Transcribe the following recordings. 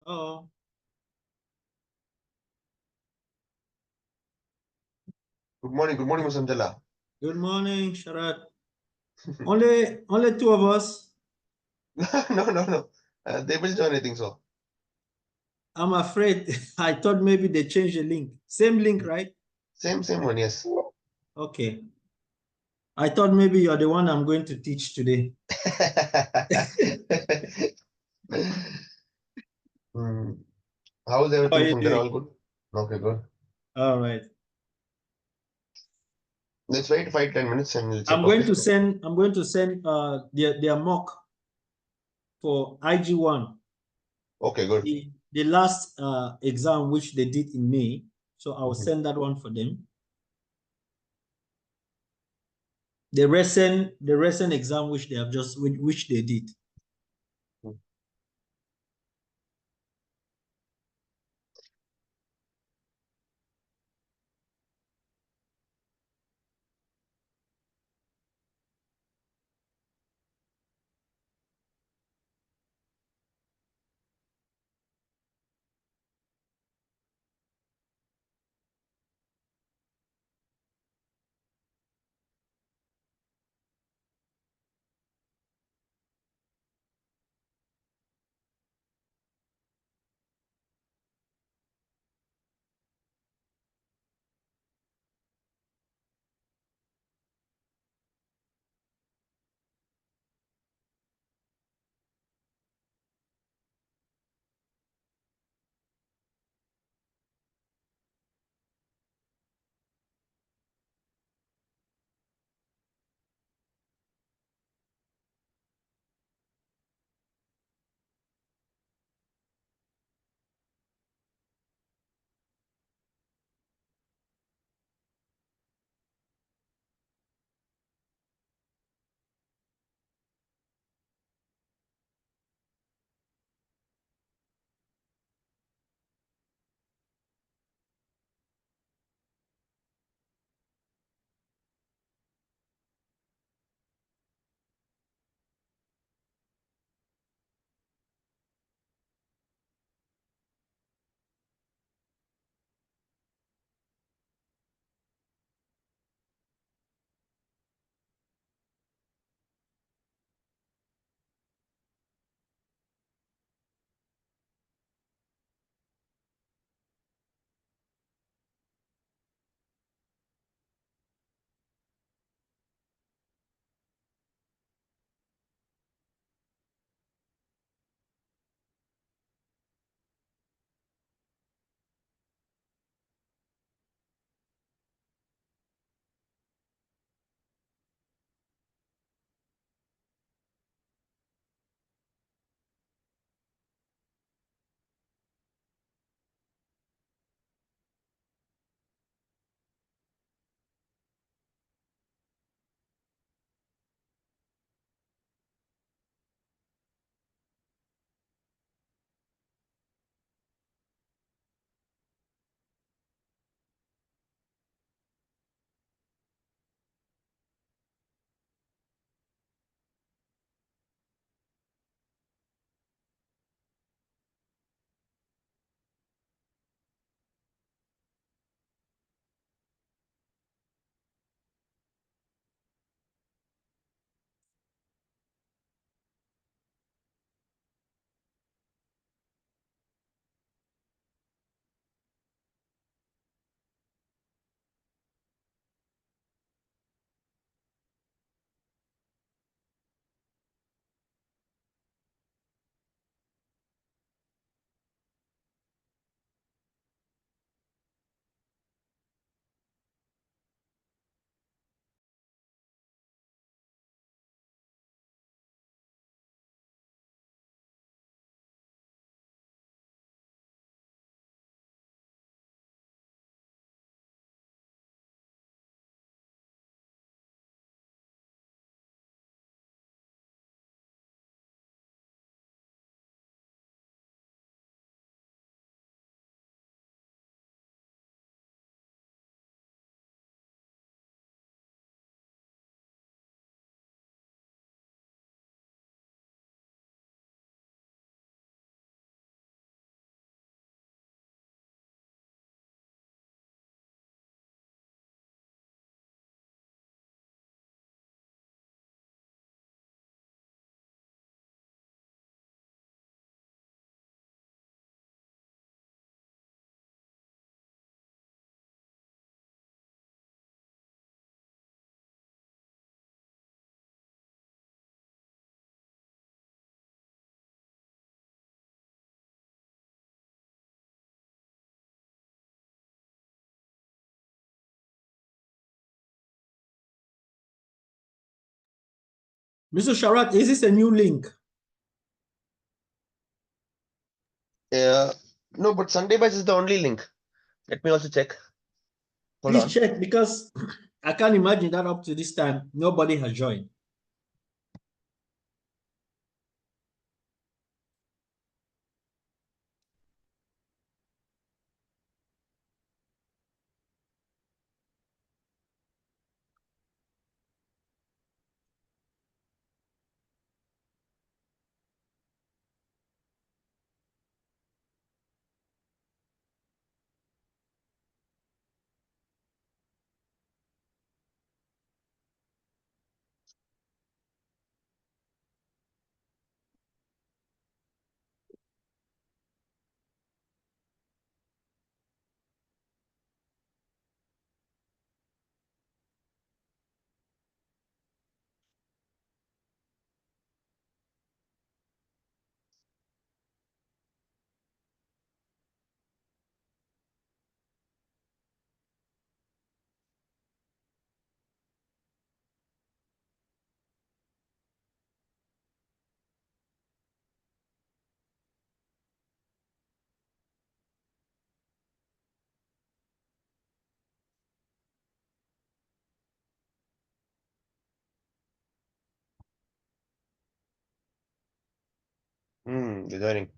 Oh, Good morning, Musantala. good morning, Sharat. Only two of us. No, no, no. They will join, I think so. I'm afraid. I thought maybe they changed the link. Same link, right? Same one, yes. Okay. I thought maybe you're the one I'm going to teach today. Hmm. How's How are everything you from there? doing? All good? Okay, good. All right. Let's wait 5-10 minutes and we'll check. I'm going Okay. to send their mock for IG1, Okay, good. the last exam which they did in May. So I will Mhm. send that one for them. The recent exam which they have just which they did. Mr. Sharat, is this a new link? No, but Sunday batch is the only link. Let me also check. Hold Please on. check, because I can't imagine that up to this time, nobody has joined. They're joining.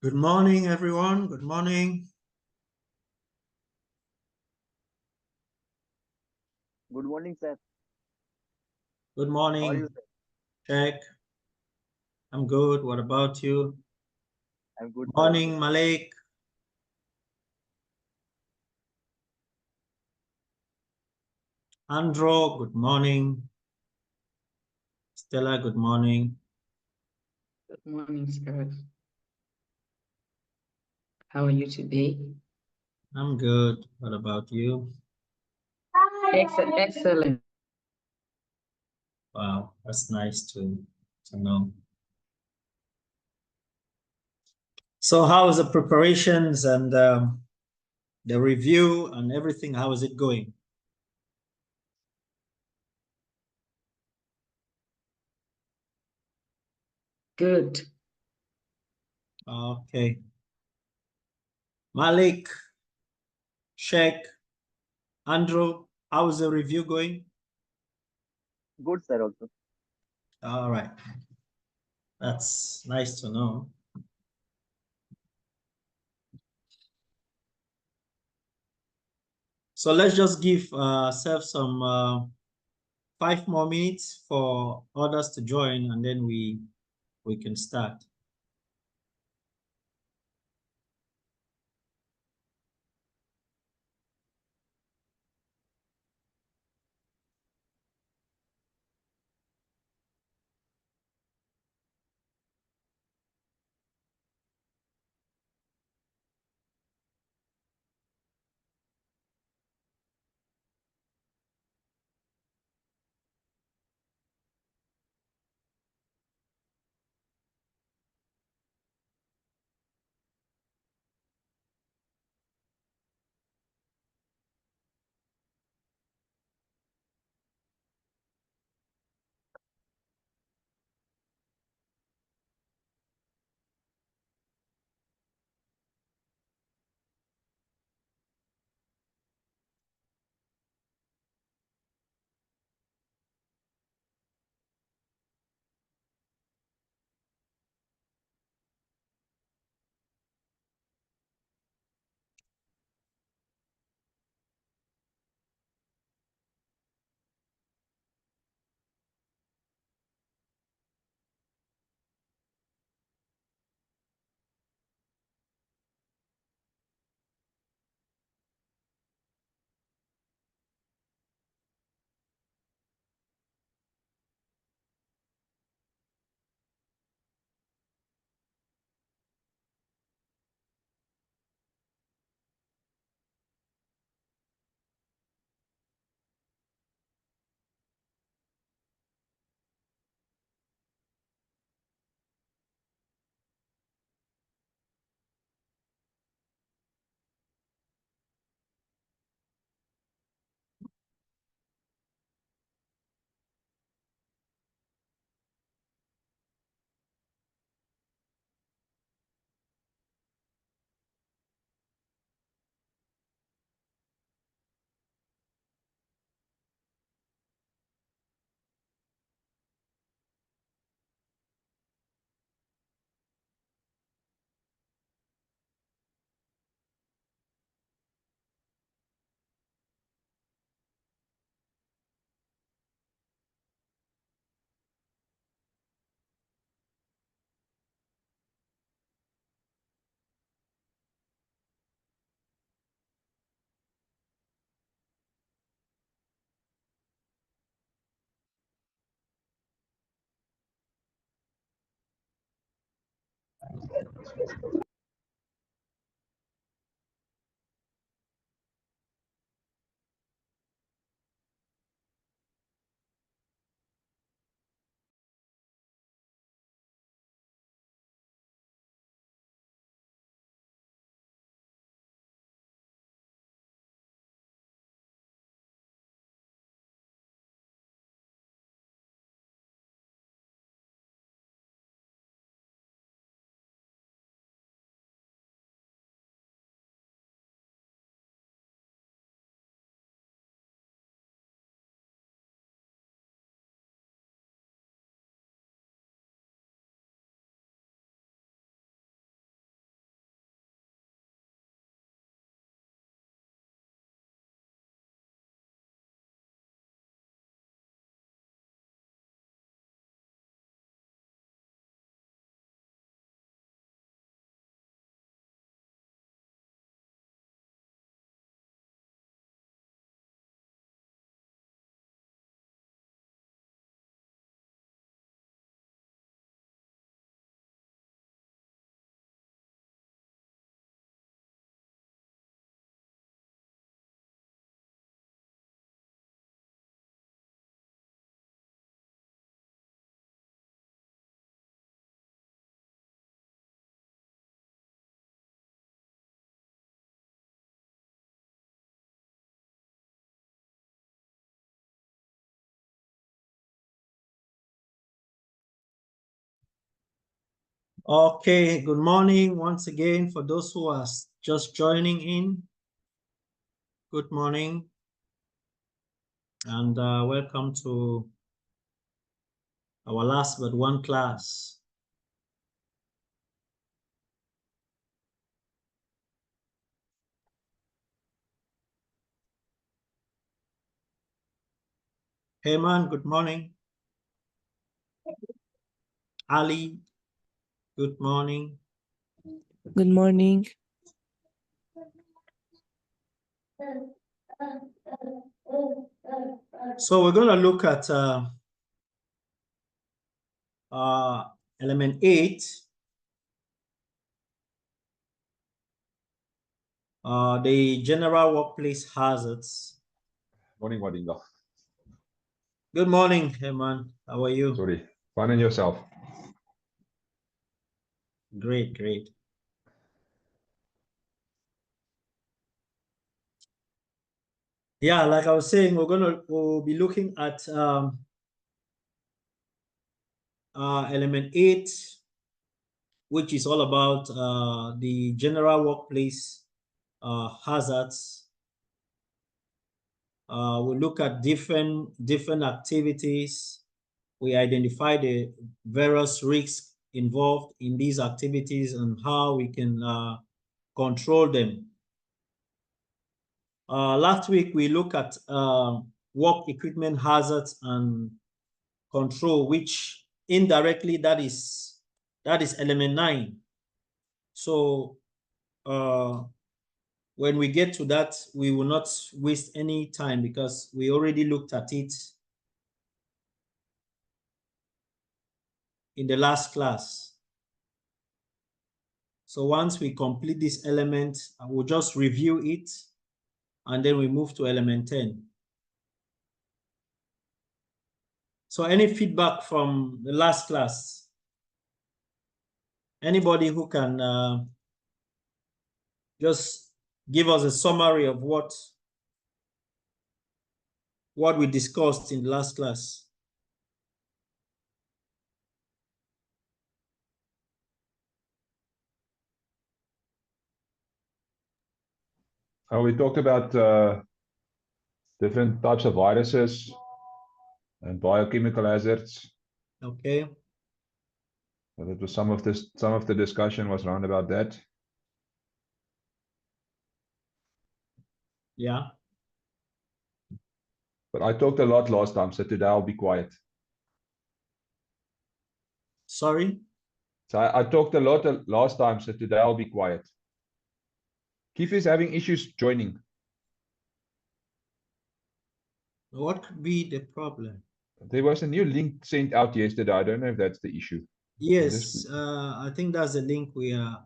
Good morning, everyone. Good morning. Good morning, sir. Good How are morning. you, sir? Check. I'm good. What about you? I'm good, sir. Morning, Malik. Andro, good morning. Stella, good morning. Good morning, sir. How are you today? I'm good. What about you? Excellent, excellent. Wow, that's nice to know. So how is the preparations and the review and everything? How is it going? Good. Okay. Malik, Sheikh, Andrew, how's the review going? Good, sir, also. All right. That's nice to know. So let's just give ourselves some 5 more minutes for others to join, and then we can start. Okay, good morning once again for those who are just joining in. Good morning and welcome to our last but one class. Hey man, good morning. Ali, good morning. Good morning. So we're going to look at element 8, the general workplace hazards. Morning, Wadinga. Good morning, Herman. How are you? Sorry. Fine and yourself? Great, great. Yeah, like I was saying, we'll be looking at element 8, which is all about the general workplace hazards. We look at different activities. We identify the various risks involved in these activities and how we can control them. Last week, we looked at work equipment hazards and control, which indirectly that is element 9. So when we get to that, we will not waste any time because we already looked at it in the last class. So once we complete this element, I will just review it and then we move to element 10. So any feedback from the last class? Anybody who can just give us a summary of what we discussed in the last class? We talked about different types of viruses and biochemical hazards. Okay. So that was some of the discussion was around about that. Yeah. But I talked a lot last time, so today I'll be quiet. Sorry? So I talked a lot last time, so today I'll be quiet. Keith is having issues joining. What could be the problem? There was a new link sent out yesterday. I don't know if that's the issue. Yes, I think that's the link we're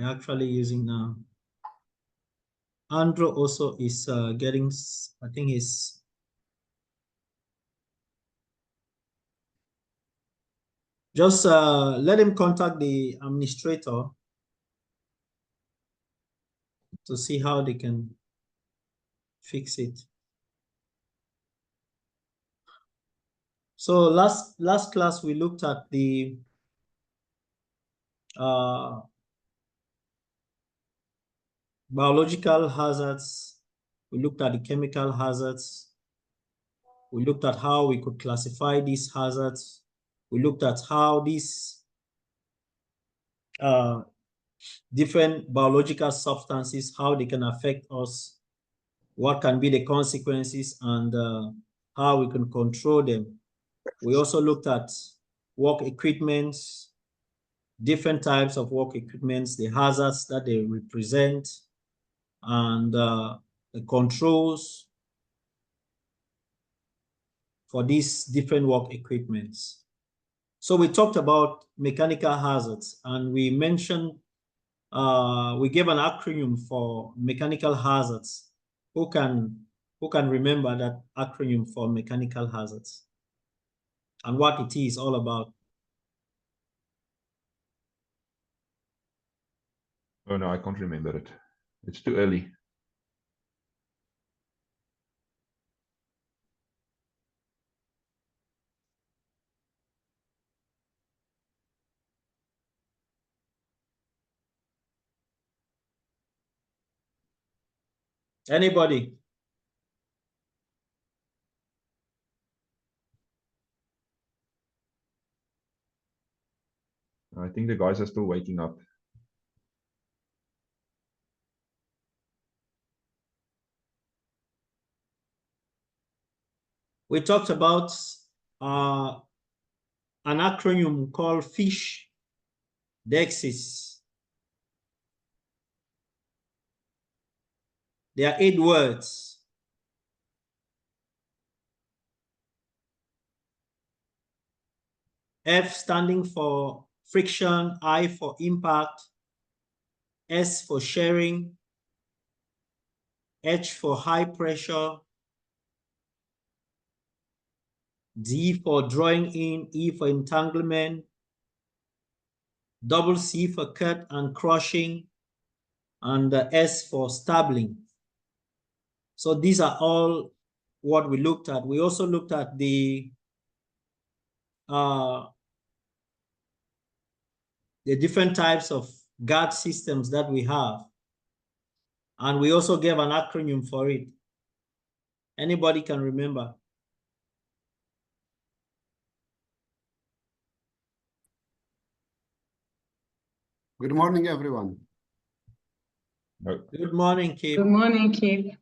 actually using now. Andrew also is getting, I think he's just let him contact the administrator to see how they can fix it. So last class we looked at the biological hazards. We looked at the chemical hazards. We looked at how we could classify these hazards. We looked at how these different biological substances, how they can affect us, what can be the consequences, and how we can control them. We also looked at work equipments, different types of work equipments, the hazards that they represent, and the controls for these different work equipments. So we talked about mechanical hazards, and we mentioned, we gave an acronym for mechanical hazards. Who can remember that acronym for mechanical hazards and what it is all about? Oh no, I can't remember it. It's too early. Anybody? I think the guys are still waking up. We talked about an acronym called FISH, DEXIS. There are 8 words. F standing for friction, I for impact, S for sharing, H for high pressure, D for drawing in, E for entanglement, double C for cut and crushing, and S for stabling. So these are all what we looked at. We also looked at the different types of guard systems that we have. And we also gave an acronym for it. Anybody can remember? Good morning, everyone. No. Good morning, Kip. Good morning, Kip.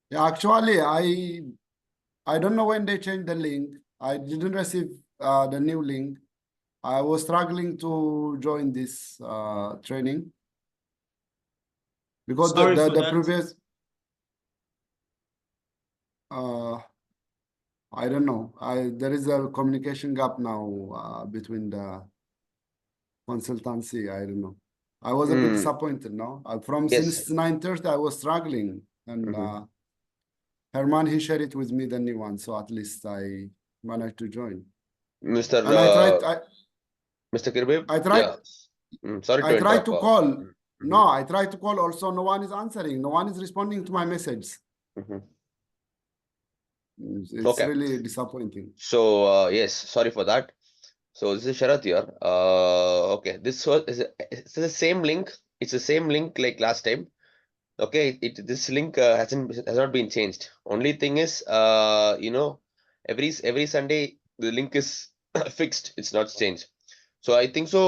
Yeah, actually, I don't know when they changed the link. I didn't receive the new link. I was struggling to join this training because Sorry for the that. previous I don't know. There is a communication gap now between the consultancy. I don't know. I was a bit disappointed. No, from Yes. since 9:30 I was struggling, and Herman he shared it with me the new one, so at least I managed to join. Mr. And I tried. Mr. Kirbib? I tried. Yeah. Sorry to I tried interrupt. to call. No, I tried to call. Also, no one is answering. No one is responding to my message. It's Okay. really disappointing. So yes, sorry for that. So this is Sharath here. Okay, this was it's the same link. It's the same link like last time. Okay, this link has not been changed. Only thing is, you know, every Sunday the link is fixed. It's not changed. So I think so.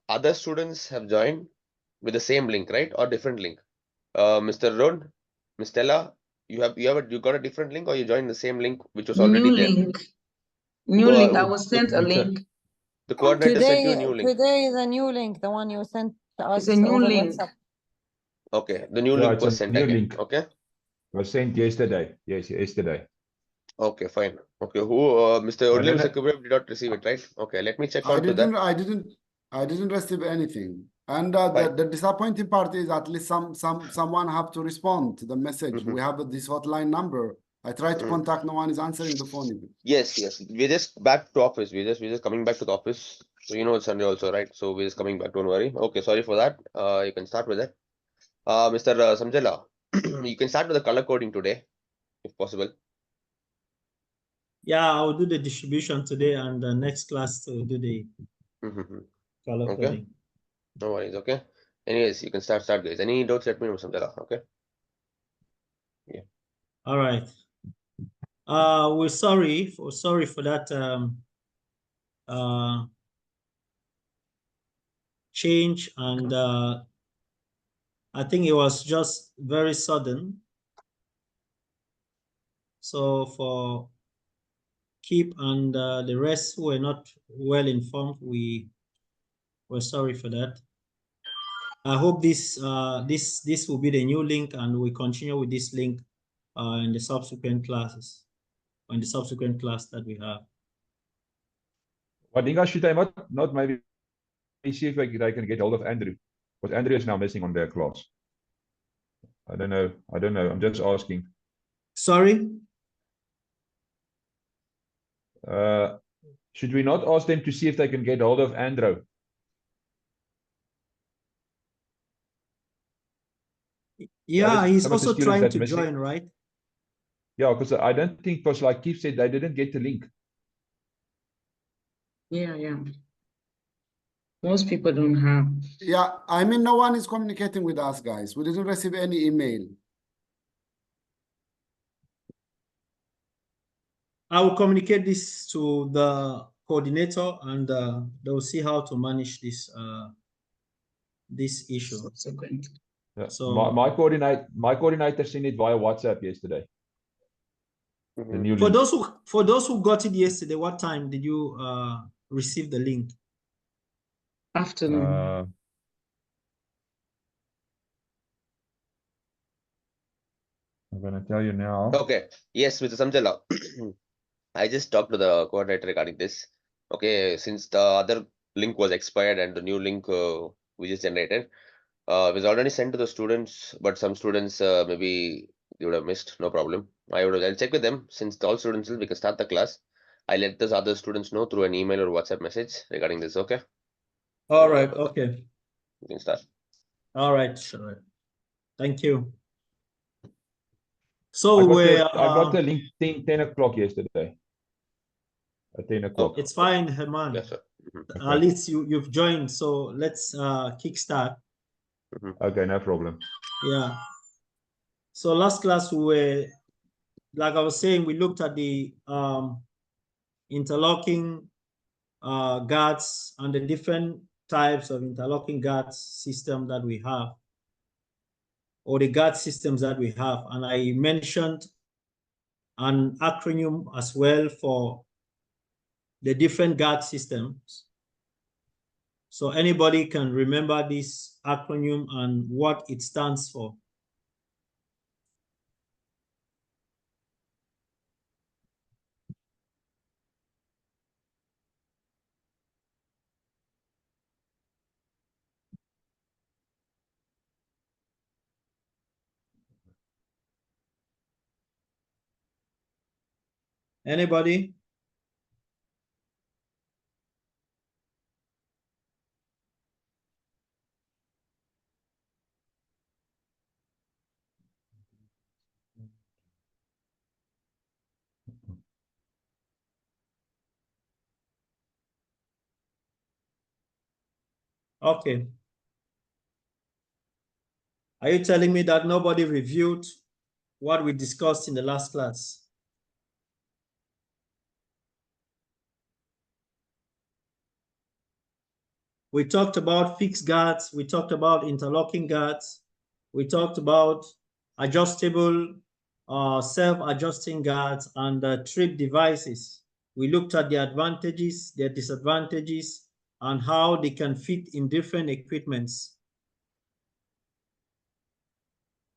Other students have joined with the same link, right, or different link? Mr. Ron, Ms. Stella, you got a different link, or you joined the same link which was already New there? link. New link. I was sent a link. The coordinator sent you a new link. Today is a new link, the one you sent to us. It's a new over link. WhatsApp. Okay, the new Yeah, link it's was a sent new again. link. Okay. Was sent yesterday. Yes, yesterday. Okay, fine. Okay, who Mr. I Only don't Mr. know. Kubreb did not receive it, right? Okay, let me check I on to that. didn't receive anything. And Fine. the disappointing part is at least someone have to respond to the message. We have this hotline number. I tried to contact, no one is answering the phone even. Yes, we're just back to office. We're just coming back to the office. So you know it's Sunday also, right? So we're just coming back. Don't worry. Okay, sorry for that. You can start with that. Mr. Samjala, you can start with the color coding today, if possible. Yeah, I'll do the distribution today, and the next class to do the color Okay. coding. No worries. Okay. Anyways, you can start guys. Any doubts? Let me know, Samjala. Okay. Yeah. All right. We're sorry for that change, and I think it was just very sudden. So for Keep and the rest who were not well informed, we're sorry for that. I hope this will be the new link, and we continue with this link in the subsequent classes, or in the subsequent class that we have. I think I should not maybe see if I can get hold of Andrew, because Andrew is now missing on their class. I don't know. I'm just asking. Sorry? Should we not ask them to see if they can get hold of Andrew? Yeah, he's some of the also students trying that's to missing. join, right? Yeah, because I don't think, because like Keith said, they didn't get the link. Yeah. Most people don't have. Yeah, I mean, no one is communicating with us, guys. We didn't receive any email. I will communicate this to the coordinator, and they will see how to manage this issue. Subsequent. Yeah. So- My coordinator sent it via WhatsApp yesterday. The Mhm. new For link. those who got it yesterday, what time did you receive the link? Afternoon. I'm gonna tell you now. Okay. Yes, Mr. Samjala. I just talked to the coordinator regarding this. Okay, since the other link was expired and the new link we just generated was already sent to the students, but some students maybe they would have missed. No problem. I'll check with them since all students we can start the class. I let those other students know through an email or WhatsApp message regarding this. Okay. All right. Okay. You can start. All right. Sure. Thank you. I So got the link 10 o'clock yesterday. At 10 o'clock. it's fine, Herman. Yes, sir. Mhm. At least you've joined. So let's kickstart. Okay, no problem. Yeah. So last class we were, like I was saying, we looked at the interlocking guards and the different types of interlocking guards system that we have, or the guard systems that we have. And I mentioned an acronym as well for the different guard systems. So anybody can remember this acronym and what it stands for. Anybody? Okay. Are you telling me that nobody reviewed what we discussed in the last class? We talked about fixed guards. We talked about interlocking guards. We talked about adjustable, self-adjusting guards and trip devices. We looked at the advantages, their disadvantages, and how they can fit in different equipments.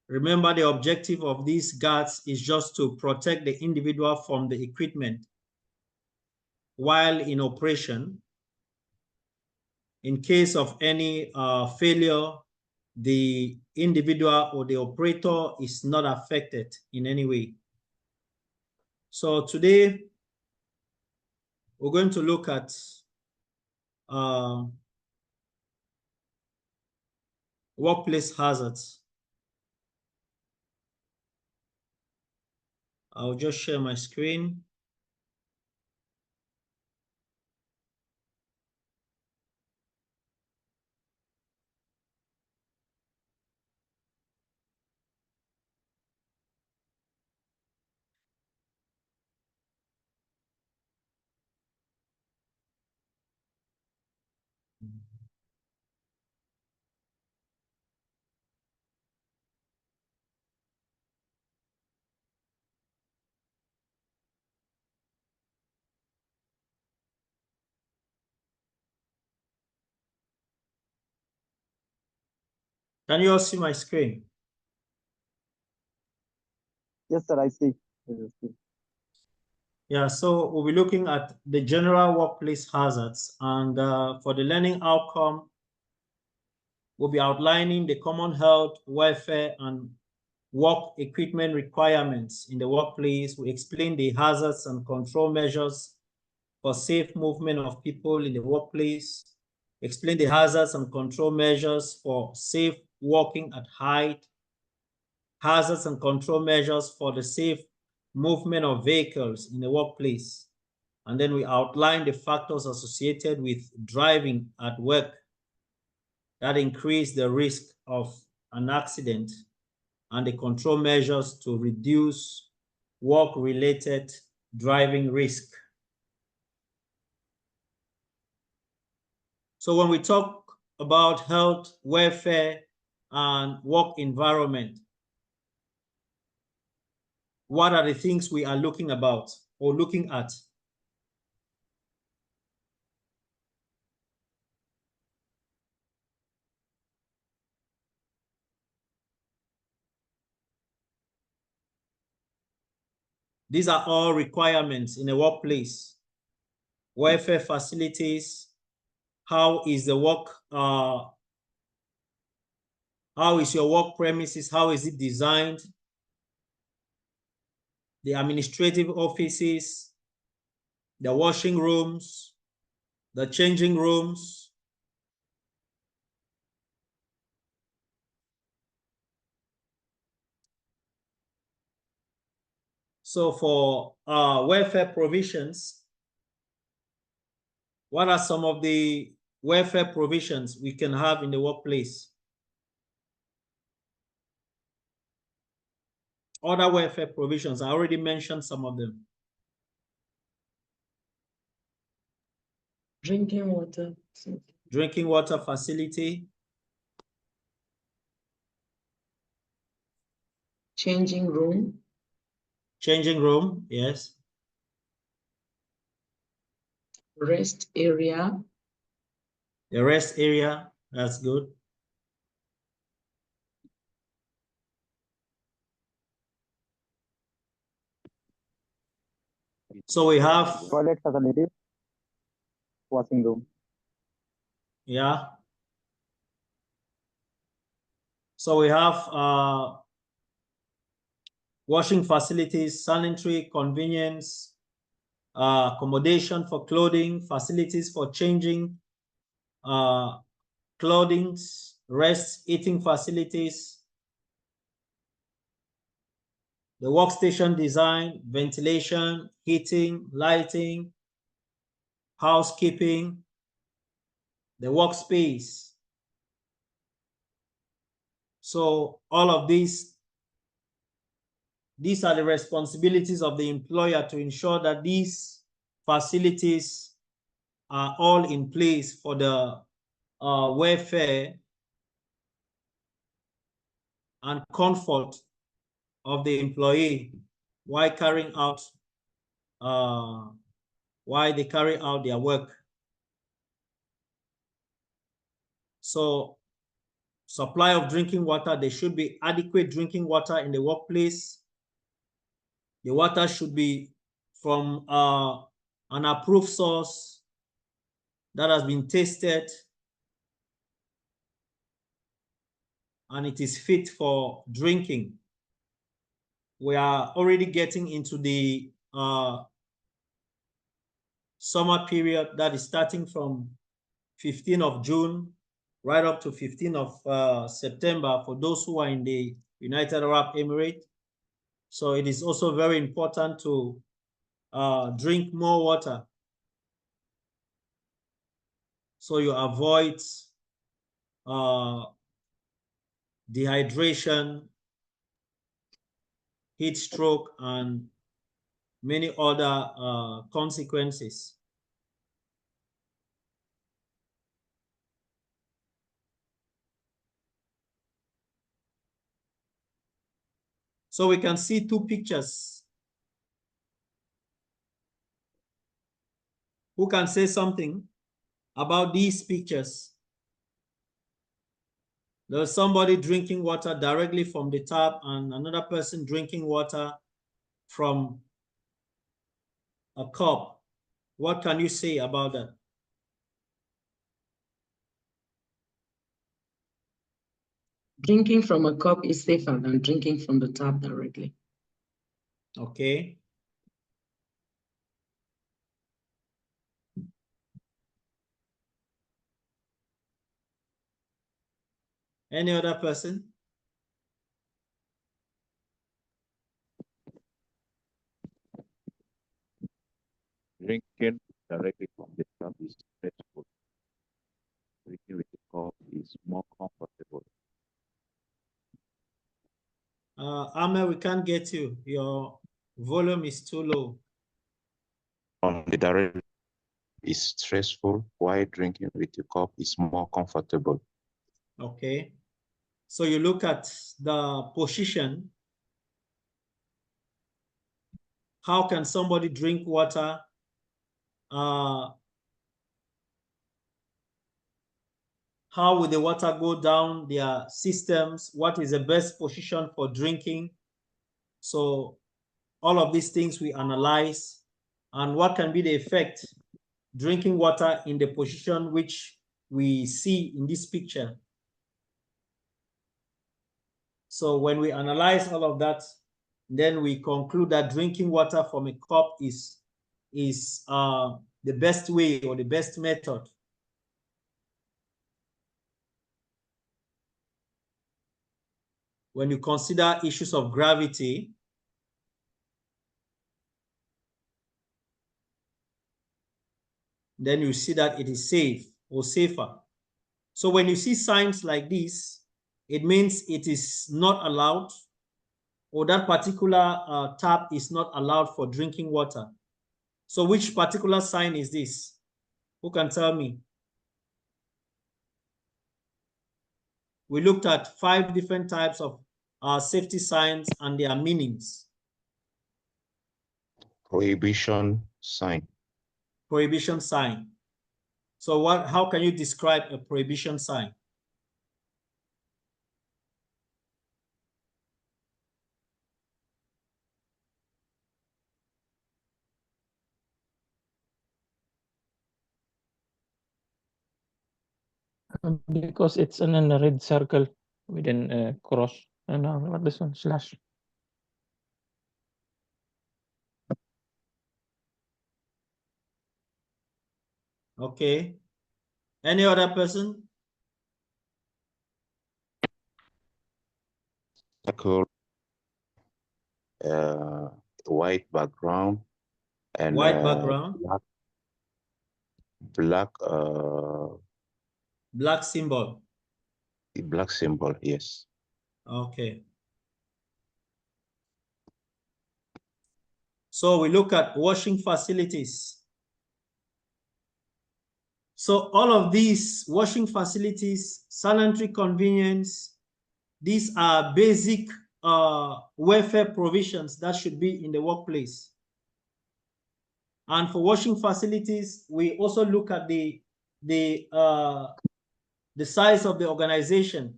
Remember, the objective of these guards is just to protect the individual from the equipment while in operation. In case of any failure, the individual or the operator is not affected in any way. So today, we're going to look at workplace hazards. I'll just share my screen. Can you all see my screen? Yes, sir, I see. Yeah, so we'll be looking at the general workplace hazards, and for the learning outcome, we'll be outlining the common health, welfare, and work equipment requirements in the workplace. We explain the hazards and control measures for safe movement of people in the workplace, explain the hazards and control measures for safe walking at height, hazards and control measures for the safe movement of vehicles in the workplace. And then we outline the factors associated with driving at work that increase the risk of an accident and the control measures to reduce work-related driving risk. So when we talk about health, welfare, and work environment, what are the things we are looking about or looking at? These are all requirements in a workplace. Welfare facilities, how is the work, how is your work premises, how is it designed? The administrative offices, the washing rooms, the changing rooms. So for welfare provisions, what are some of the welfare provisions we can have in the workplace? Other welfare provisions, I already mentioned some of them. Drinking water. Drinking water facility. Changing room. Changing room, yes. Rest area. The rest area, that's good. So we have, Toilet facility. Washing room. yeah. So we have washing facilities, sanitary convenience, accommodation for clothing, facilities for changing clothing, rest, eating facilities, the workstation design, ventilation, heating, lighting, housekeeping, the workspace. So all of these are the responsibilities of the employer to ensure that these facilities are all in place for the welfare and comfort of the employee while carrying out while they carry out their work. So supply of drinking water, there should be adequate drinking water in the workplace. The water should be from an approved source that has been tested and it is fit for drinking. We are already getting into the summer period that is starting from 15th of June right up to 15th of September for those who are in the United Arab Emirates. So it is also very important to drink more water so you avoid dehydration, heat stroke, and many other consequences. So we can see two pictures. Who can say something about these pictures? There's somebody drinking water directly from the tap and another person drinking water from a cup. What can you say about that? Drinking from a cup is safer than drinking from the tap directly. Okay. Any other person? Drinking directly from the tap is stressful. Drinking with the cup is more comfortable. Ahmed, we can't get you. Your volume is too low. from the direct is stressful, while drinking with a cup is more comfortable. Okay. So you look at the position. How can somebody drink water? How will the water go down their systems? What is the best position for drinking? So all of these things we analyze, and what can be the effect drinking water in the position which we see in this picture. So when we analyze all of that, then we conclude that drinking water from a cup is the best way or the best method. When you consider issues of gravity, then you see that it is safe or safer. So when you see signs like this, it means it is not allowed, or that particular tap is not allowed for drinking water. So which particular sign is this? Who can tell me? We looked at 5 different types of safety signs and their meanings. Prohibition sign. Prohibition sign. So how can you describe a prohibition sign? Because it's in a red circle within a cross. And what this one? Slash. Okay. Any other person? Circle, white background, and White background. black Black symbol. black symbol, yes. Okay. So we look at washing facilities. So all of these washing facilities, sanitary convenience, these are basic welfare provisions that should be in the workplace. And for washing facilities, we also look at the size of the organization.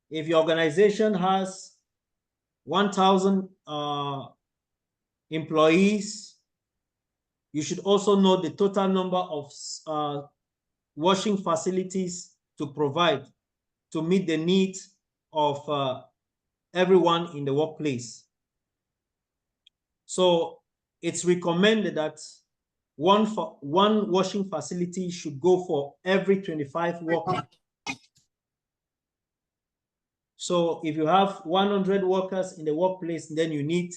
If your organization has 1,000 employees, you should also know the total number of washing facilities to provide to meet the needs of everyone in the workplace. So it's recommended that one washing facility should go for every 25 workers. So if you have 100 workers in the workplace, then you need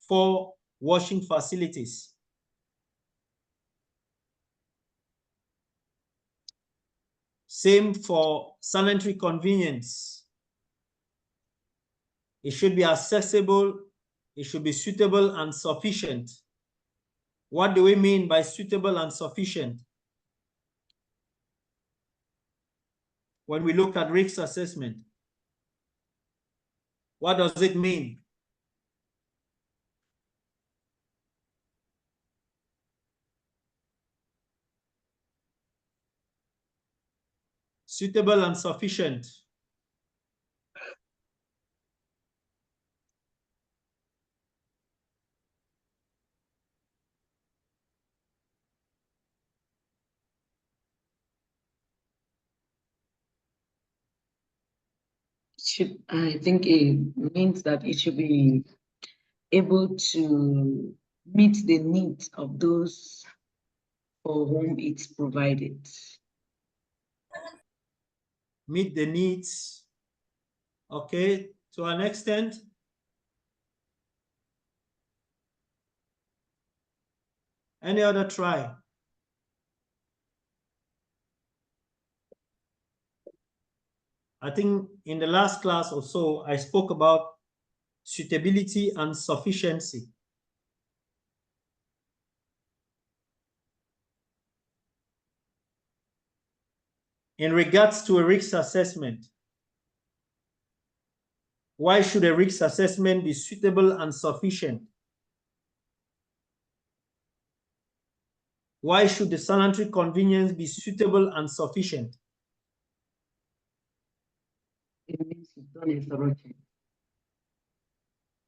4 washing facilities. Same for sanitary convenience. It should be accessible, it should be suitable and sufficient. What do we mean by suitable and sufficient? When we look at risk assessment, what does it mean? Suitable and sufficient. I think it means that it should be able to meet the needs of those for whom it's provided. Meet the needs, okay, to an extent. Any other try? I think in the last class or so, I spoke about suitability and sufficiency. In regards to a risk assessment, why should a risk assessment be suitable and sufficient? Why should the sanitary convenience be suitable and sufficient? It means you've done a thorough check.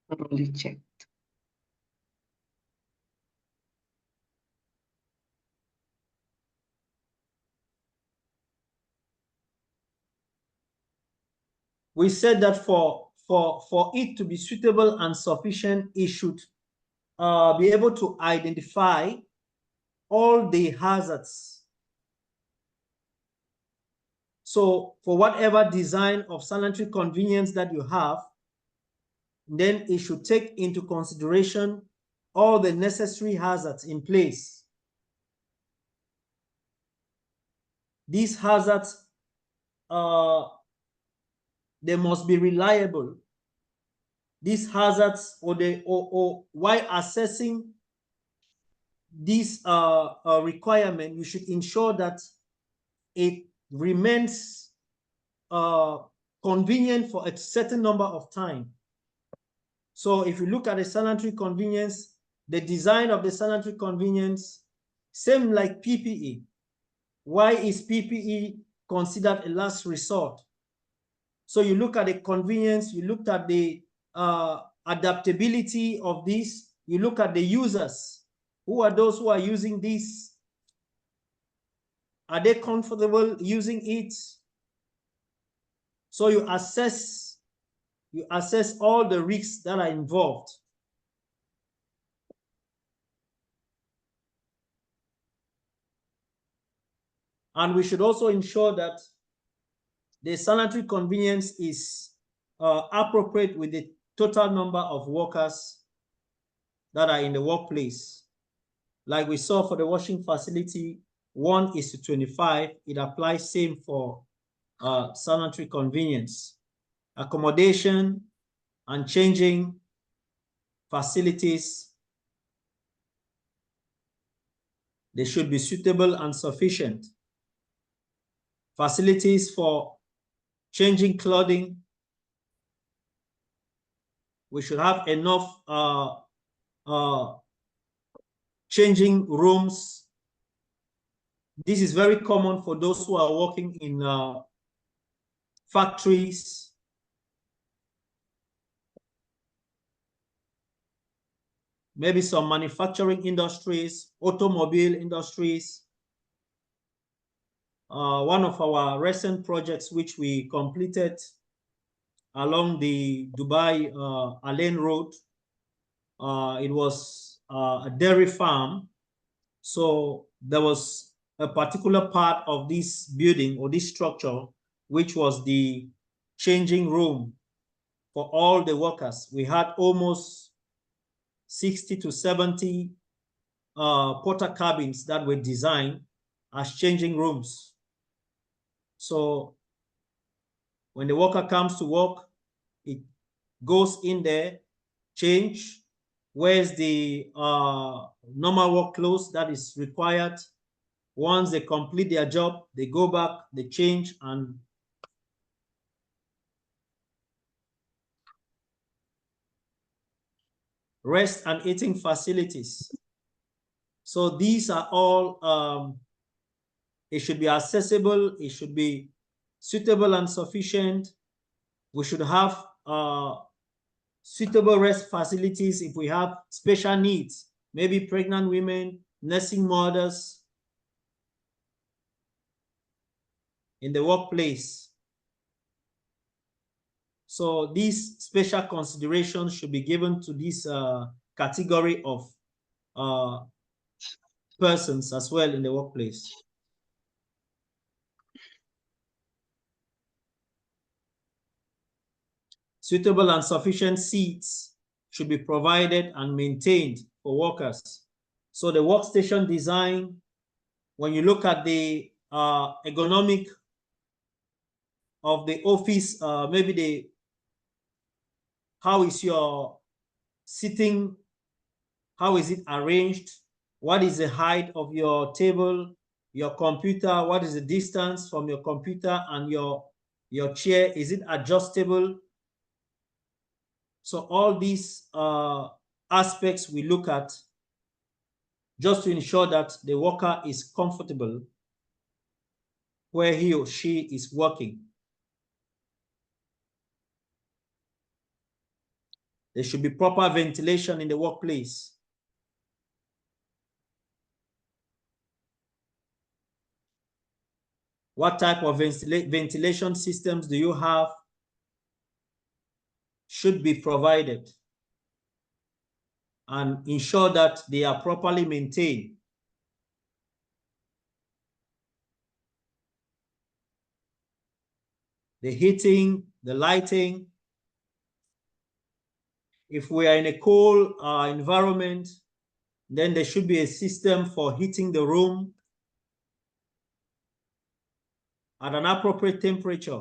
Thoroughly checked. We said that for it to be suitable and sufficient, it should be able to identify all the hazards. So for whatever design of sanitary convenience that you have, then it should take into consideration all the necessary hazards in place. These hazards, they must be reliable. These hazards, or while assessing this requirement, you should ensure that it remains convenient for a certain number of time. So if you look at the sanitary convenience, the design of the sanitary convenience, same like PPE. Why is PPE considered a last resort? So you look at the convenience, you looked at the adaptability of this, you look at the users. Who are those who are using this? Are they comfortable using it? So you assess all the risks that are involved. And we should also ensure that the sanitary convenience is appropriate with the total number of workers that are in the workplace. Like we saw for the washing facility, 1:25. It applies same for sanitary convenience. Accommodation and changing facilities, they should be suitable and sufficient. Facilities for changing clothing, we should have enough changing rooms. This is very common for those who are working in factories. Maybe some manufacturing industries, automobile industries. One of our recent projects which we completed along the Dubai Alain Road, it was a dairy farm. So there was a particular part of this building or this structure which was the changing room for all the workers. We had almost 60 to 70 porter cabins that were designed as changing rooms. So when the worker comes to work, it goes in there, change, wears the normal work clothes that is required. Once they complete their job, they go back, they change, and rest and eating facilities. So these are all, it should be accessible, it should be suitable and sufficient. We should have suitable rest facilities if we have special needs, maybe pregnant women, nursing mothers in the workplace. So these special considerations should be given to this category of persons as well in the workplace. Suitable and sufficient seats should be provided and maintained for workers. So the workstation design, when you look at the ergonomic of the office, maybe how is your sitting, how is it arranged, what is the height of your table, your computer, what is the distance from your computer and your chair? Is it adjustable? So all these aspects we look at just to ensure that the worker is comfortable where he or she is working. There should be proper ventilation in the workplace. What type of ventilation systems do you have? Should be provided. And ensure that they are properly maintained. The heating, the lighting. If we are in a cold environment, then there should be a system for heating the room at an appropriate temperature.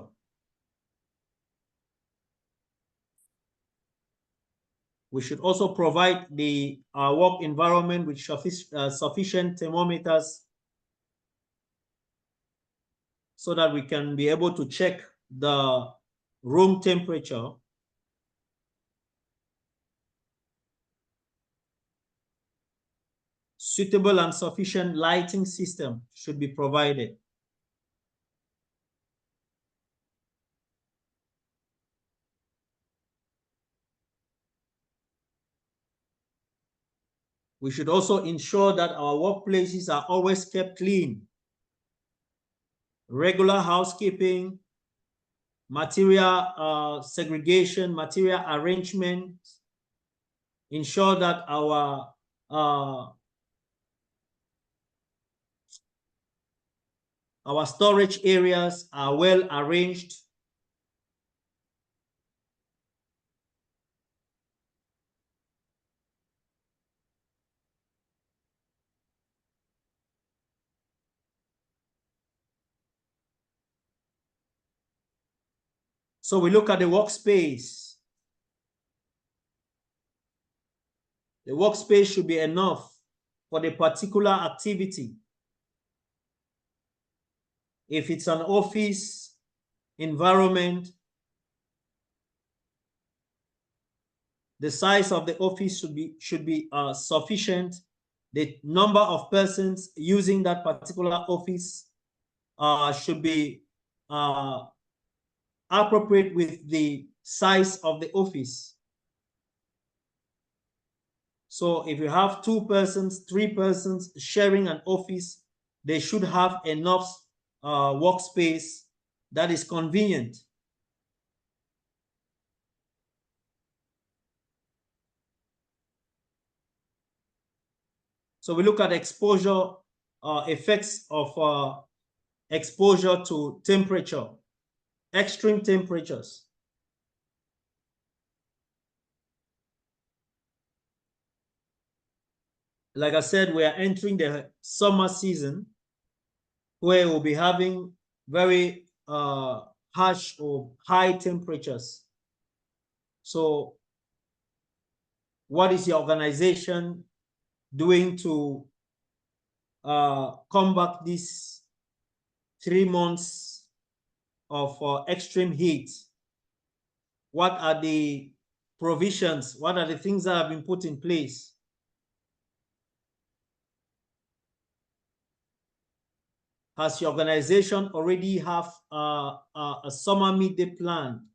We should also provide the work environment with sufficient thermometers so that we can be able to check the room temperature. Suitable and sufficient lighting system should be provided. We should also ensure that our workplaces are always kept clean. Regular housekeeping, material segregation, material arrangement, ensure that our storage areas are well arranged. So we look at the workspace. The workspace should be enough for the particular activity. If it's an office environment, the size of the office should be sufficient. The number of persons using that particular office should be appropriate with the size of the office. So if you have 2 persons, 3 persons sharing an office, they should have enough workspace that is convenient. So we look at exposure, effects of exposure to temperature, extreme temperatures. Like I said, we are entering the summer season where we'll be having very harsh or high temperatures. So what is your organization doing to combat these 3 months of extreme heat? What are the provisions? What are the things that have been put in place? Has your organization already have a summer midday plan?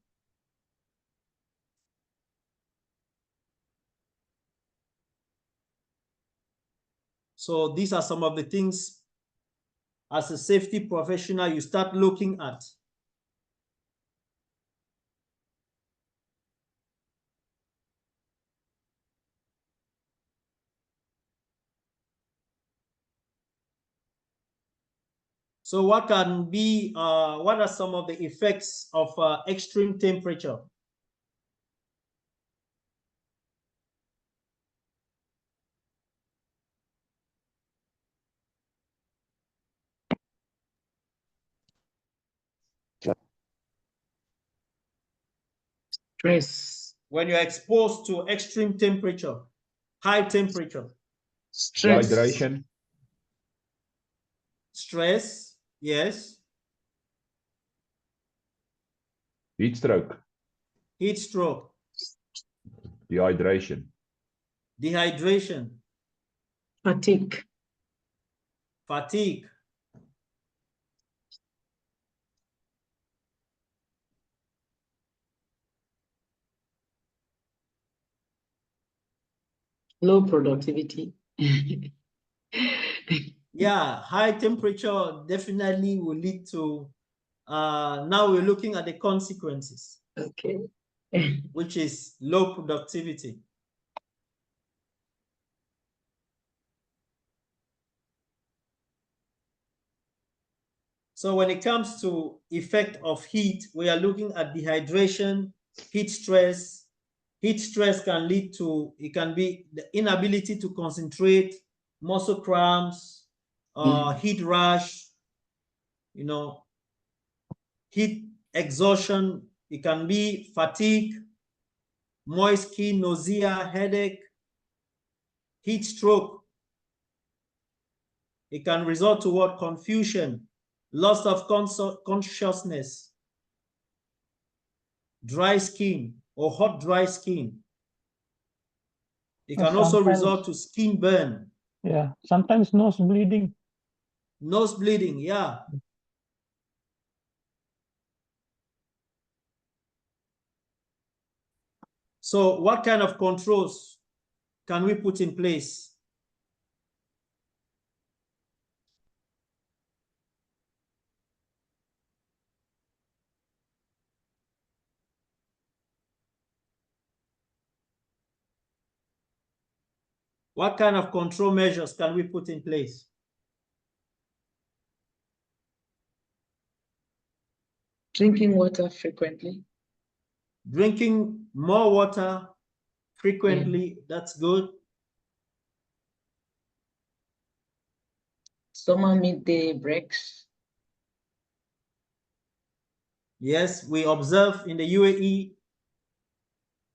So these are some of the things as a safety professional you start looking at. So what can be, what are some of the effects of extreme temperature? Stress. When you're exposed to extreme temperature, high temperature. Stress. Dehydration. stress, yes. Heat stroke, Heat stroke, dehydration, dehydration, Fatigue. fatigue, Low productivity. yeah, high temperature definitely will lead to, now we're looking at the consequences, Okay. which is low productivity. So when it comes to effect of heat, we are looking at dehydration, heat stress. Heat stress can lead to, it can be the inability to concentrate, muscle cramps, heat rash, you know, heat exhaustion. It can be fatigue, moist skin, nausea, headache, heat stroke. It can result to what? Confusion, loss of consciousness, dry skin or hot dry skin. It can also result to skin burn. Yeah, sometimes nose bleeding. Nose bleeding, yeah. So what kind of controls can we put in place? What kind of control measures can we put in place? Drinking water frequently. Drinking more water frequently, that's good. Summer midday breaks. Yes, we observe in the UAE,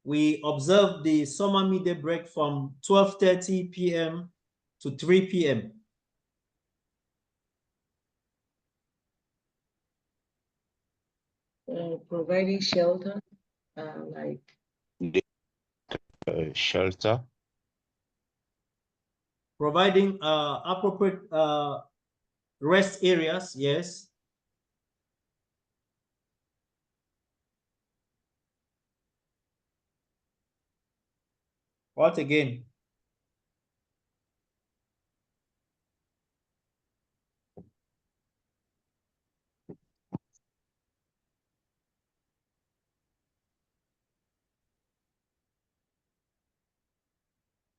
we observe the summer midday break from 12:30 p.m. to 3 p.m. Providing shelter, like Shelter. Providing appropriate rest areas, yes. What again?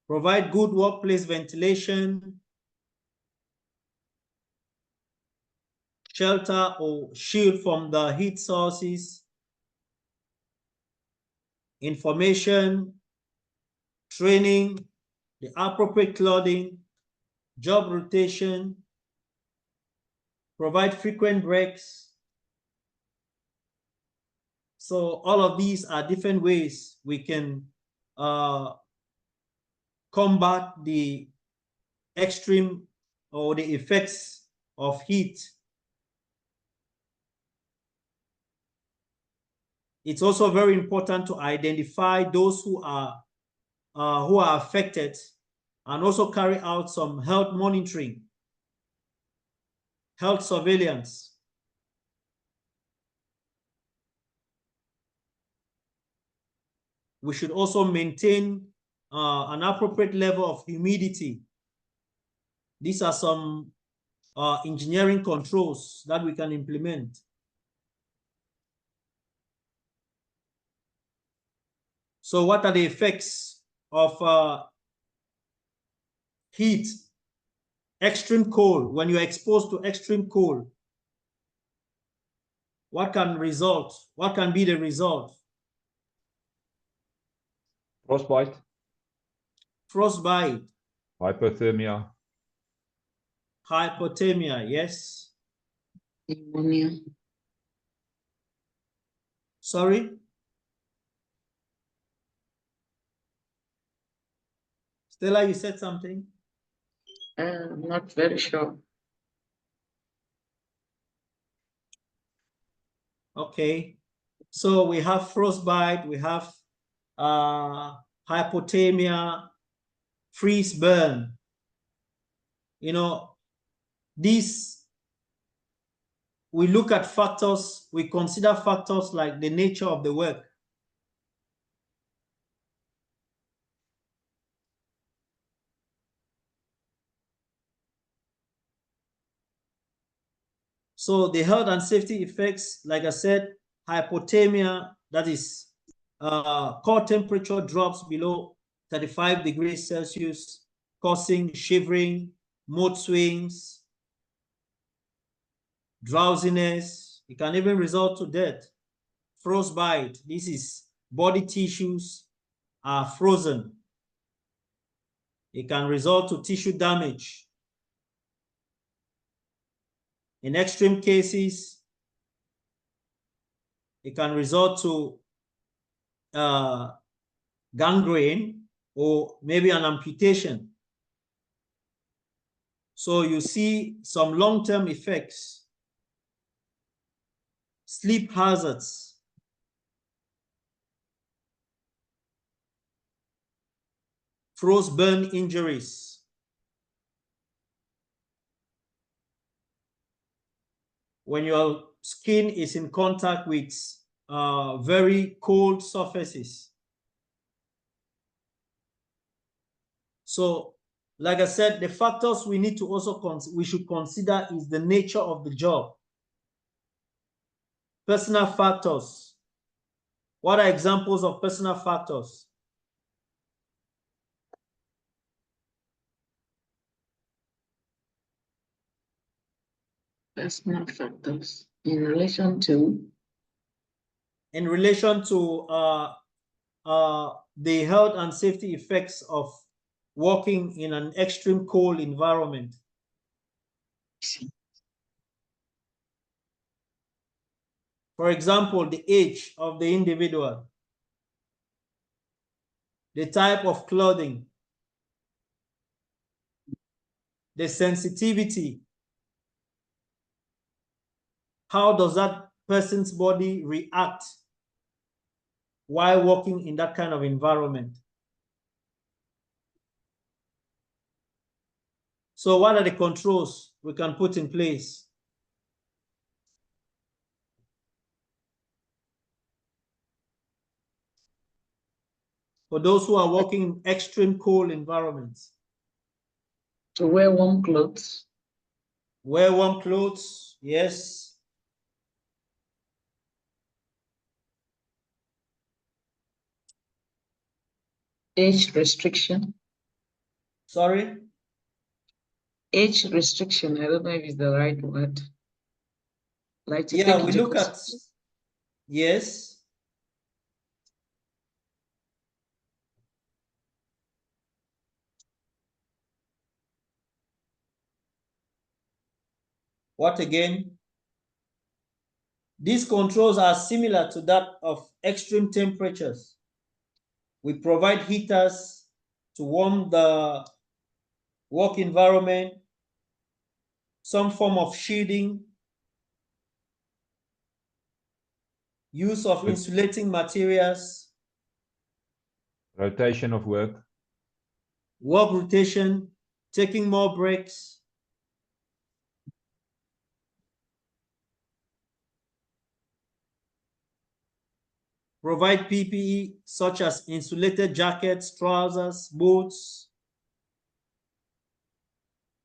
Provide good workplace ventilation, shelter or shield from the heat sources, information, training, the appropriate clothing, job rotation, provide frequent breaks. So all of these are different ways we can combat the extreme or the effects of heat. It's also very important to identify those who are affected and also carry out some health monitoring, health surveillance. We should also maintain an appropriate level of humidity. These are some engineering controls that we can implement. So what are the effects of heat? Extreme cold. When you're exposed to extreme cold, what can result? What can be the result? frostbite, Frostbite, hypothermia, hypothermia, yes. pneumonia. Sorry? Stella, you said something? I'm not very sure. Okay. So we have frostbite, we have hypothermia, freeze burn. You know, these, we look at factors, we consider factors like the nature of the work. So the health and safety effects, like I said, hypothermia, that is core temperature drops below 35 degrees Celsius, causing shivering, mood swings, drowsiness. It can even result to death. Frostbite, this is body tissues are frozen. It can result to tissue damage. In extreme cases, it can result to gangrene or maybe an amputation. So you see some long-term effects, sleep hazards, frostburn injuries, when your skin is in contact with very cold surfaces. So, like I said, the factors we need to also we should consider is the nature of the job. Personal factors. What are examples of personal factors? Personal factors in relation to? In relation to the health and safety effects of working in an extreme cold environment. For example, the age of the individual, the type of clothing, the sensitivity. How does that person's body react while working in that kind of environment? So what are the controls we can put in place? For those who are working in extreme cold environments? To wear warm clothes. Wear warm clothes, yes. Age restriction. Sorry? Age restriction, I don't know if it's the right word. Like to Yeah, take we look at, yes. What again? These controls are similar to that of extreme temperatures. We provide heaters to warm the work environment, some form of shading, use of insulating materials, Rotation of work. work rotation, taking more breaks. Provide PPE such as insulated jackets, trousers, boots.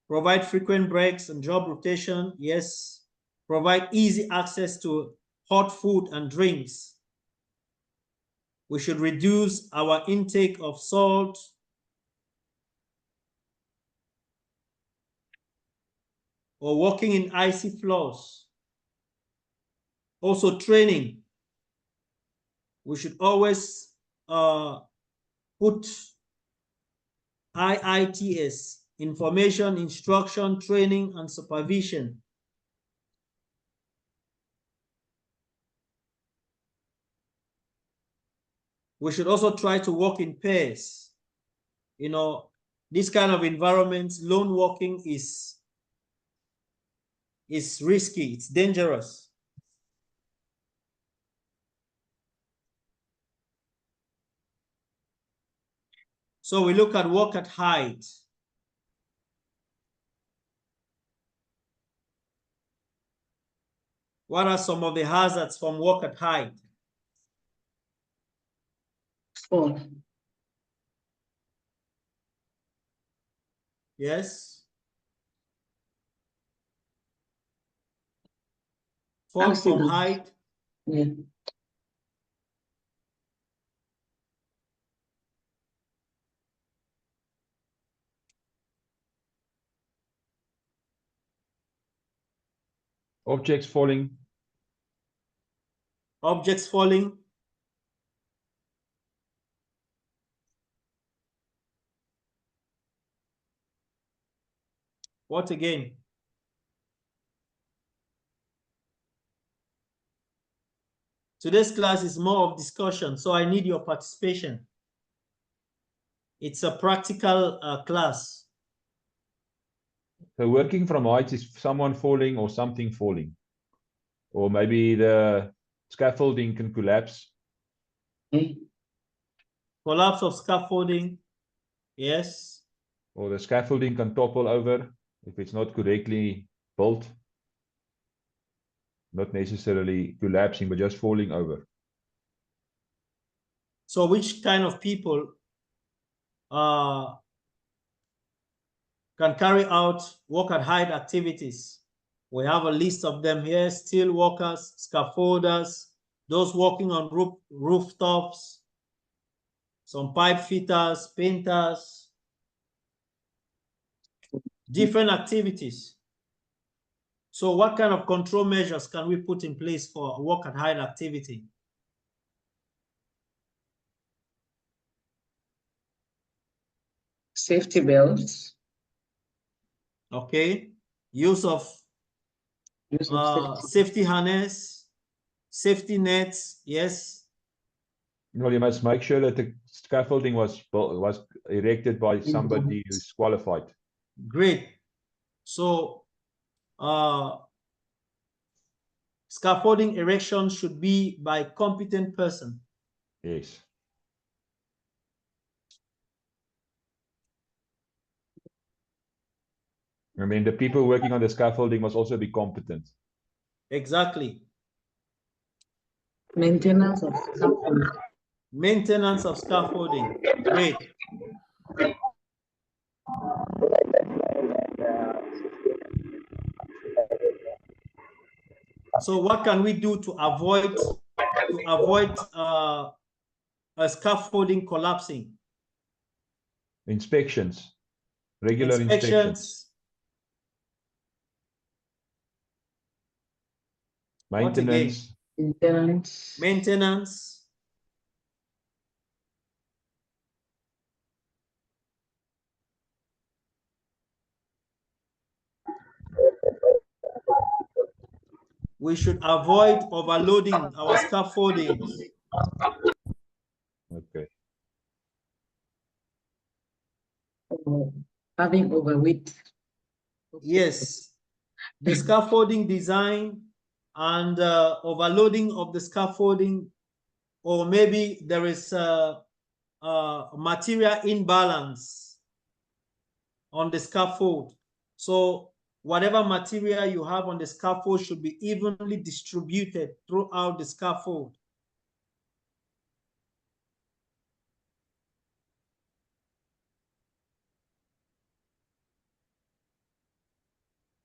Provide frequent breaks and job rotation, yes. Provide easy access to hot food and drinks. We should reduce our intake of salt, or working in icy floors. Also training. We should always put IITS, information, instruction, training, and supervision. We should also try to work in pairs. You know, this kind of environments, lone working is risky, it's dangerous. So we look at work at height. What are some of the hazards from work at height? Fall. Yes. Fall from Accident. height. Yeah. Objects falling. Objects falling. What again? Today's class is more of discussion, so I need your participation. It's a practical class. So working from heights is someone falling or something falling. Or maybe the scaffolding can collapse. Collapse of scaffolding. Yes. Or the scaffolding can topple over if it's not correctly built. Not necessarily collapsing, but just falling over. So which kind of people can carry out work at height activities? We have a list of them here: steel workers, scaffolders, those working on rooftops, some pipe fitters, painters, different activities. So what kind of control measures can we put in place for work at height activity? Safety belts. Okay. Use of safety harness, safety nets. Yes. Well, you must make sure that the scaffolding was erected by somebody who's qualified. Great. So scaffolding erection should be by competent person. Yes. I mean, the people working on the scaffolding must also be competent. Exactly. Maintenance of scaffolding. Maintenance of scaffolding. Great. So what can we do to avoid a scaffolding collapsing? Inspections. Regular inspections. Maintenance. Maintenance. We should avoid overloading our scaffoldings. Okay. Having overweight. Yes. The scaffolding design and overloading of the scaffolding, or maybe there is a material imbalance on the scaffold. So whatever material you have on the scaffold should be evenly distributed throughout the scaffold.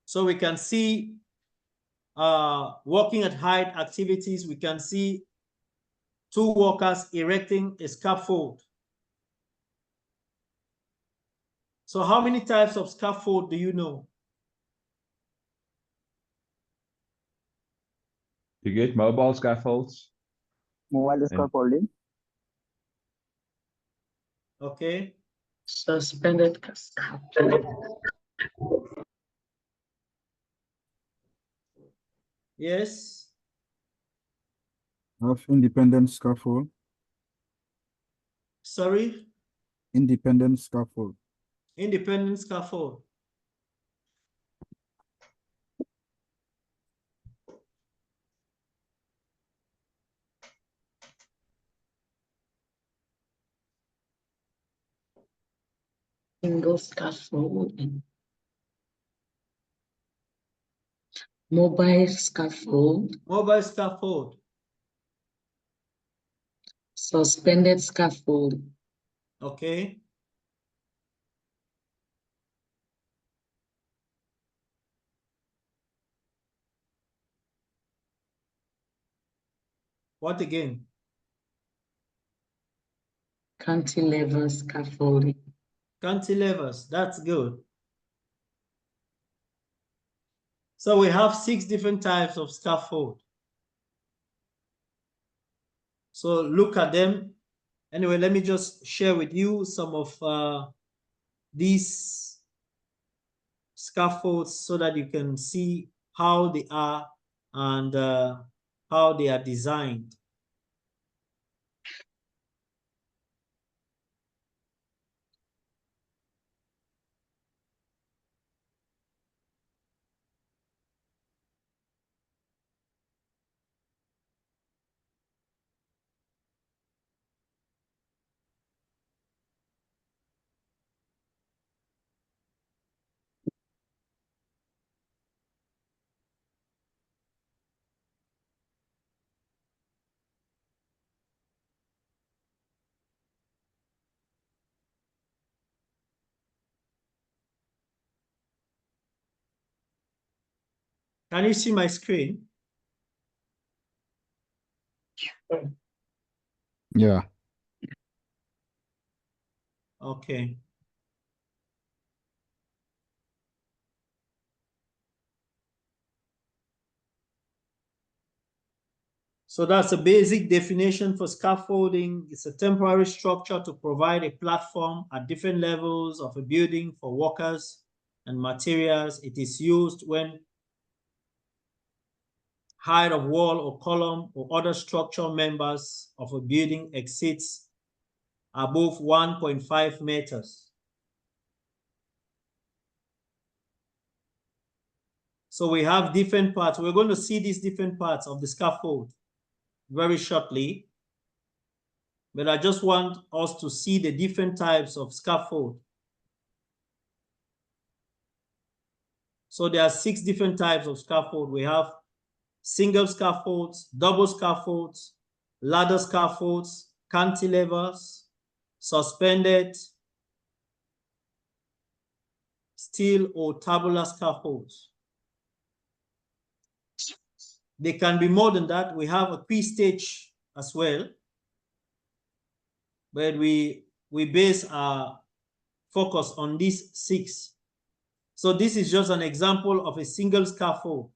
So we can see working at height activities, we can see two workers erecting a scaffold. So how many types of scaffold do you know? You get mobile scaffolds. Mobile scaffolding. Okay. Suspended scaffold. Yes. Have independent scaffold. Sorry? Independent scaffold. Independent scaffold. Single scaffolding. Mobile scaffold. Mobile scaffold. Suspended scaffold. Okay. What again? Cantilever scaffolding. Cantilevers, that's good. So we have 6 different types of scaffold. So look at them. Anyway, let me just share with you some of these scaffolds so that you can see how they are and how they are designed. Can you see my screen? Yeah. Okay. So that's a basic definition for scaffolding. It's a temporary structure to provide a platform at different levels of a building for workers and materials. It is used when height of wall or column or other structural members of a building exceeds above 1.5 meters. So we have different parts. We're going to see these different parts of the scaffold very shortly. But I just want us to see the different types of scaffold. So there are 6 different types of scaffold. We have single scaffolds, double scaffolds, ladder scaffolds, cantilevers, suspended, steel or tabular scaffolds. They can be more than that. We have a P-stage as well, but we base our focus on these 6. So this is just an example of a single scaffold.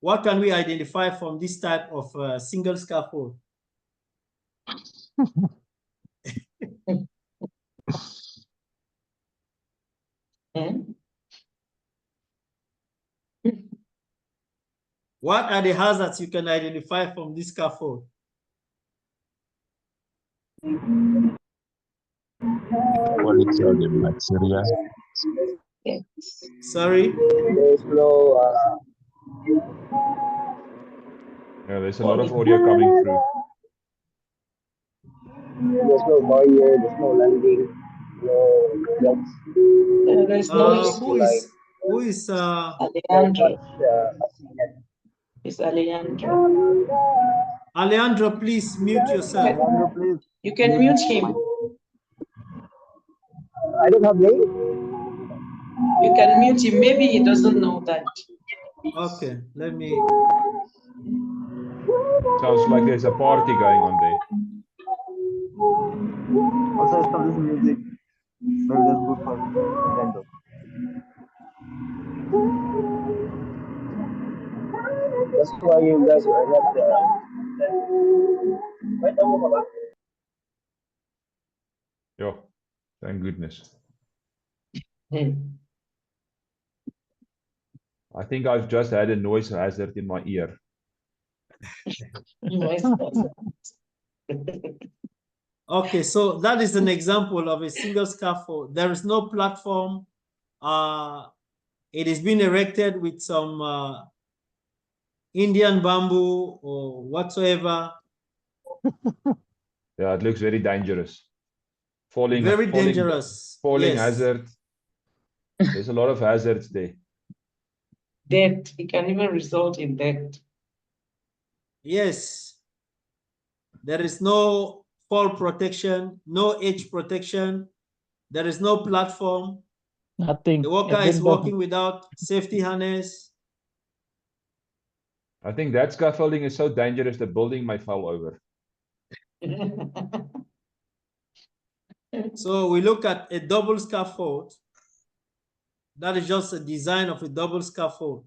What can we identify from this type of single scaffold? What are the hazards you can identify from this scaffold? What is the material? Sorry? There's no, Yeah, there's a lot of audio coming through. there's no barrier, there's no landing, no blocks. There's no Who is Alejandro. It's Alejandro. Alejandro, please mute yourself. You can mute him. I don't have name. You can mute him. Maybe he doesn't know that. Okay, let me. Sounds like there's a party going on there. Also stop this music. Maybe that's good for Nintendo. That's why you guys are not Yeah, thank goodness. I think I've just had a noise hazard in my ear. Okay, so that is an example of a single scaffold. There is no platform. It is being erected with some Indian bamboo or whatsoever. Yeah, it looks very dangerous. falling, Very dangerous. falling Yes. hazard. There's a lot of hazards there. Death, it can even result in death. Yes. There is no fall protection, no edge protection. There is no platform. Nothing. The worker is walking without safety harness. I think that scaffolding is so dangerous the building might fall over. So we look at a double scaffold. That is just a design of a double scaffold.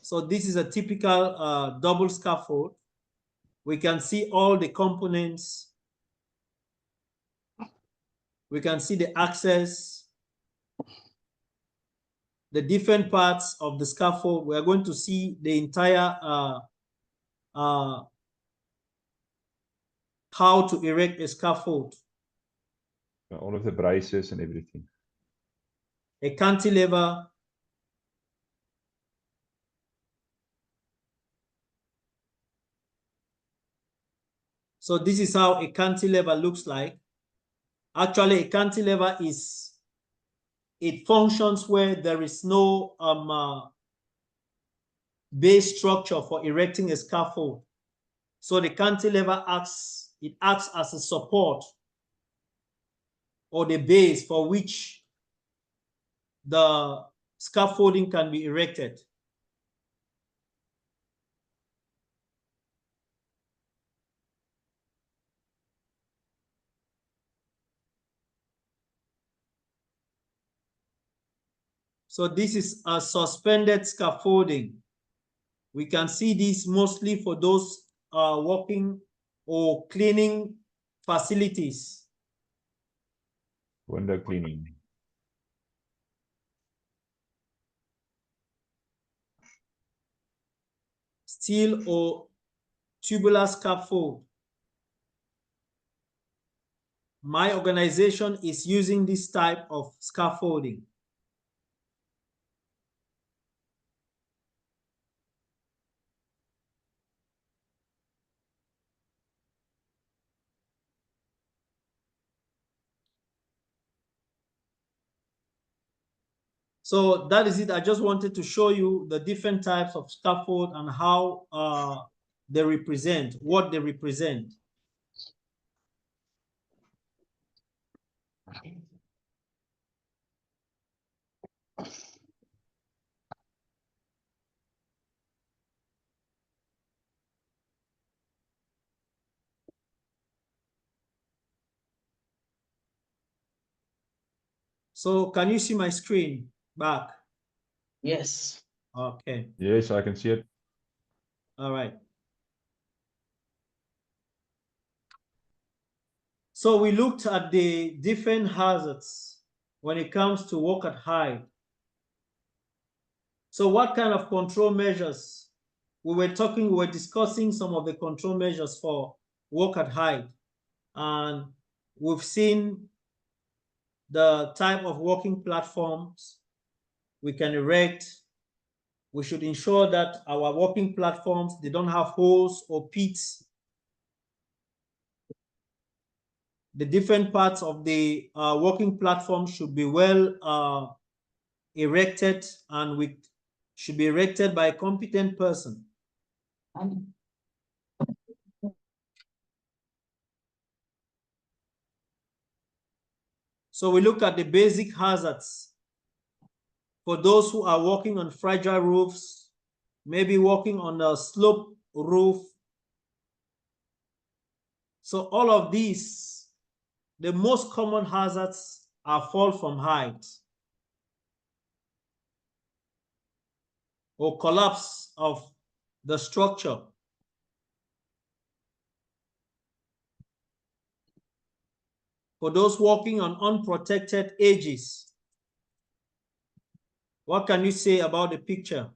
So this is a typical double scaffold. We can see all the components. We can see the access, the different parts of the scaffold. We are going to see the entire how to erect a scaffold. All of the braces and everything. A cantilever. So this is how a cantilever looks like. Actually, a cantilever it functions where there is no base structure for erecting a scaffold. So the cantilever acts as a support or the base for which the scaffolding can be erected. So this is a suspended scaffolding. We can see this mostly for those working or cleaning facilities. Window cleaning. Steel or tubular scaffold. My organization is using this type of scaffolding. So that is it. I just wanted to show you the different types of scaffold and how they represent, what they represent. So can you see my screen back? Yes. Okay. Yes, I can see it. All right. So we looked at the different hazards when it comes to work at height. So what kind of control measures? We were discussing some of the control measures for work at height. And we've seen the type of working platforms we can erect. We should ensure that our working platforms, they don't have holes or pits. The different parts of the working platform should be well erected, and should be erected by a competent person. So we look at the basic hazards for those who are working on fragile roofs, maybe working on a slope roof. So all of these, the most common hazards are fall from height or collapse of the structure. For those working on unprotected edges, what can you say about the picture?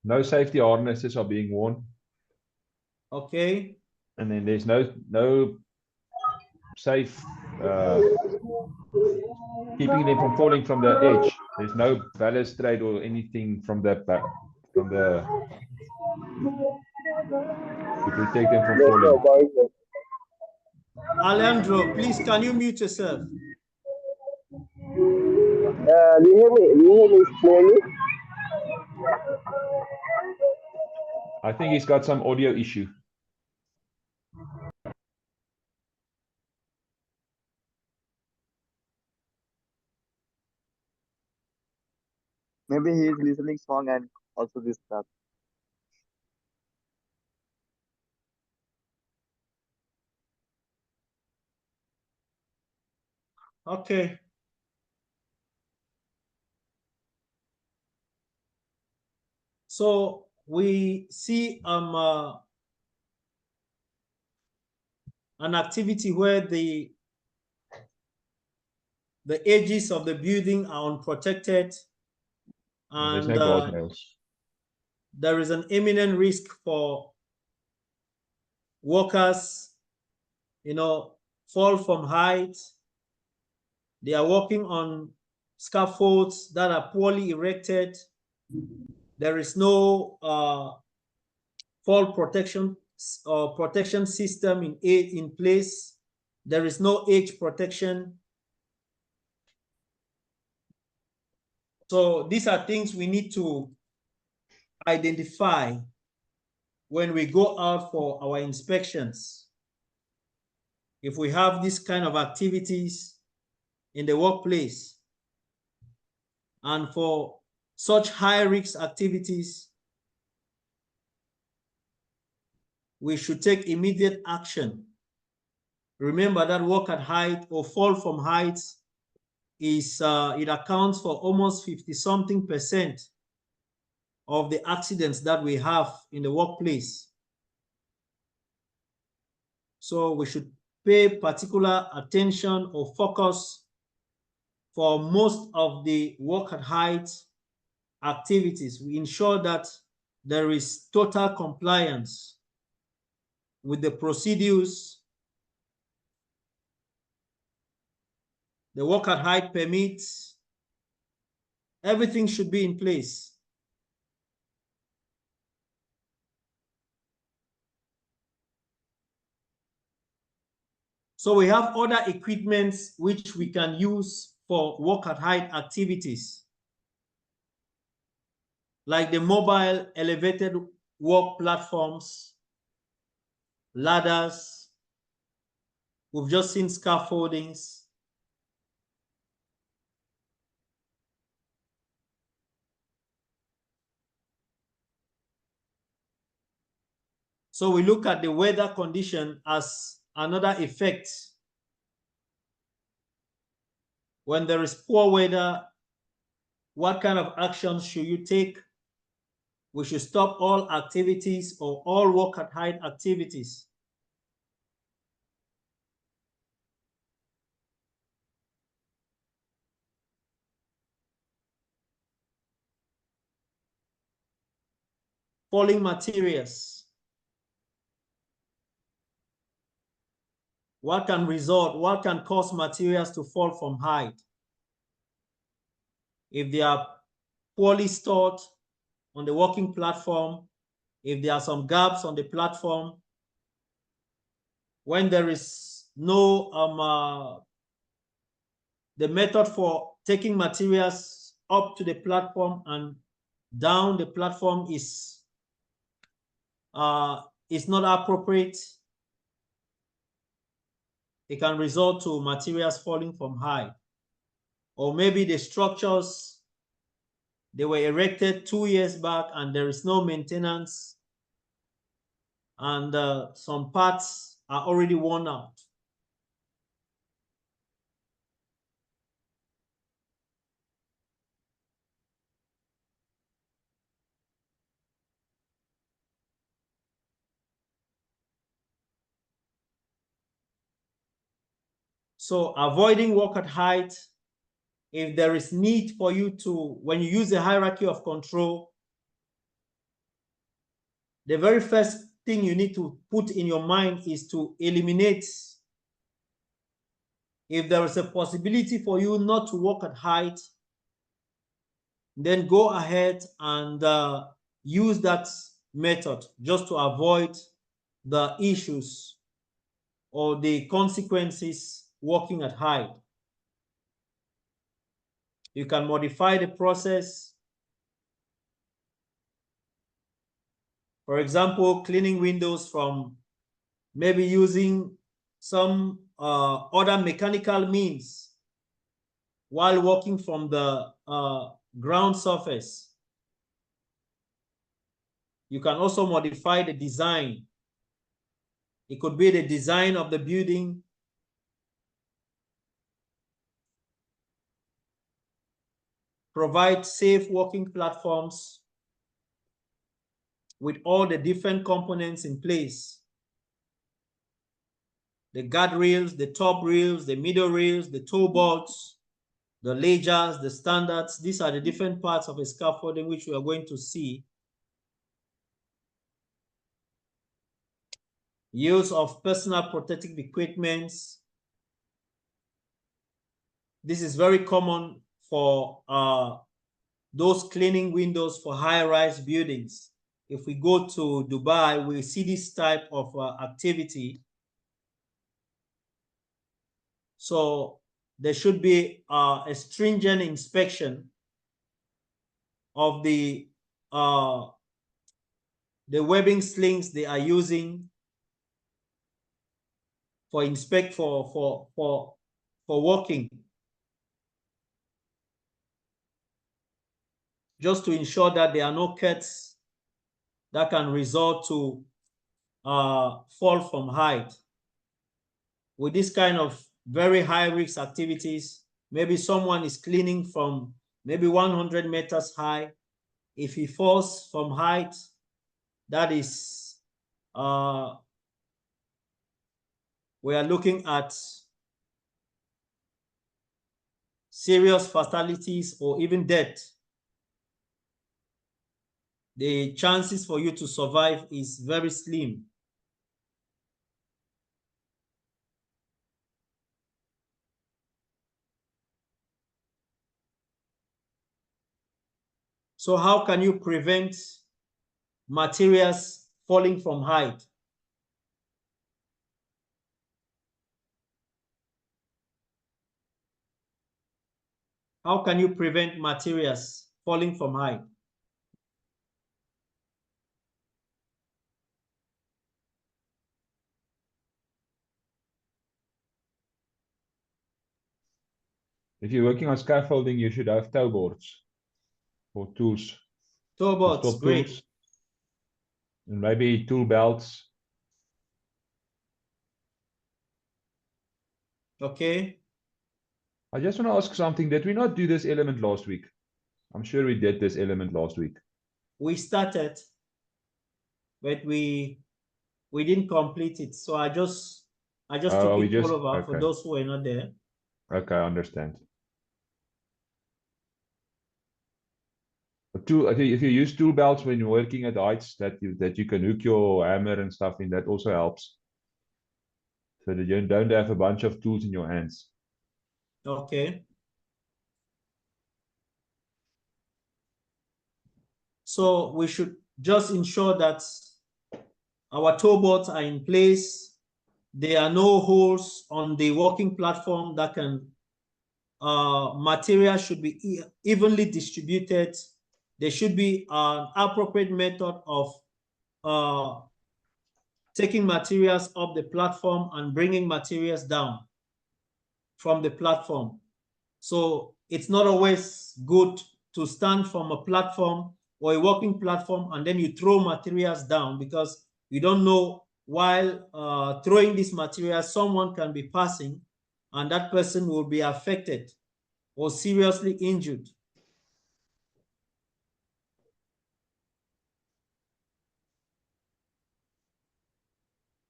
No safety harnesses are being worn. Okay. And then there's no safe keeping them from falling from the edge. There's no balustrade or anything from the to protect them from Yes, falling. sir, guys. Alejandro, please, can you mute yourself? Do you hear me? Do you hear me clearly? I think he's got some audio issue. Maybe he is listening song and also this stuff. Okay. So we see an activity where the edges of the building are unprotected, There's and no guardrails. there is an imminent risk for workers, fall from height. They are working on scaffolds that are poorly erected. There is no fall protection or protection system in place. There is no edge protection. So these are things we need to identify when we go out for our inspections. If we have this kind of activities in the workplace, and for such high risk activities, we should take immediate action. Remember that work at height or fall from heights is it accounts for almost 50-something% of the accidents that we have in the workplace. So we should pay particular attention or focus for most of the work at height activities. We ensure that there is total compliance with the procedures, the work at height permits. Everything should be in place. So we have other equipments which we can use for work at height activities, like the mobile elevated work platforms, ladders. We've just seen scaffoldings. So we look at the weather condition as another effect. When there is poor weather, what kind of actions should you take? We should stop all activities or all work at height activities. Falling materials. What can cause materials to fall from height? If they are poorly stored on the working platform, if there are some gaps on the platform, when there is no the method for taking materials up to the platform and down the platform is not appropriate, it can result to materials falling from height. Or maybe the structures, they were erected 2 years back and there is no maintenance, and some parts are already worn out. So avoiding work at height, if there is need for you to, when you use the hierarchy of control, the very first thing you need to put in your mind is to eliminate If there is a possibility for you not to work at height, then go ahead and use that method just to avoid the issues or the consequences working at height. You can modify the process. For example, cleaning windows from maybe using some other mechanical means while working from the ground surface. You can also modify the design. It could be the design of the building. Provide safe working platforms with all the different components in place. The guard rails, the top rails, the middle rails, the toe boards, the ledgers, the standards. These are the different parts of a scaffolding which we are going to see. Use of personal protective equipment. This is very common for those cleaning windows for high-rise buildings. If we go to Dubai, we see this type of activity. So there should be a stringent inspection of the webbing slings they are using for working, just to ensure that there are no cuts that can result to fall from height. With this kind of very high risk activities, maybe someone is cleaning from maybe 100 meters high. If he falls from height, that is, we are looking at serious fatalities or even death. The chances for you to survive is very slim. So how can you prevent materials falling from height? How can you prevent materials falling from height? If you're working on scaffolding, you should have toe boards or tools. Toe boards, great. Tools. And maybe tool belts. Okay. I just want to ask something. Did we not do this element last week? I'm sure we did this element last week. We started, but we didn't complete it. So I just took it all over for those who were not there. Okay, I understand. If you use tool belts when you're working at heights, that you can hook your hammer and stuff in, that also helps. So that you don't have a bunch of tools in your hands. Okay. So we should just ensure that our toe boards are in place. There are no holes on the working platform that can, material should be evenly distributed. There should be an appropriate method of taking materials up the platform and bringing materials down from the platform. So it's not always good to stand from a platform or a working platform and then you throw materials down, because you don't know while throwing these materials, someone can be passing and that person will be affected or seriously injured.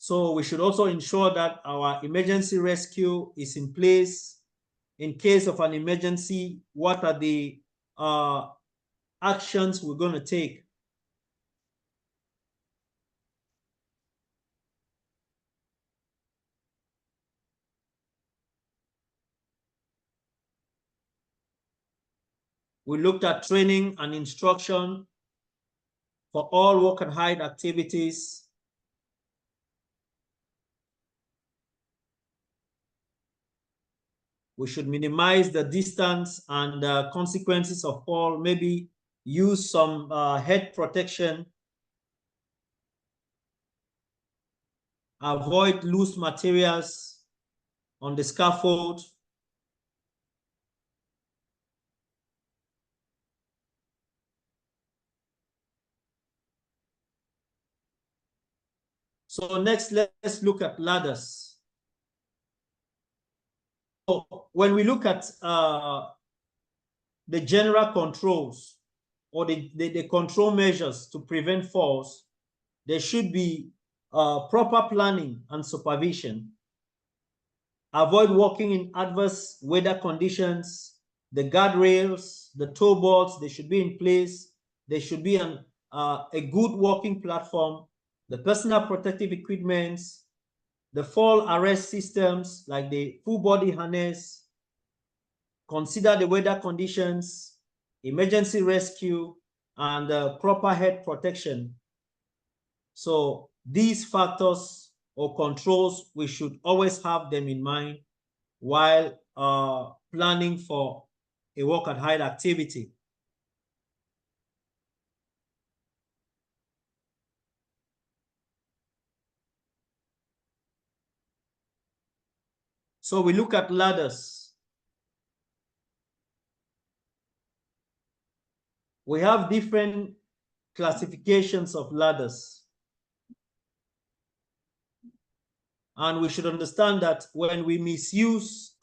So we should also ensure that our emergency rescue is in place. In case of an emergency, what are the actions we're going to take? We looked at training and instruction for all walk and hide activities. We should minimize the distance and consequences of fall, maybe use some head protection, avoid loose materials on the scaffold. So next, let's look at ladders. So when we look at the general controls or the control measures to prevent falls, there should be proper planning and supervision. Avoid walking in adverse weather conditions. The guardrails, the toe boards, they should be in place. There should be a good walking platform, the personal protective equipment, the fall arrest systems like the full body harness. Consider the weather conditions, emergency rescue, and proper head protection. So these factors or controls, we should always have them in mind while planning for a walk and hide activity. So we look at ladders. We have different classifications of ladders. And we should understand that when we misuse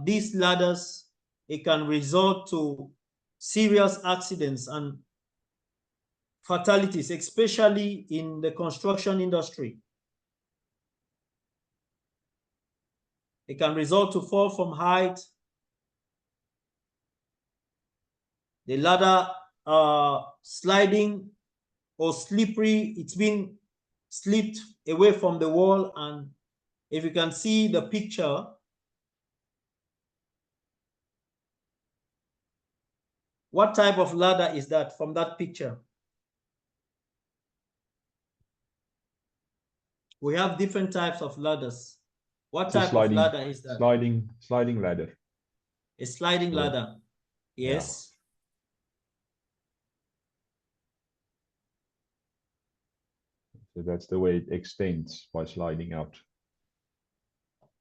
these ladders, it can result to serious accidents and fatalities, especially in the construction industry. It can result to fall from height. The ladder sliding or slippery, it's been slipped away from the wall. And if you can see the picture, what type of ladder is that from that picture? We have different types of ladders. What type of ladder is that? Sliding ladder. A sliding ladder. Yes. So that's the way it extends by sliding out.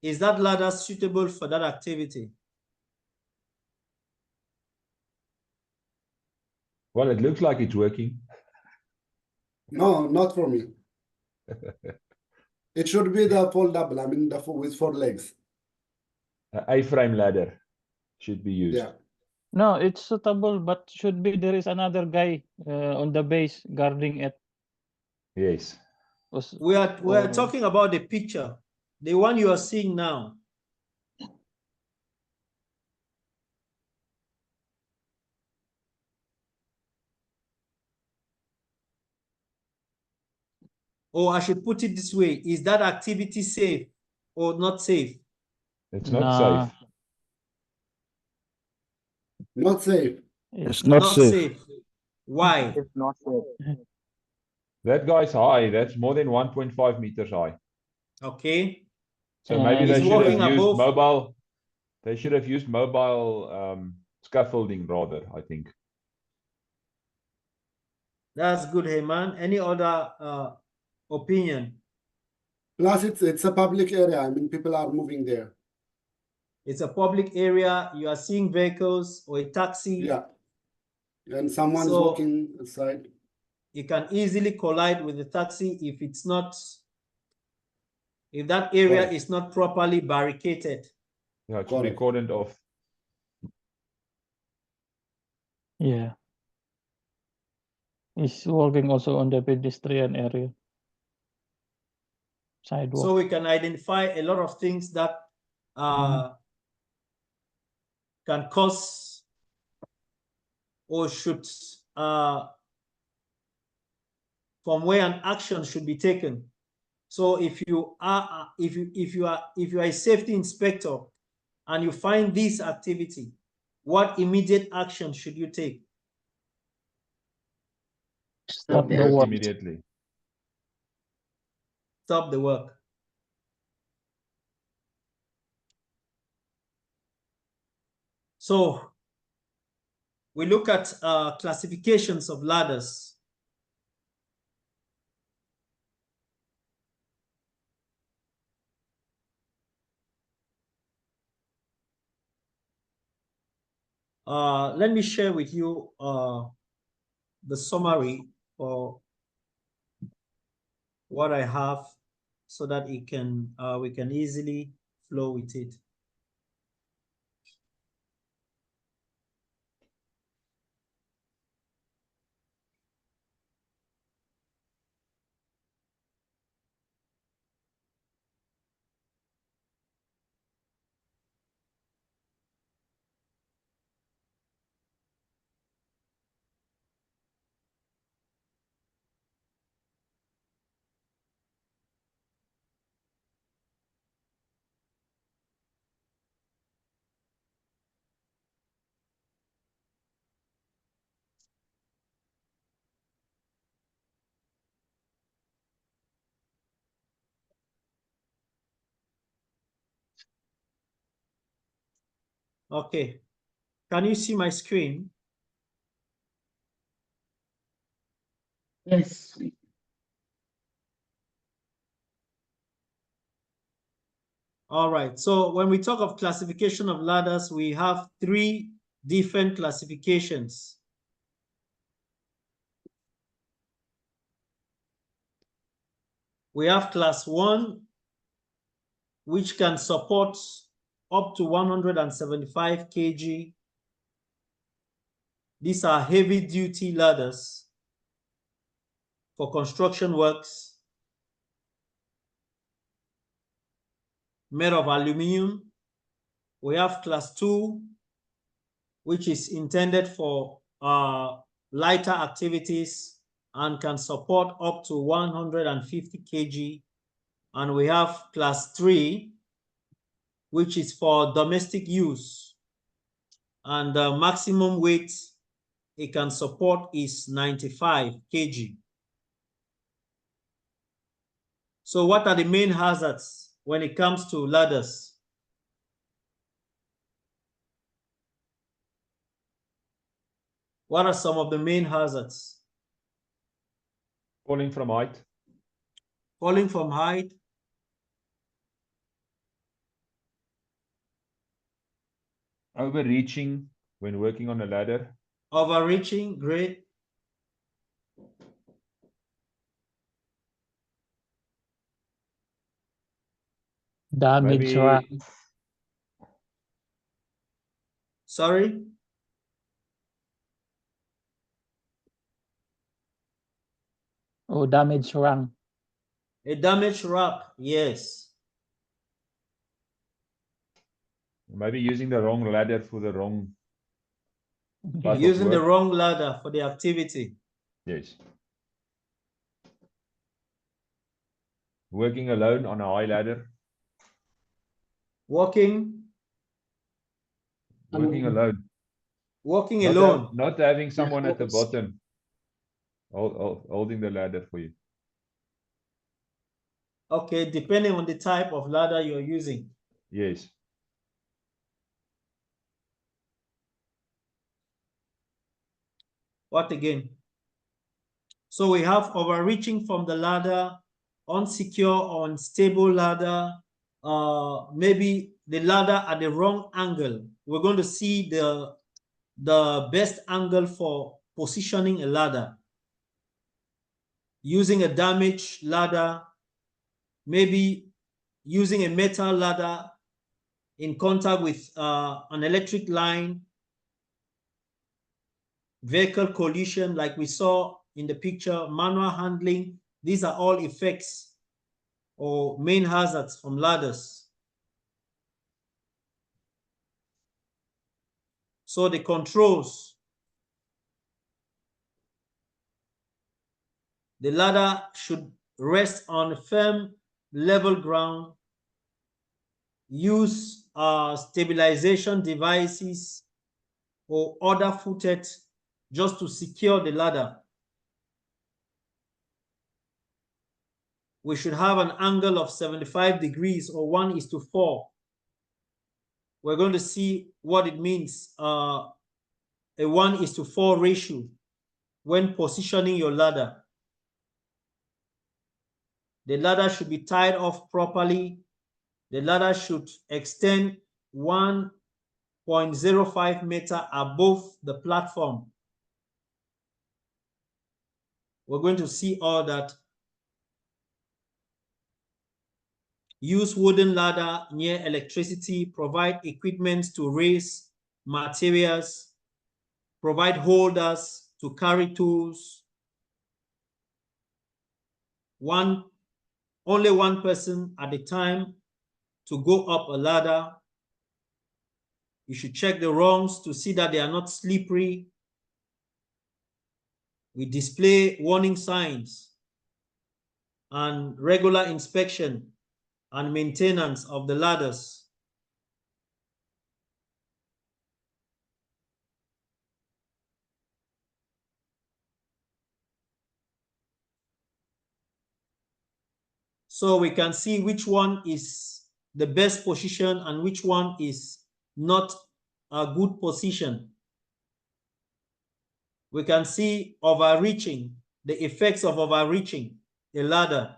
Is that ladder suitable for that activity? Well, it looks like it's working. No, not for me. It should be the foldable, I mean, with 4 legs. A-frame ladder should be used. Yeah. No, it's suitable, but should be there is another guy on the base guarding it. Yes. We are talking about the picture, the one you are seeing now. Or I should put it this way, is that activity safe or not safe? It's not safe. Not safe. It's not safe. Why? It's not safe. That guy's high. That's more than 1.5 meters high. Okay. So maybe they He's should have walking used above. mobile. They should have used mobile scaffolding rather, I think. That's good, Heyman. Any other opinion? Plus, it's a public area. I mean, people are moving there. It's a public area. You are seeing vehicles or a taxi. Yeah. And someone is walking aside. You can easily collide with the taxi if it's not, if that area is not properly barricaded. Yeah, it should be cordoned off. Yeah. He's walking also on the pedestrian area. Sidewalk. So we can identify a lot of things that can cause or should from where an action should be taken. So if you are if you are a safety inspector and you find this activity, what immediate action should you take? Stop the Work work. immediately. Stop the work. So we look at classifications of ladders. Let me share with you the summary for what I have so that it can we can easily flow with it. Okay, can you see my screen? Yes. All right, so when we talk of classification of ladders, we have three different classifications. We have class 1, which can support up to 175 kg. These are heavy duty ladders for construction works, made of aluminum. We have class 2, which is intended for lighter activities and can support up to 150 kg. And we have class 3, which is for domestic use. And the maximum weight it can support is 95 kg. So what are the main hazards when it comes to ladders? What are some of the main hazards? Falling from height. Falling from height. Overreaching when working on a ladder. Overreaching, great. Damage Maybe rack. Sorry? Oh, damage rank. A damaged rack, yes. maybe using the wrong ladder for the wrong type of Using the work. wrong ladder for the activity. Yes. Working alone on a high ladder. Walking Working alone. Walking Not alone. not having someone at the Yes. bottom holding the ladder for you. Okay, depending on the type of ladder you're using. Yes. What again? So we have overreaching from the ladder, unsecure or unstable ladder, maybe the ladder at the wrong angle. We're going to see the best angle for positioning a ladder. Using a damaged ladder, maybe using a metal ladder in contact with an electric line, vehicle collision like we saw in the picture, manual handling. These are all effects or main hazards from ladders. So the controls. The ladder should rest on firm, level ground. Use stabilization devices or other footed just to secure the ladder. We should have an angle of 75 degrees or 1:4. We're going to see what it means, a 1:4 ratio when positioning your ladder. The ladder should be tied off properly. The ladder should extend 1.05 meter above the platform. We're going to see all that. Use wooden ladder near electricity, provide equipment to raise materials, provide holders to carry tools. Only one person at a time to go up a ladder. You should check the rungs to see that they are not slippery. We display warning signs and regular inspection and maintenance of the ladders. So we can see which one is the best position and which one is not a good position. We can see overreaching, the effects of overreaching a ladder.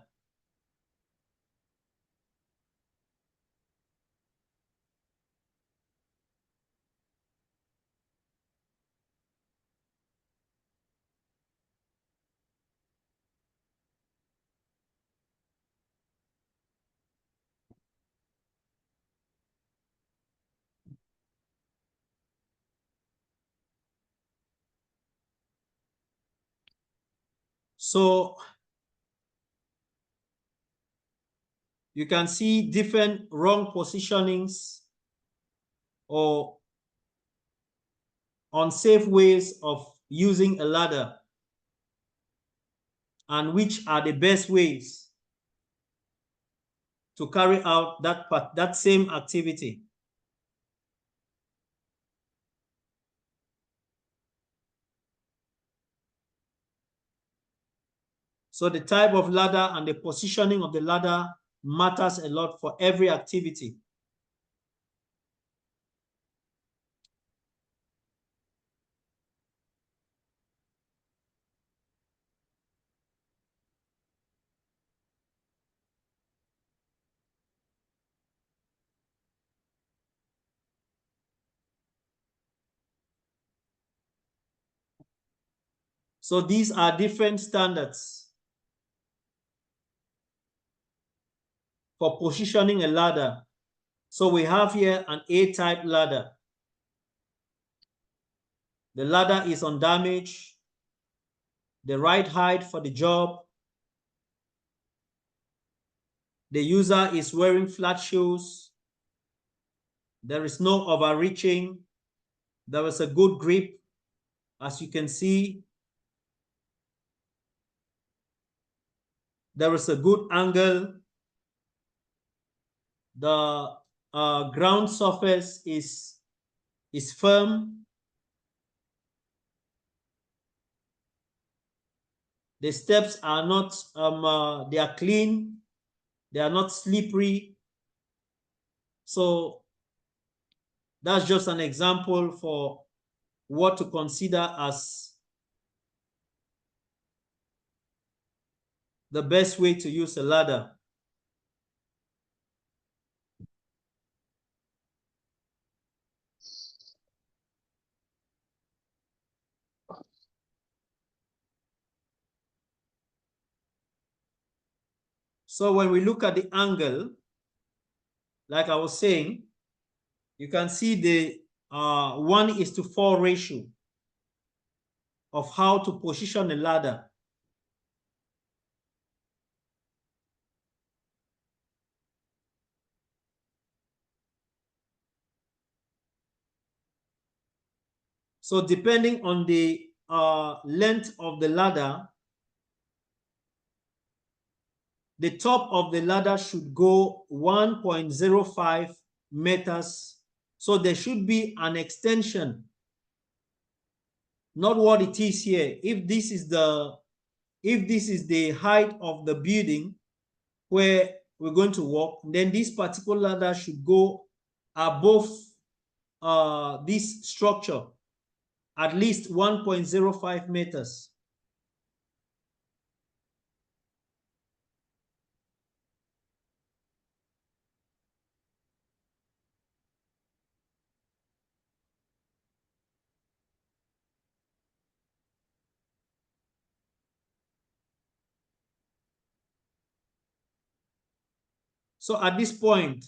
So you can see different wrong positionings or unsafe ways of using a ladder, and which are the best ways to carry out that same activity. So the type of ladder and the positioning of the ladder matters a lot for every activity. So these are different standards for positioning a ladder. So we have here an A-type ladder. The ladder is undamaged. The right height for the job. The user is wearing flat shoes. There is no overreaching. There is a good grip, as you can see. There is a good angle. The ground surface is firm. The steps are not, they are clean. They are not slippery. So that's just an example for what to consider as the best way to use a ladder. So when we look at the angle, like I was saying, you can see the 1:4 ratio of how to position a ladder. So depending on the length of the ladder, the top of the ladder should go 1.05 meters. So there should be an extension not what it is here. If this is the height of the building where we're going to walk, then this particular ladder should go above this structure, at least 1.05 meters. So at this point,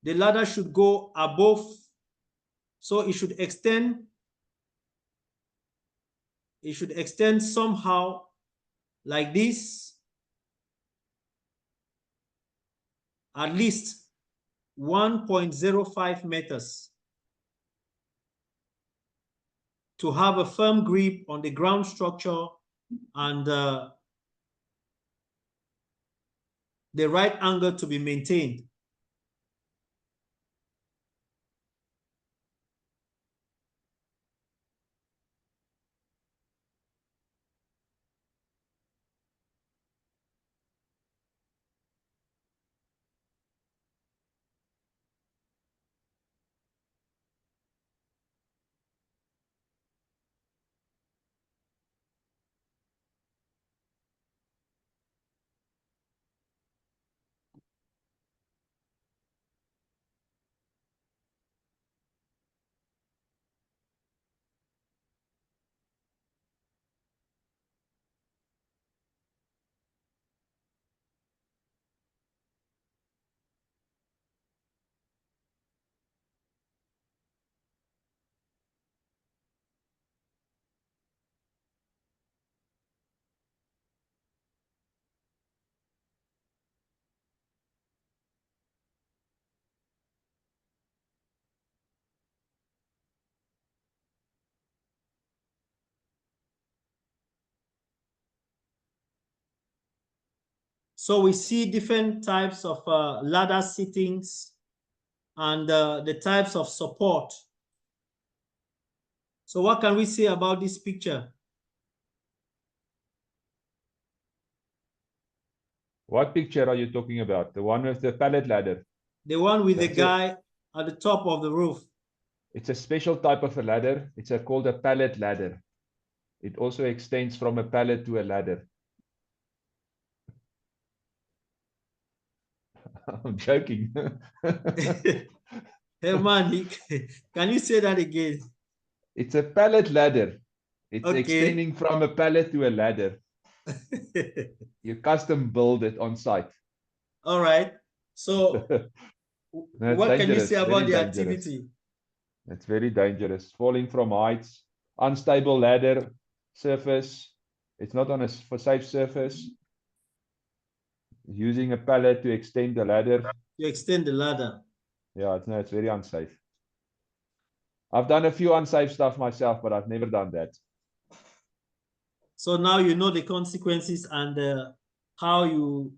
the ladder should go above, so it should extend somehow like this, at least 1.05 meters, to have a firm grip on the ground structure and the right angle to be maintained. So we see different types of ladder sittings and the types of support. So what can we say about this picture? What picture are you talking about? The one with the pallet ladder? The one with the That's guy at the top of the roof. It's a special type of a ladder. It's called a pallet ladder. It also extends from a pallet to a ladder. I'm joking. Hey man, can you say that again? It's a pallet ladder. It's Okay. extending from a pallet to a ladder. You custom build it on site. All right. So No, what can you dangerous, say very about the dangerous. activity? It's very dangerous. Falling from heights, unstable ladder surface. It's not on a safe surface. Using a pallet to extend the ladder. To extend the ladder. Yeah, it's very unsafe. I've done a few unsafe stuff myself, but I've never done that. So now you know the consequences and how you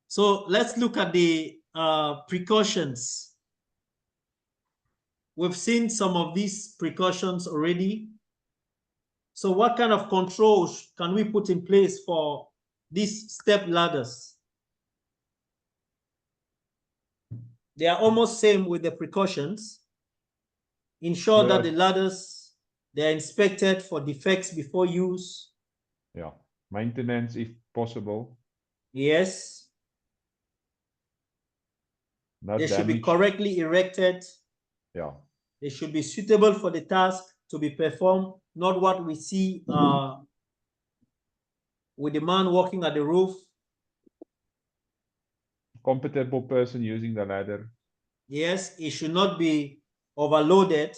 so let's look at the precautions. We've seen some of these precautions already. So what kind of controls can we put in place for these step ladders? They are almost same with the precautions. Ensure that the ladders, they're inspected for defects before use. Yeah, maintenance if possible. Yes. Not They should be damaged. correctly erected. Yeah. They should be suitable for the task to be performed, not what we see with the man walking at the roof. Compatible person using the ladder. Yes, it should not be overloaded.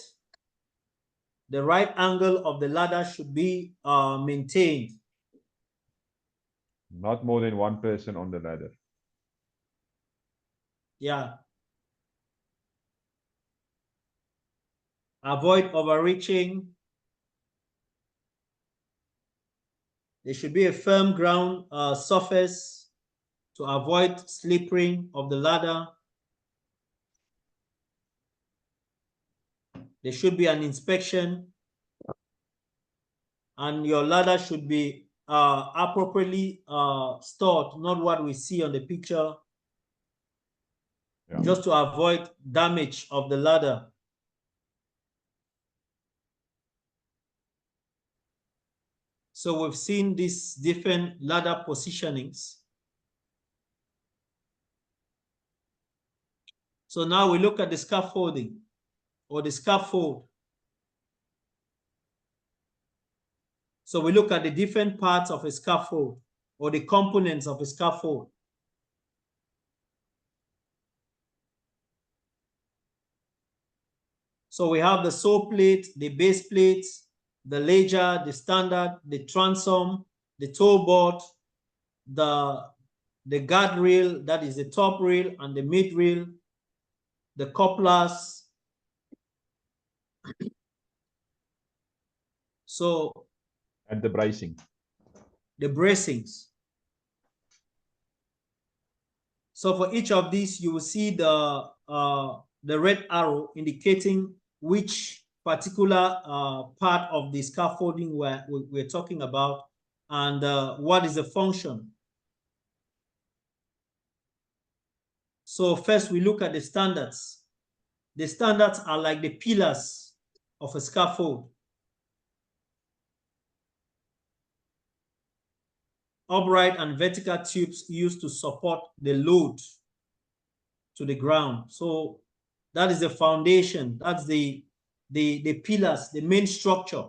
The right angle of the ladder should be maintained. Not more than one person on the ladder. Yeah. Avoid overreaching. There should be a firm ground surface to avoid slipping of the ladder. There should be an inspection, and your ladder should be appropriately stored, not what we see on the picture, just to avoid damage of the ladder. So we've seen these different ladder positionings. So now we look at the scaffolding or the scaffold. So we look at the different parts of a scaffold or the components of a scaffold. So we have the sow plate, the base plate, the ledger, the standard, the transom, the toe board, the guard rail, that is the top rail, and the mid rail, the couplers. So, and the bracing. The bracings. So for each of these, you will see the red arrow indicating which particular part of the scaffolding we're talking about, and what is the function. So first we look at the standards. The standards are like the pillars of a scaffold. Upright and vertical tubes used to support the load to the ground. So that is the foundation. That's the pillars, the main structure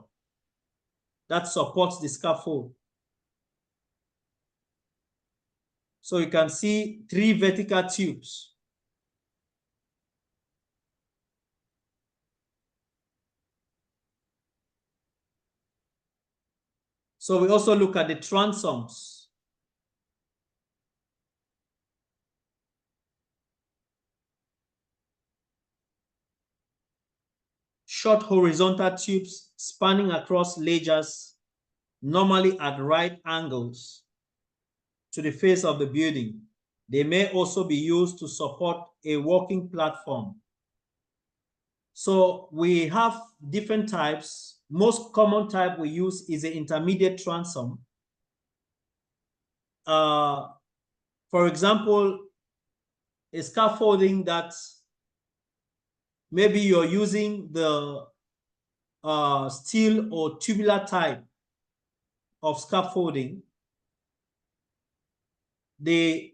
that supports the scaffold. So you can see 3 vertical tubes. So we also look at the transoms. Short horizontal tubes spanning across ledgers, normally at right angles to the face of the building. They may also be used to support a walking platform. So we have different types. Most common type we use is the intermediate transom. For example, a scaffolding that maybe you're using the steel or tubular type of scaffolding. The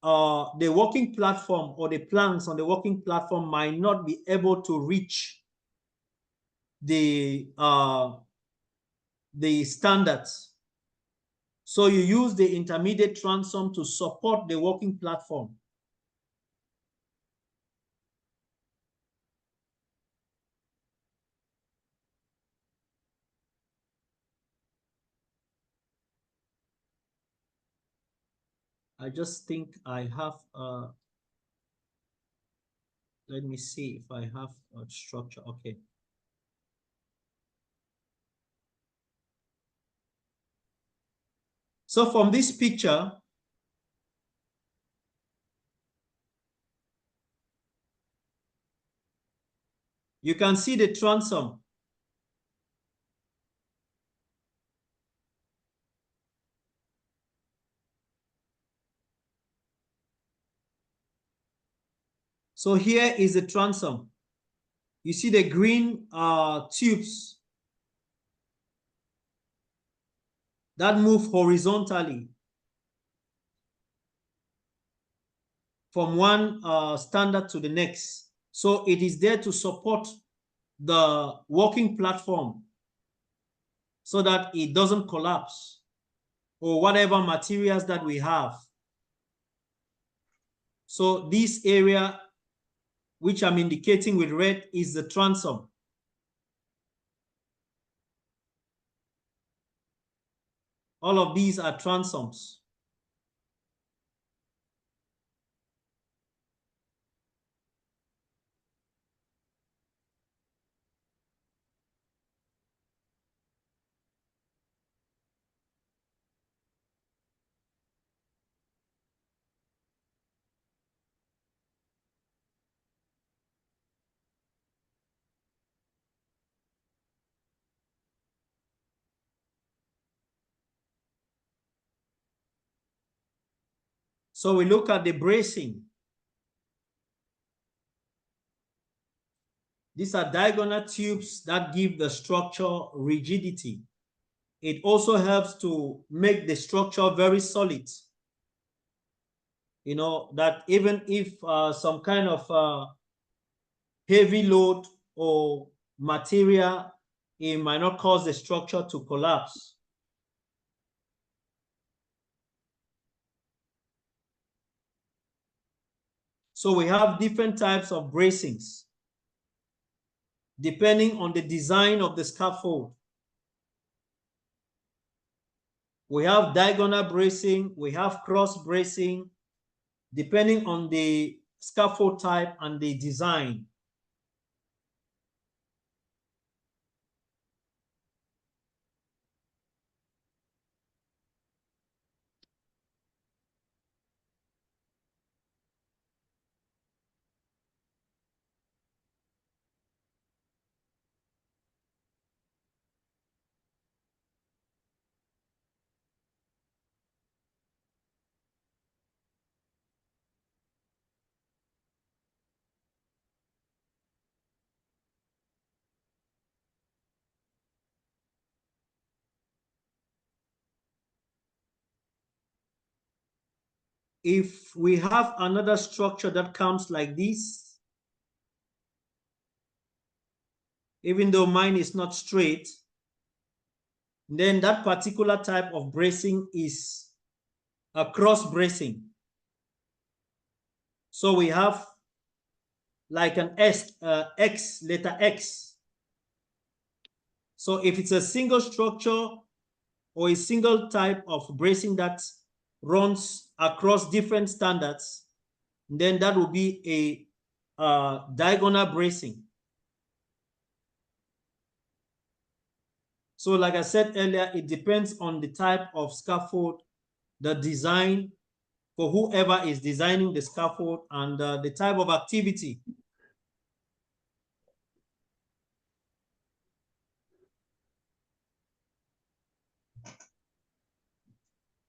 working platform or the planks on the working platform might not be able to reach the standards. So you use the intermediate transom to support the working platform. I just think I have, let me see if I have a structure. Okay. So from this picture, you can see the transom. So here is the transom. You see the green tubes that move horizontally from one standard to the next. So it is there to support the working platform so that it doesn't collapse, or whatever materials that we have. So this area, which I'm indicating with red, is the transom. All of these are transoms. So we look at the bracing. These are diagonal tubes that give the structure rigidity. It also helps to make the structure very solid. You know, that even if some kind of heavy load or material, it might not cause the structure to collapse. So we have different types of bracings depending on the design of the scaffold. We have diagonal bracing, we have cross bracing, depending on the scaffold type and the design. If we have another structure that comes like this, even though mine is not straight, then that particular type of bracing is a cross bracing. So we have like an X, letter X. So if it's a single structure or a single type of bracing that runs across different standards, then that will be a diagonal bracing. So like I said earlier, it depends on the type of scaffold, the design for whoever is designing the scaffold, and the type of activity.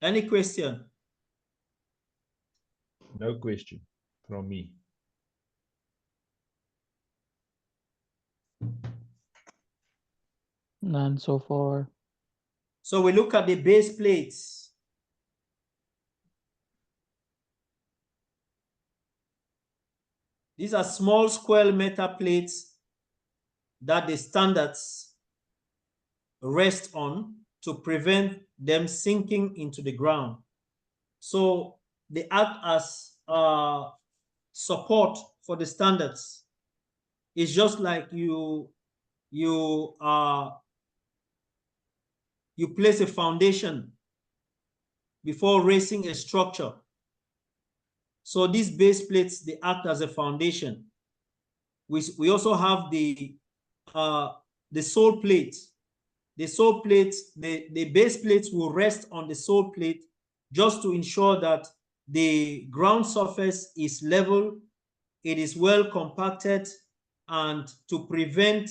Any question? No question from me. None so far. So we look at the base plates. These are small square metal plates that the standards rest on to prevent them sinking into the ground. So they act as support for the standards. It's just like you place a foundation before raising a structure. So these base plates, they act as a foundation. We also have the sole plate. The sole plate, the base plates will rest on the sole plate just to ensure that the ground surface is level, it is well compacted, and to prevent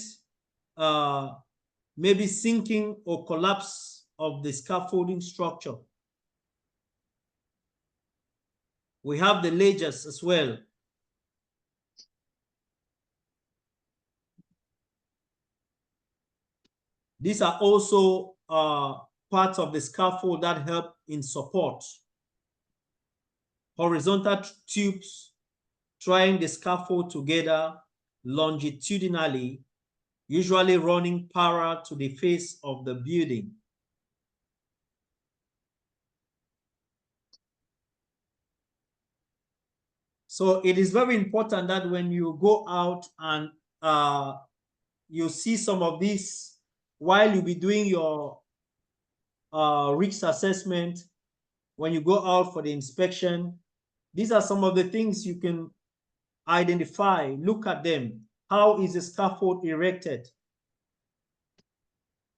maybe sinking or collapse of the scaffolding structure. We have the ledges as well. These are also parts of the scaffold that help in support. Horizontal tubes tying the scaffold together longitudinally, usually running parallel to the face of the building. So it is very important that when you go out and you see some of these while you'll be doing your risk assessment, when you go out for the inspection, these are some of the things you can identify, look at them. How is the scaffold erected?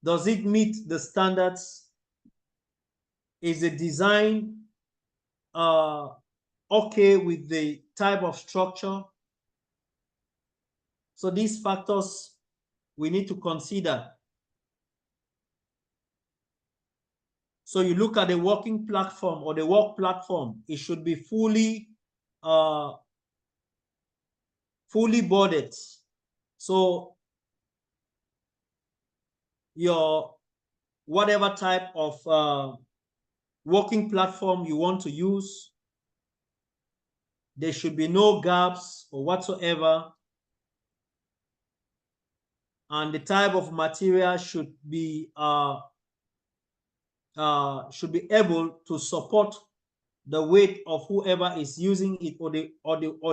Does it meet the standards? Is the design okay with the type of structure? So these factors we need to consider. So you look at the working platform or the work platform, it should be fully boarded. So your whatever type of working platform you want to use, there should be no gaps or whatsoever. And the type of material should be able to support the weight of whoever is using it, or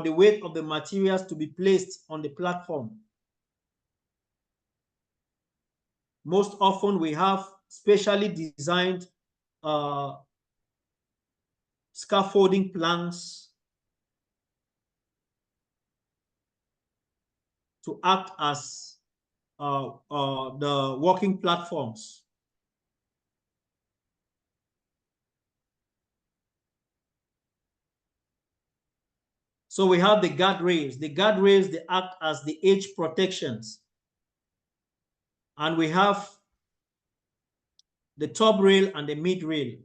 the weight of the materials to be placed on the platform. Most often we have specially designed scaffolding planks to act as the working platforms. So we have the guardrails. The guardrails, they act as the edge protections. And we have the top rail and the mid rail.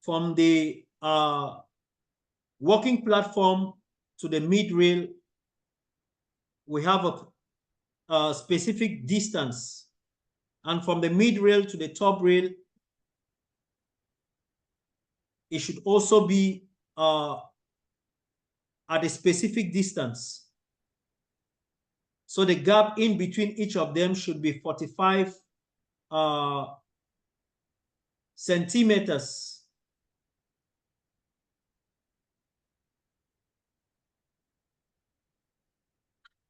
From the working platform to the mid rail, we have a specific distance. And from the mid rail to the top rail, it should also be at a specific distance. So the gap in between each of them should be 45 centimeters.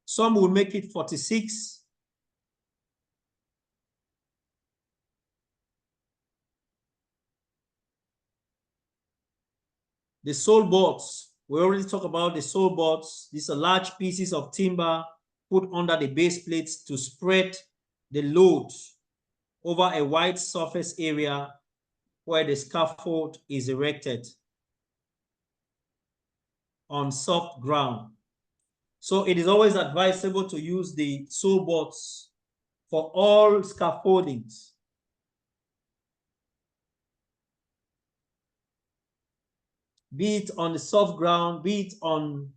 Some will make it 46. The sole boards, we already talked about the sole boards. These are large pieces of timber put under the base plates to spread the load over a wide surface area where the scaffold is erected on soft ground. So it is always advisable to use the sole boards for all scaffoldings. Be it on the soft ground, be it on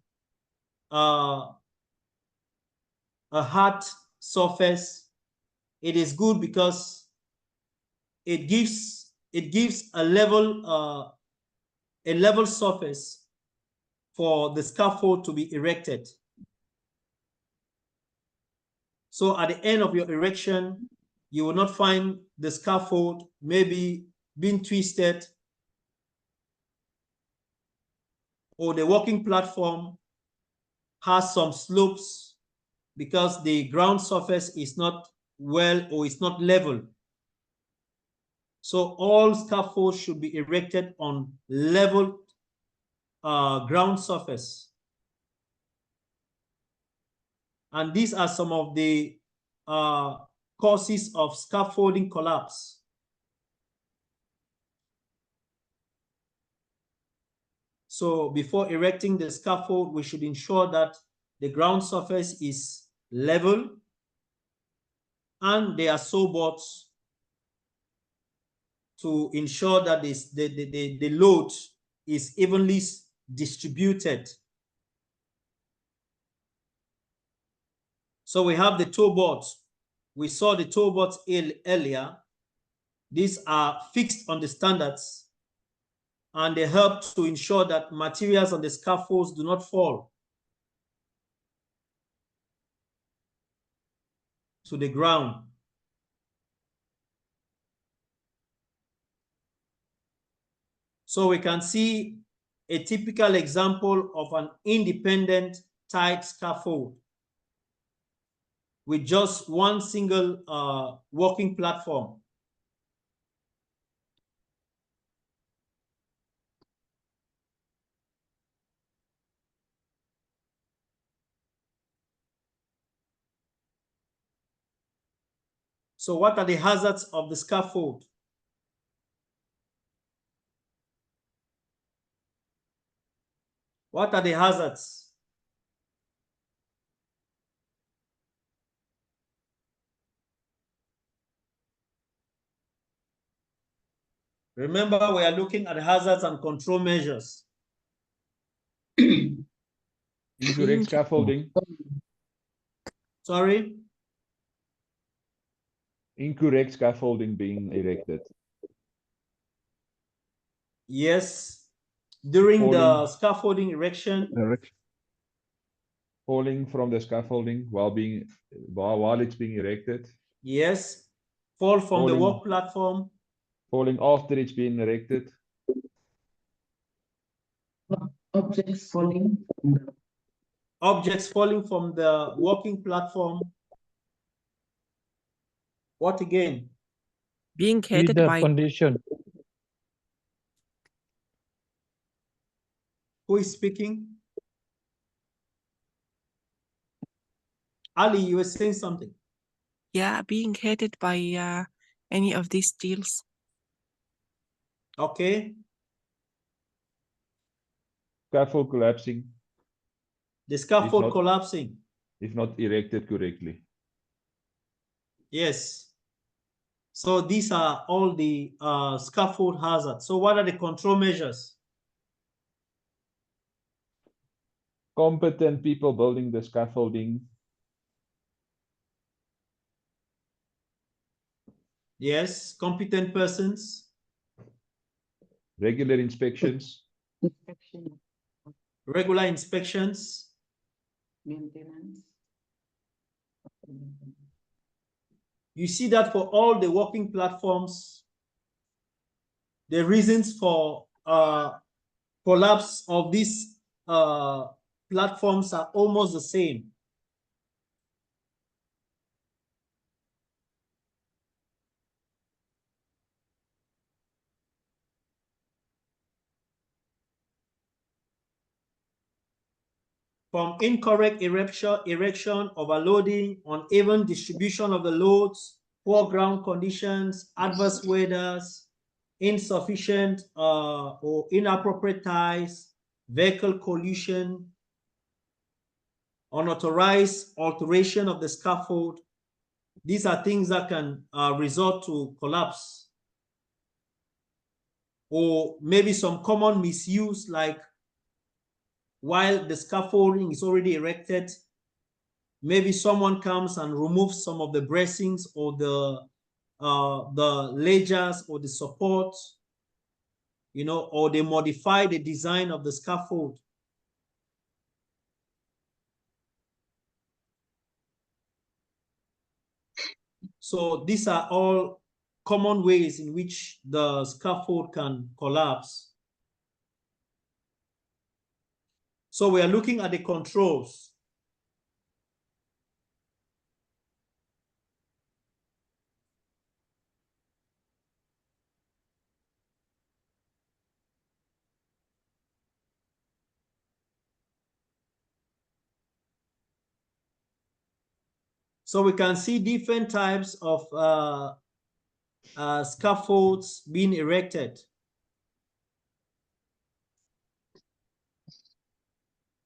a hard surface, it is good because it gives a level surface for the scaffold to be erected. So at the end of your erection, you will not find the scaffold maybe being twisted, or the working platform has some slopes because the ground surface is not well or it's not level. So all scaffolds should be erected on level ground surface. And these are some of the causes of scaffolding collapse. So before erecting the scaffold, we should ensure that the ground surface is level and there are sole boards to ensure that the load is evenly distributed. So we have the toe boards. We saw the toe boards earlier. These are fixed on the standards, and they help to ensure that materials on the scaffolds do not fall to the ground. So we can see a typical example of an independent tight scaffold with just one single working platform. So what are the hazards of the scaffold? What are the hazards? Remember, we are looking at hazards and control measures. Incorrect scaffolding. Sorry? Incorrect scaffolding being erected. Yes. During the Falling. scaffolding erection. Falling from the scaffolding while it's being erected. Yes. Fall from the Falling. work platform. Falling after it's been erected. Objects falling from the Objects falling from the working platform. What again? Being headed Either by condition. Who is speaking? Ali, you were saying something. being headed by any of these steels. Okay. Scaffold collapsing. The scaffold If not- collapsing. If not erected correctly. Yes. So these are all the scaffold hazards. So what are the control measures? Competent people building the scaffolding. Yes, competent persons. Regular inspections. inspection, Regular inspections. maintenance. You see that for all the working platforms, the reasons for collapse of these platforms are almost the same. From incorrect erection, overloading, uneven distribution of the loads, poor ground conditions, adverse weathers, insufficient or inappropriate ties, vehicle collision, unauthorized alteration of the scaffold. These are things that can result to collapse. Or maybe some common misuse, like while the scaffolding is already erected, maybe someone comes and removes some of the bracings or the ledgers or the support, you know, or they modify the design of the scaffold. So these are all common ways in which the scaffold can collapse. So we are looking at the controls. So we can see different types of scaffolds being erected.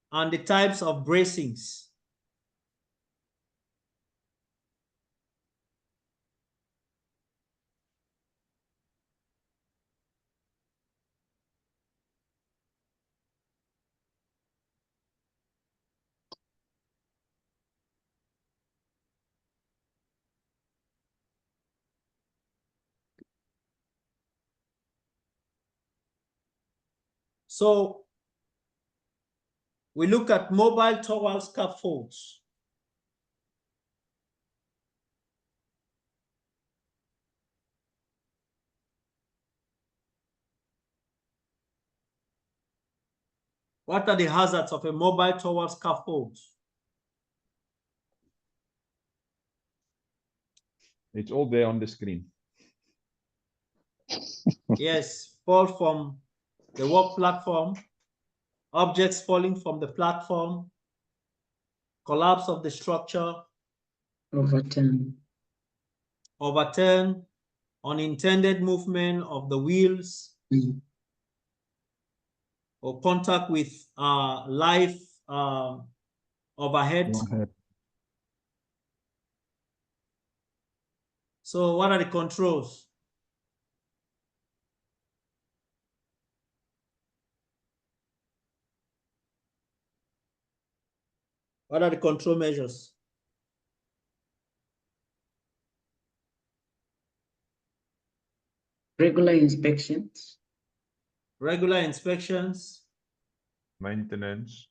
And the types of bracings. So we look at mobile tower scaffolds. What are the hazards of a mobile tower scaffold? It's all there on the screen. Yes, fall from the work platform, objects falling from the platform, collapse of the structure, overturn, unintended movement of the wheels, or contact with live overhead. So what are the controls? What are the control measures? Regular inspections. Regular inspections. Maintenance.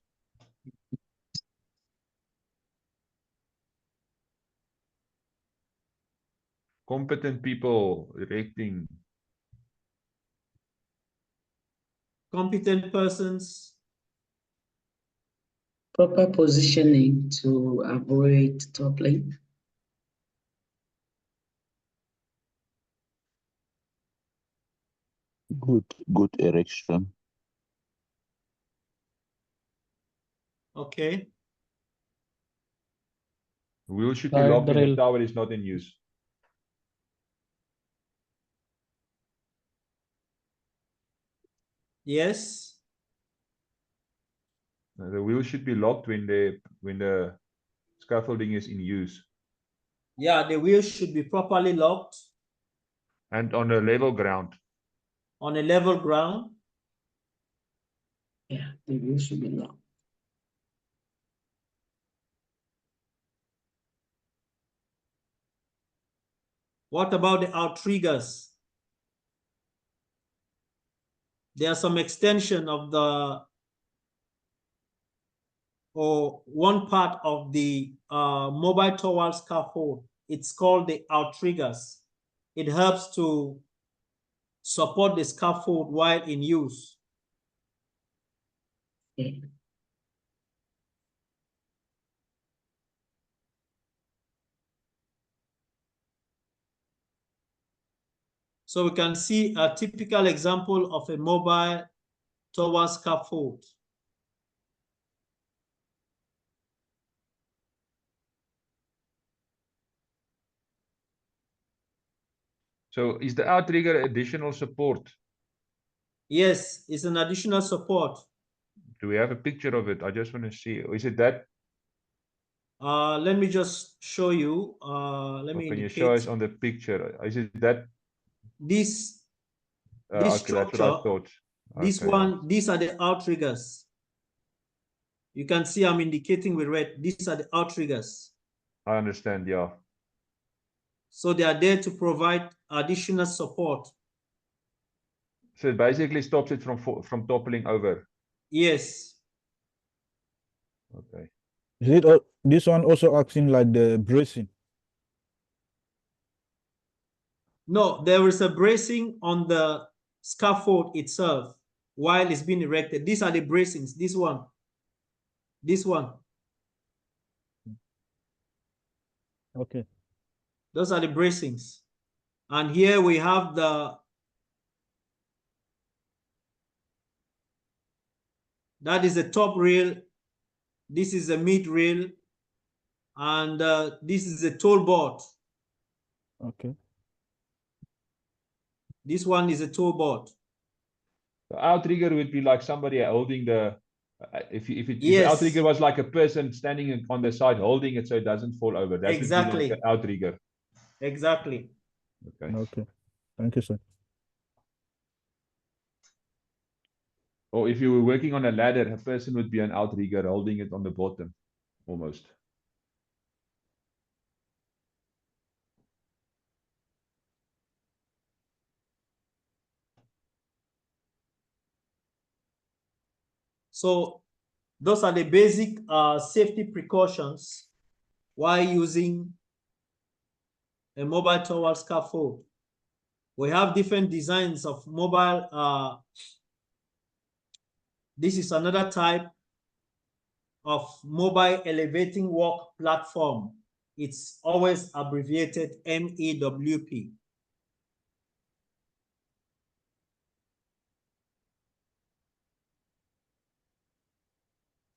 Competent people erecting. Competent persons. Proper positioning to avoid toppling. Good erection. Okay. Wheel should be Guide locked the when the rail. tower is not in use. Yes. The wheel should be locked when the scaffolding is in use. Yeah, the wheel should be properly locked And on a level ground. on a level ground. Yeah, the wheel should be locked. What about the outriggers? There are some extension of the or one part of the mobile tower scaffold. It's called the outriggers. It helps to support the scaffold while in use. Okay. So we can see a typical example of a mobile tower scaffold. So is the outrigger additional support? Yes, it's an additional support. Do we have a picture of it? I just want to see. Is it that? Let me just show you. Let Or me can you show indicate us on the picture? Is it that? this Okay, that's what I structure. thought. This Okay, one, these are the outriggers. You can see I'm indicating with red. These are the outriggers. I understand, yeah. So they are there to provide additional support. So it basically stops it from toppling over. Yes. Okay. Is it this one also acting like the bracing? No, there is a bracing on the scaffold itself while it's being erected. These are the bracings. This one. This one. Okay. Those are the bracings. And here we have that is the top rail. This is the mid rail. And this is the toll board. Okay. This one is a toll board. The outrigger would be like somebody holding the. If the Yes. outrigger was like a person standing on the side holding it so it doesn't fall over. That would be like an outrigger. Exactly. Okay. Okay. Thank you, sir. Or if you were working on a ladder, a person would be an outrigger holding it on the bottom, almost. So those are the basic safety precautions while using a mobile tower scaffold. We have different designs of mobile. This is another type of mobile elevating work platform. It's always abbreviated MEWP.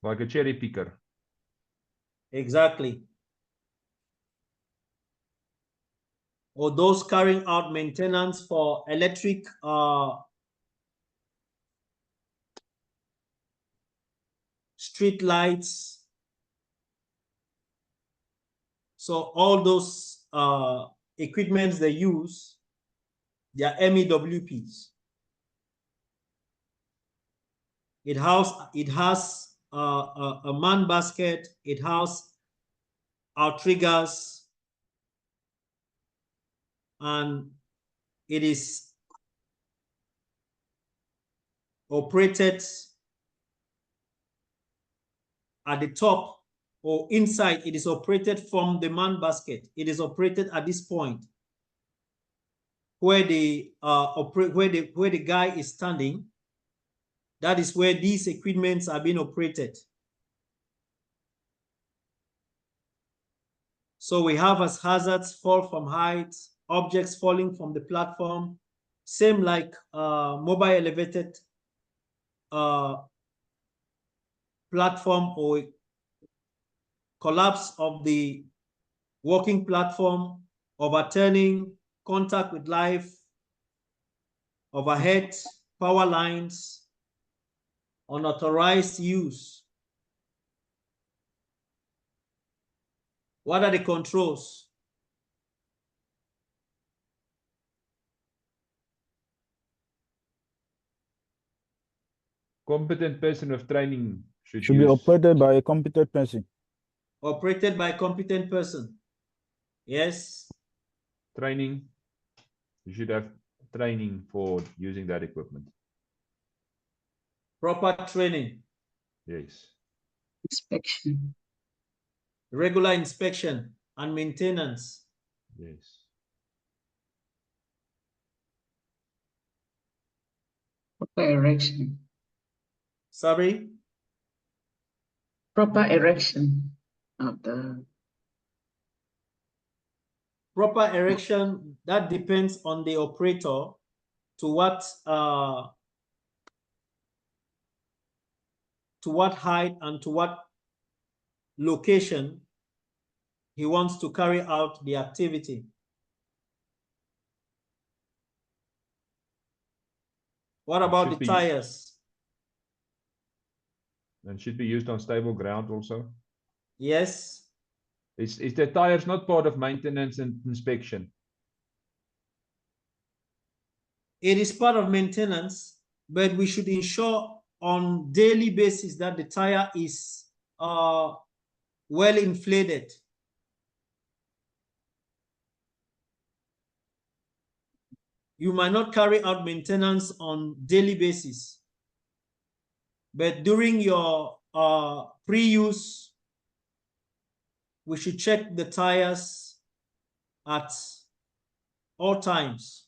Like a cherry picker. Exactly. Or those carrying out maintenance for electric street lights. So all those equipments they use, they are MEWPs. It has a man basket. It has outriggers, and it is operated at the top or inside. It is operated from the man basket. It is operated at this point where the where the guy is standing. That is where these equipments are being operated. So we have as hazards fall from height, objects falling from the platform, same like mobile elevated platform or collapse of the working platform, overturning, contact with life, overhead, power lines, unauthorized use. What are the controls? Competent person with training should Should be use. operated by a competent person. Operated by a competent person. Yes. Training. You should have training for using that equipment. Proper training. Yes. Inspection. Regular inspection and maintenance. Yes. Proper erection. Sorry? Proper erection of the. Proper erection, that depends on the operator to what height and to what location he wants to carry out the activity. What about the tires? And should be used on stable ground also. Yes. Is the tires not part of maintenance and inspection? It is part of maintenance, but we should ensure on daily basis that the tire is well inflated. You might not carry out maintenance on daily basis, but during your pre-use, we should check the tires at all times.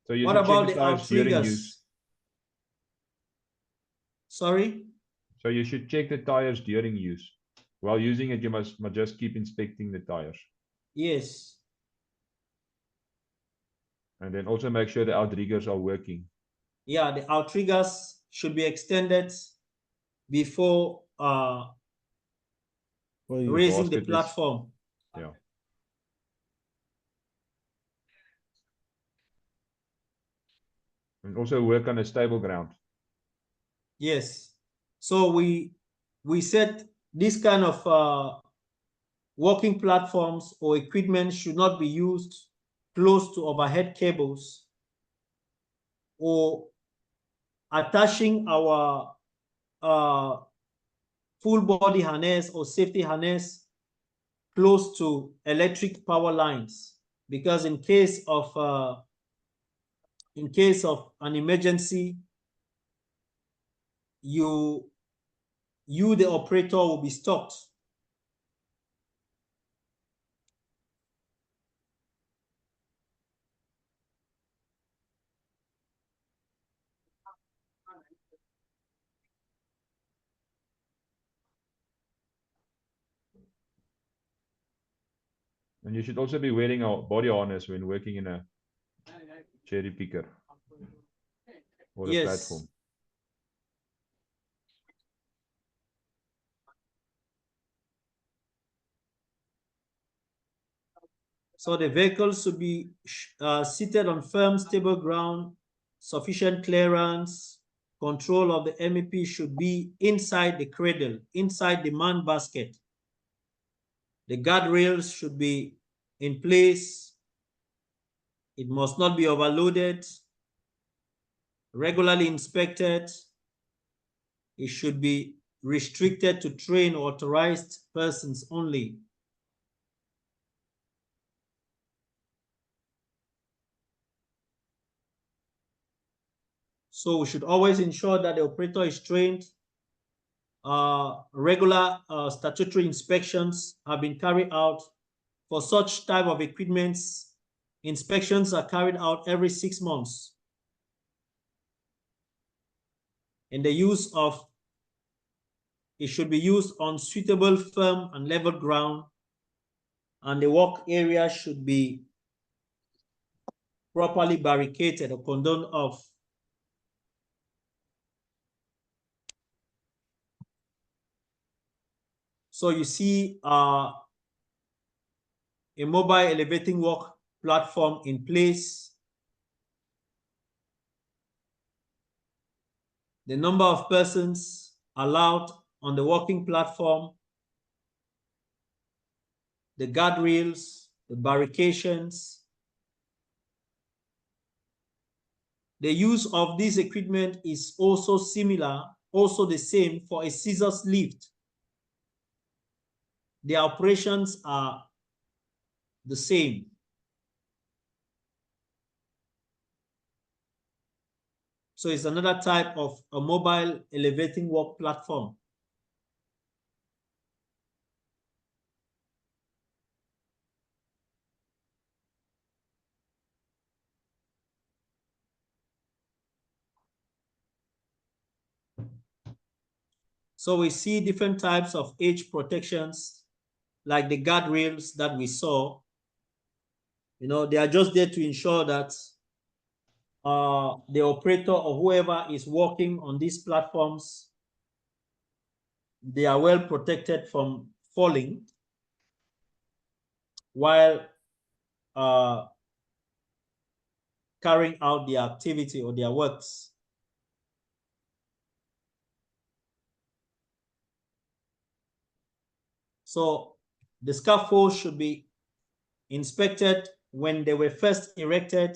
So you What should about check the the tires during outriggers? use. Sorry? So you should check the tires during use. While using it, you must just keep inspecting the tires. Yes. And then also make sure the outriggers are working. Yeah, the outriggers should be extended before raising the platform. Yeah. And also work on a stable ground. Yes. So we said this kind of working platforms or equipment should not be used close to overhead cables or attaching our full body harness or safety harness close to electric power lines, because in case of an emergency, you the operator will be stopped. And you should also be wearing a body harness when working in a cherry picker or a platform. So the vehicle should be seated on firm, stable ground, sufficient clearance, control of the MEP should be inside the cradle, inside the man basket. The guardrails should be in place. It must not be overloaded, regularly inspected. It should be restricted to trained authorized persons only. So we should always ensure that the operator is trained. Regular statutory inspections have been carried out. For such type of equipments, inspections are carried out every 6 months. And the use of it should be used on suitable, firm, and level ground, and the work area should be properly barricaded or cordoned off. So you see a mobile elevating work platform in place. The number of persons allowed on the working platform, the guardrails, the barricades. The use of this equipment is also similar, also the same for a scissors lift. The operations are the same. So it's another type of a mobile elevating work platform. So we see different types of edge protections, like the guardrails that we saw. You know, they are just there to ensure that the operator or whoever is working on these platforms, they are well protected from falling while carrying out their activity or their works. So the scaffold should be inspected when they were first erected.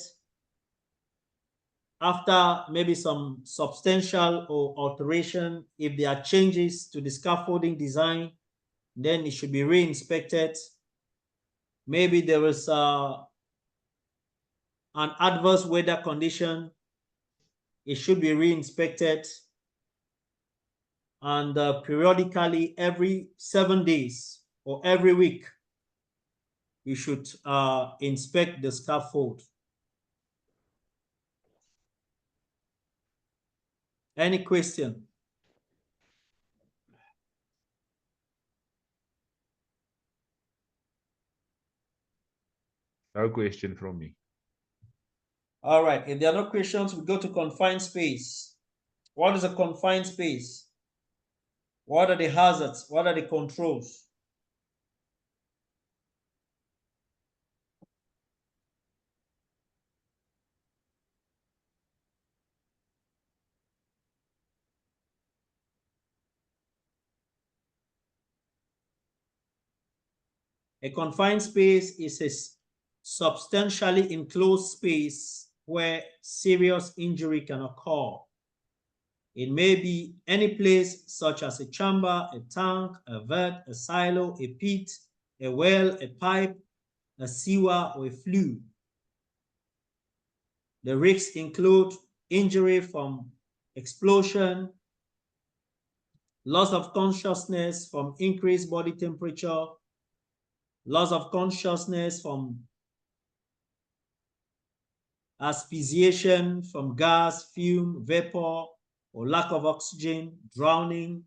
After maybe some substantial or alteration, if there are changes to the scaffolding design, then it should be re-inspected. Maybe there was an adverse weather condition, it should be re-inspected. And periodically, every 7 days or every week, you should inspect the scaffold. Any question? No question from me. All right, if there are no questions, we go to confined space. What is a confined space? What are the hazards? What are the controls? A confined space is a substantially enclosed space where serious injury can occur. It may be any place such as a chamber, a tank, a vat, a silo, a pit, a well, a pipe, a sewer, or a flue. The risks include injury from explosion, loss of consciousness from increased body temperature, loss of consciousness from asphyxiation from gas, fume, vapor, or lack of oxygen, drowning,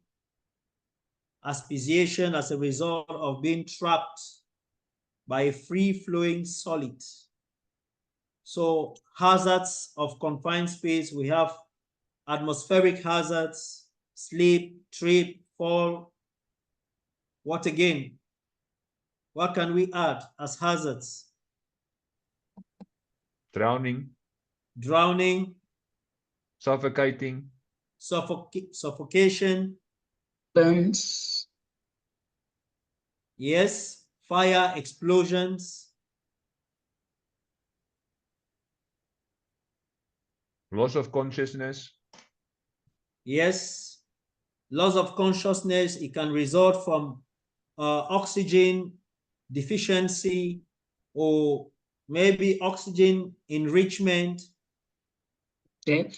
asphyxiation as a result of being trapped by a free-flowing solid. So hazards of confined space, we have atmospheric hazards, slip, trip, fall. What again? What can we add as hazards? Drowning. Drowning. Suffocating. Suffocation. Burns. Yes. Fire, explosions. Loss of consciousness. Yes. Loss of consciousness, it can result from oxygen deficiency or maybe oxygen enrichment. Death.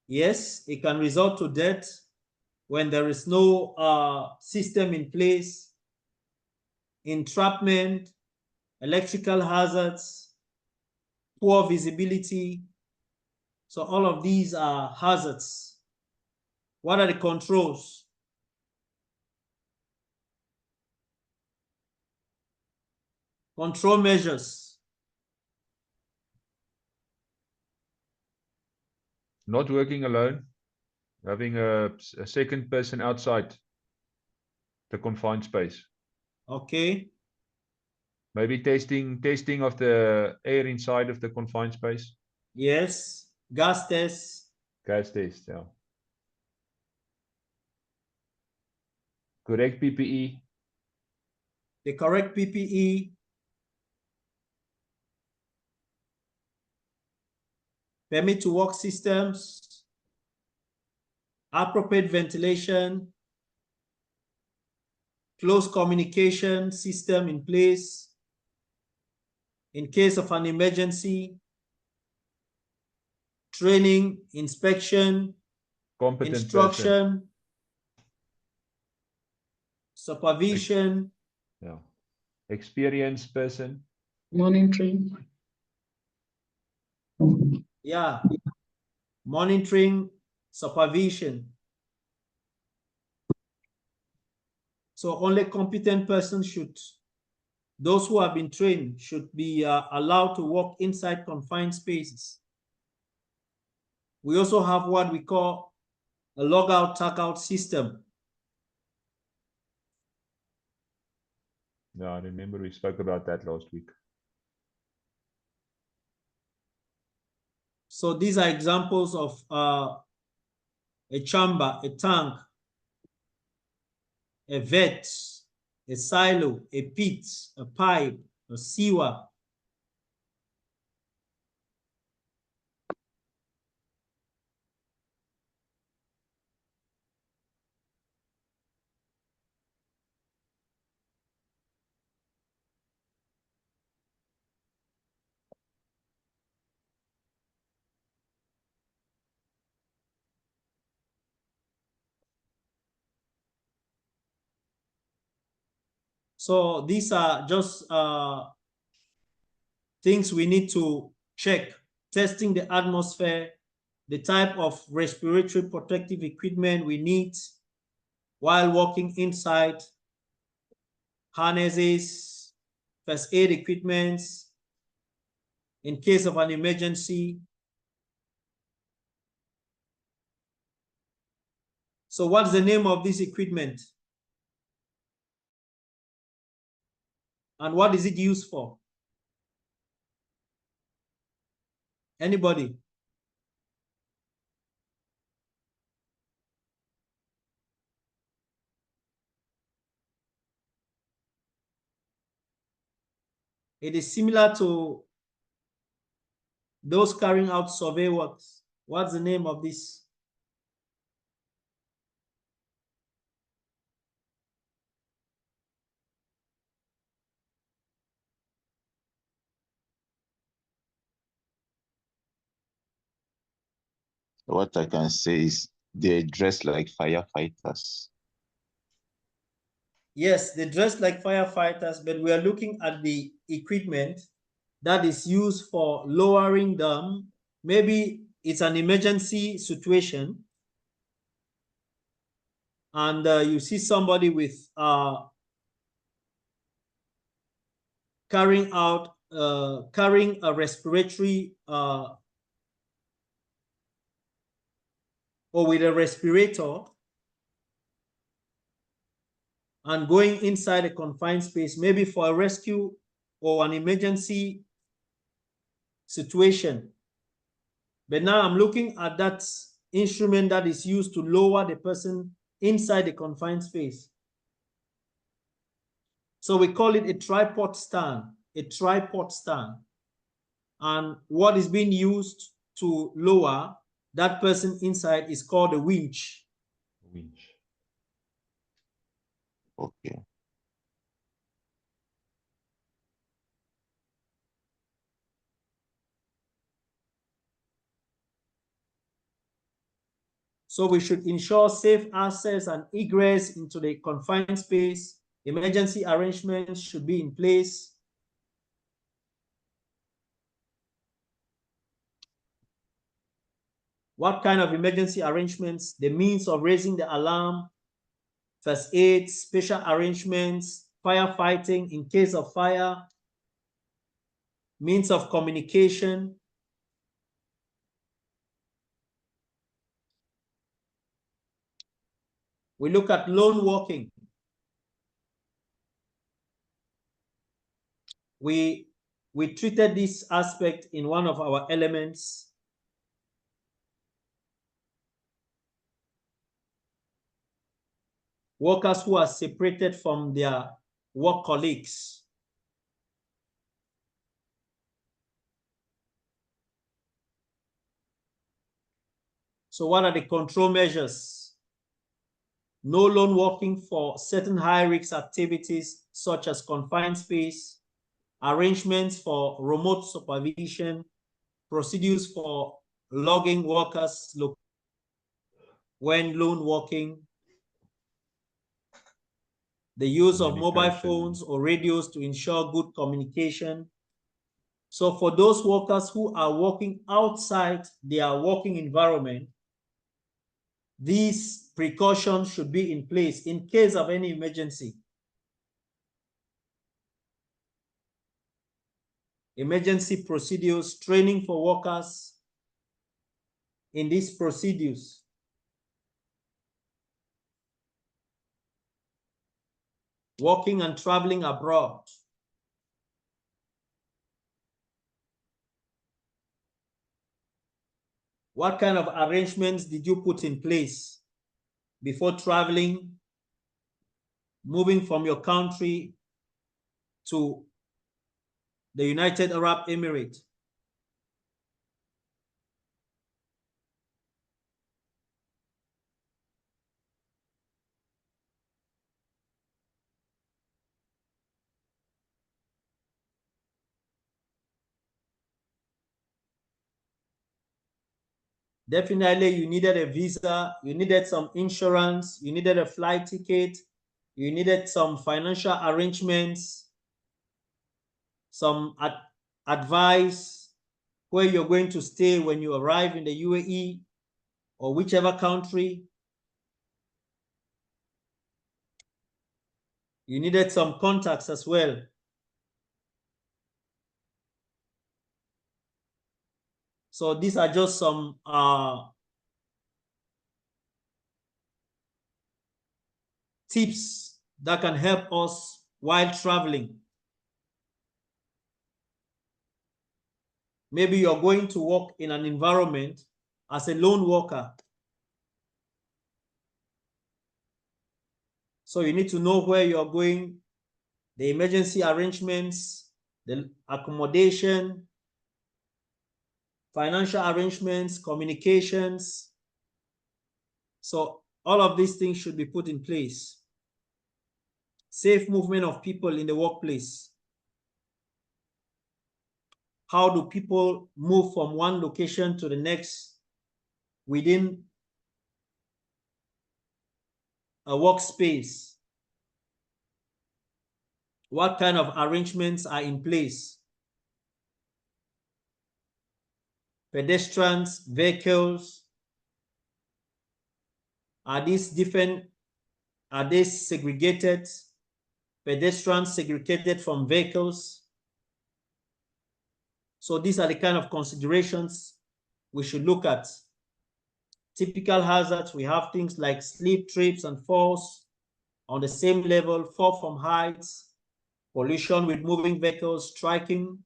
Yes, it can result to death when there is no system in place. Entrapment, electrical hazards, poor visibility. So all of these are hazards. What are the controls? Control measures. Not working alone. Having a second person outside the confined space. Okay. Maybe testing of the air inside of the confined space. Yes. Gas tests. Gas test, yeah. Correct PPE. The correct PPE. Permit to work systems. Appropriate ventilation. Close communication system in place. In case of an emergency. Training, inspection, Competent instruction, person. supervision. Yeah. Experienced person. Monitoring. Yeah. Monitoring, supervision. So only competent persons should, those who have been trained should be allowed to work inside confined spaces. We also have what we call a logout tagout system. Yeah, I remember we spoke about that last week. So these are examples of a chamber, a tank, a vet, a silo, a pit, a pipe, a sewer. So these are just things we need to check. Testing the atmosphere, the type of respiratory protective equipment we need while working inside, harnesses, first aid equipments, in case of an emergency. So what's the name of this equipment? And what is it used for? Anybody? It is similar to those carrying out survey works. What's the name of this? What I can say is they dress like firefighters. Yes, they dress like firefighters, but we are looking at the equipment that is used for lowering them. Maybe it's an emergency situation, and you see somebody with carrying a respiratory or with a respirator and going inside a confined space, maybe for a rescue or an emergency situation. But now I'm looking at that instrument that is used to lower the person inside the confined space. So we call it a tripod stand. a tripod stand. And what is being used to lower that person inside is called a winch. Winch. Okay. So we should ensure safe access and egress into the confined space. Emergency arrangements should be in place. What kind of emergency arrangements? The means of raising the alarm, first aid, special arrangements, firefighting in case of fire, means of communication. We look at lone walking. We treated this aspect in one of our elements. Workers who are separated from their work colleagues. So what are the control measures? No lone walking for certain high-risk activities such as confined space, arrangements for remote supervision, procedures for logging workers when lone walking, the use of mobile phones or radios to ensure good communication. So for those workers who are working outside their working environment, these precautions should be in place in case of any emergency. Emergency procedures, training for workers in these procedures. Working and traveling abroad. What kind of arrangements did you put in place before traveling, moving from your country to the United Arab Emirates? Definitely, you needed a visa, you needed some insurance, you needed a flight ticket, you needed some financial arrangements, some advice where you're going to stay when you arrive in the UAE or whichever country. You needed some contacts as well. So these are just some tips that can help us while traveling. Maybe you're going to work in an environment as a lone worker. So you need to know where you're going, the emergency arrangements, the accommodation, financial arrangements, communications. So all of these things should be put in place. Safe movement of people in the workplace. How do people move from one location to the next within a workspace? What kind of arrangements are in place? Pedestrians, vehicles, are these different? Are they segregated? Pedestrians segregated from vehicles? So these are the kind of considerations we should look at. Typical hazards, we have things like slip, trips, and falls on the same level, fall from heights, collision with moving vehicles, striking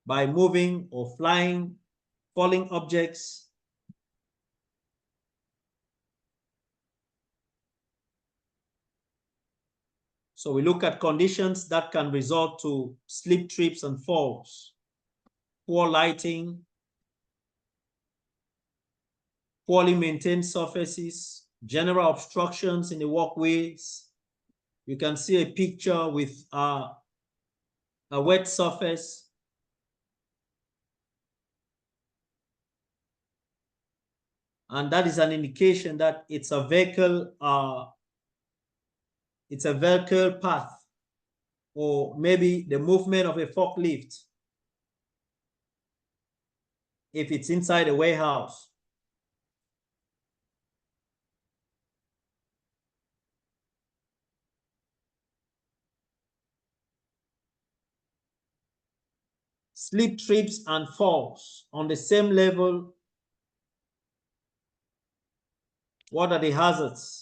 by moving or flying, falling objects. So we look at conditions that can result to slip, trips, and falls. Poor lighting, poorly maintained surfaces, general obstructions in the walkways. You can see a picture with a wet surface. And that is an indication that it's a vehicle path, or maybe the movement of a forklift if it's inside a warehouse. Slip, trips, and falls on the same level. What are the hazards?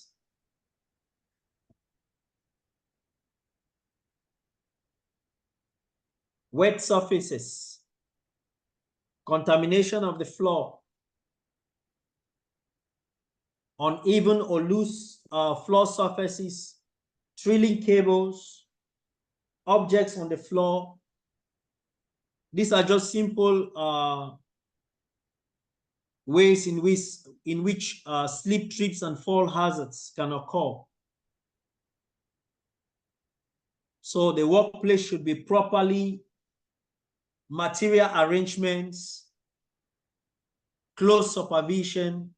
Wet surfaces, contamination of the floor, uneven or loose floor surfaces, trailing cables, objects on the floor. These are just simple ways in which slip, trips, and fall hazards can occur. So the workplace should be properly material arrangements, close supervision,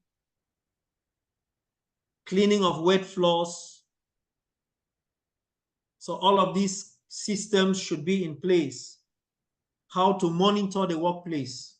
cleaning of wet floors. So all of these systems should be in place. How to monitor the workplace.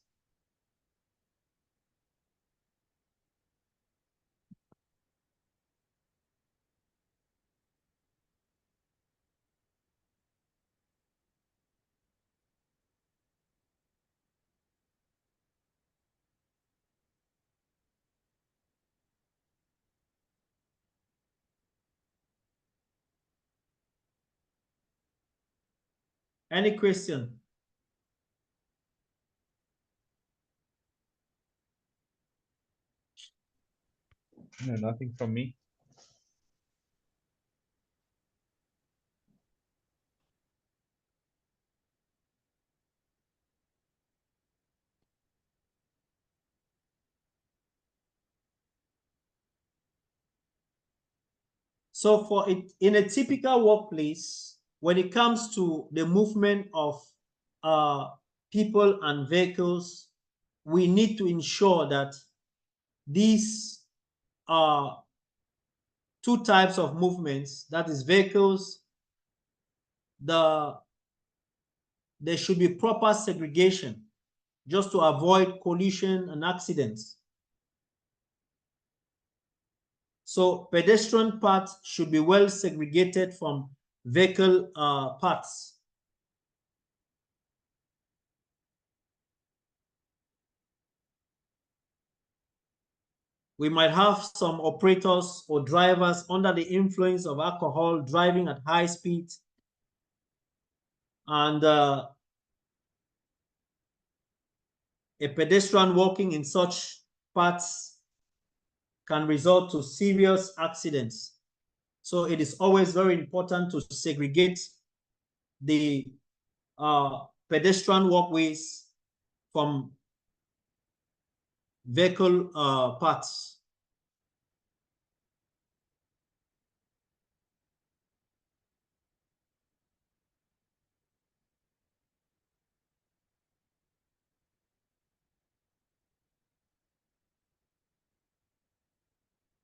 Any question? No, nothing from me. So for it, in a typical workplace, when it comes to the movement of people and vehicles, we need to ensure that these are two types of movements, that is vehicles, there should be proper segregation just to avoid collision and accidents. So pedestrian paths should be well segregated from vehicle paths. We might have some operators or drivers under the influence of alcohol driving at high speed, and a pedestrian walking in such paths can result to serious accidents. So it is always very important to segregate the pedestrian walkways from vehicle paths.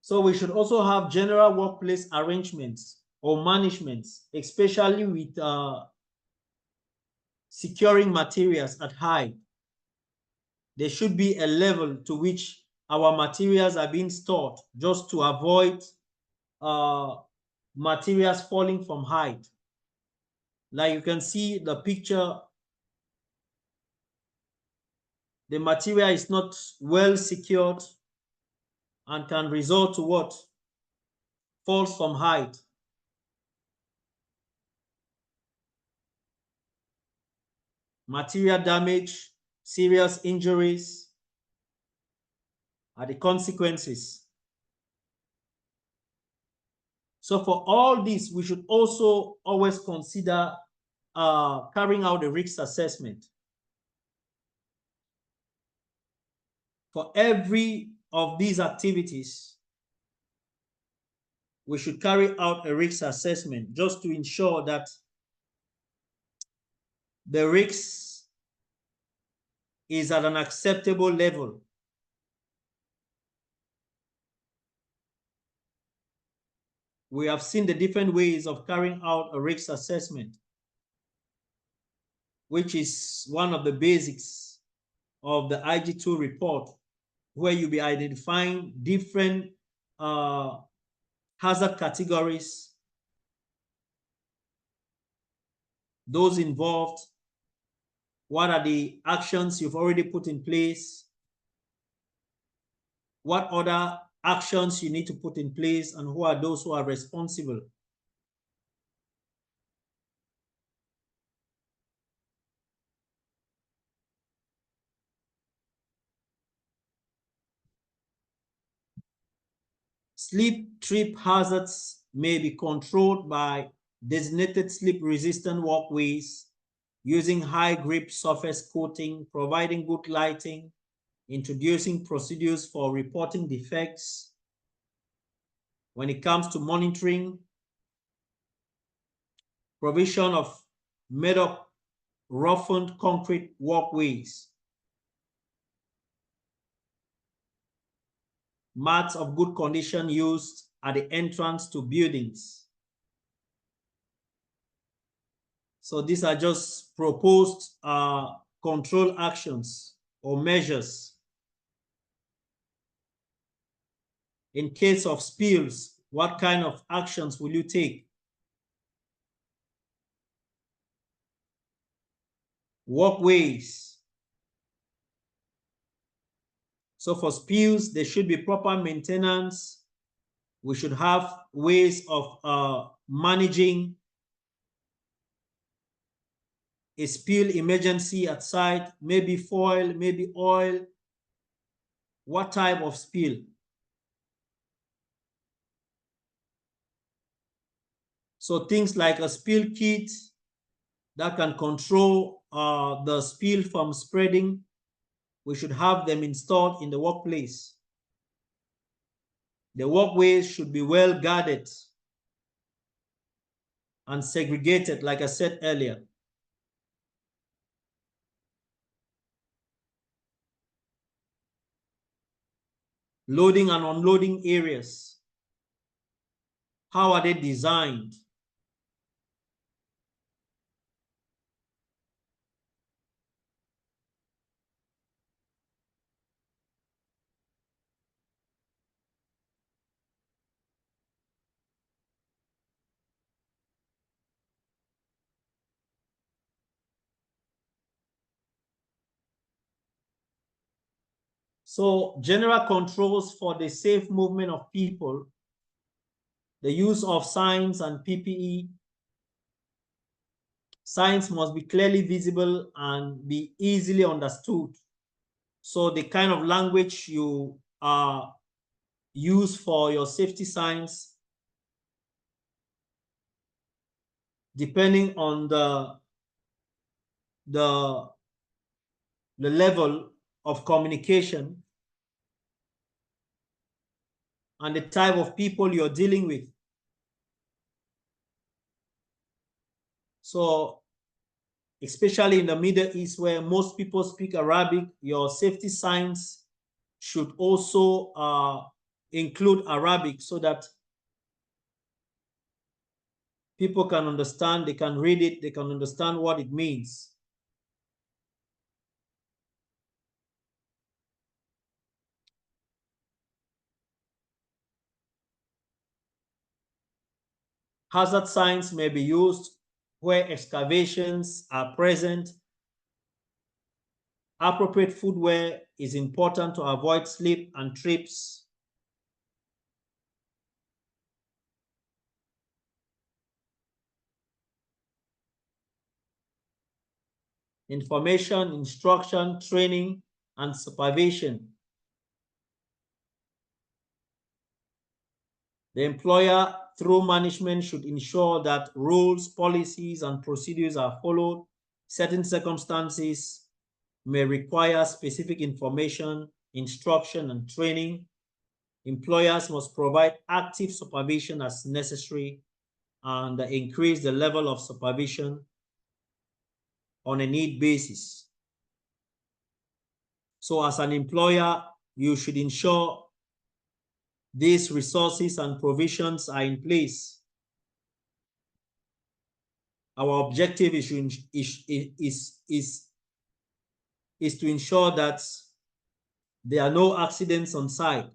So we should also have general workplace arrangements or management, especially with securing materials at height. There should be a level to which our materials are being stored just to avoid materials falling from height. Like you can see the picture, the material is not well secured and can result to what? Falls from height. Material damage, serious injuries are the consequences. So for all this, we should also always consider carrying out a risk assessment. For every of these activities, we should carry out a risk assessment just to ensure that the risk is at an acceptable level. We have seen the different ways of carrying out a risk assessment, which is one of the basics of the IG2 report, where you'll be identifying different hazard categories, those involved, what are the actions you've already put in place, what other actions you need to put in place, and who are those who are responsible. Slip trip hazards may be controlled by designated slip-resistant walkways, using high grip surface coating, providing good lighting, introducing procedures for reporting defects. When it comes to monitoring, provision of made-up roughened concrete walkways, mats of good condition used at the entrance to buildings. So these are just proposed control actions or measures. In case of spills, what kind of actions will you take? Walkways. So for spills, there should be proper maintenance. We should have ways of managing a spill emergency at site, maybe foil, maybe oil. What type of spill? So things like a spill kit that can control the spill from spreading, we should have them installed in the workplace. The walkways should be well guarded and segregated, like I said earlier. Loading and unloading areas. How are they designed? So general controls for the safe movement of people, the use of signs and PPE. Signs must be clearly visible and be easily understood. So the kind of language you use for your safety signs, depending on the level of communication and the type of people you're dealing with. So especially in the Middle East, where most people speak Arabic, your safety signs should also include Arabic so that people can understand, they can read it, they can understand what it means. Hazard signs may be used where excavations are present. Appropriate footwear is important to avoid slip and trips. Information, instruction, training, and supervision. The employer through management should ensure that rules, policies, and procedures are followed. Certain circumstances may require specific information, instruction, and training. Employers must provide active supervision as necessary and increase the level of supervision on a need basis. So as an employer, you should ensure these resources and provisions are in place. Our objective is to ensure that there are no accidents on site.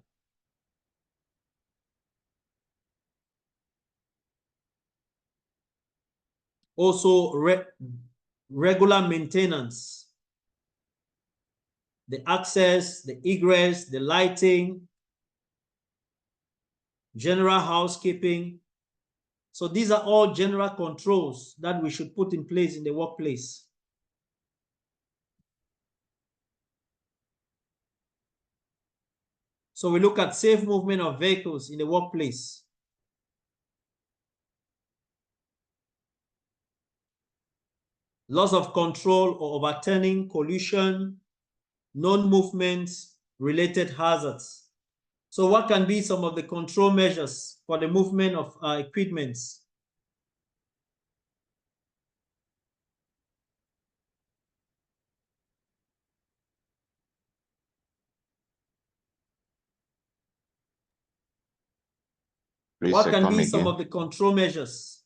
Also, regular maintenance, the access, the egress, the lighting, general housekeeping. So these are all general controls that we should put in place in the workplace. So we look at safe movement of vehicles in the workplace. Loss of control or overturning, collision, non-movements related hazards. So what can be some of the control measures for the movement of equipments? What can be some of the control measures?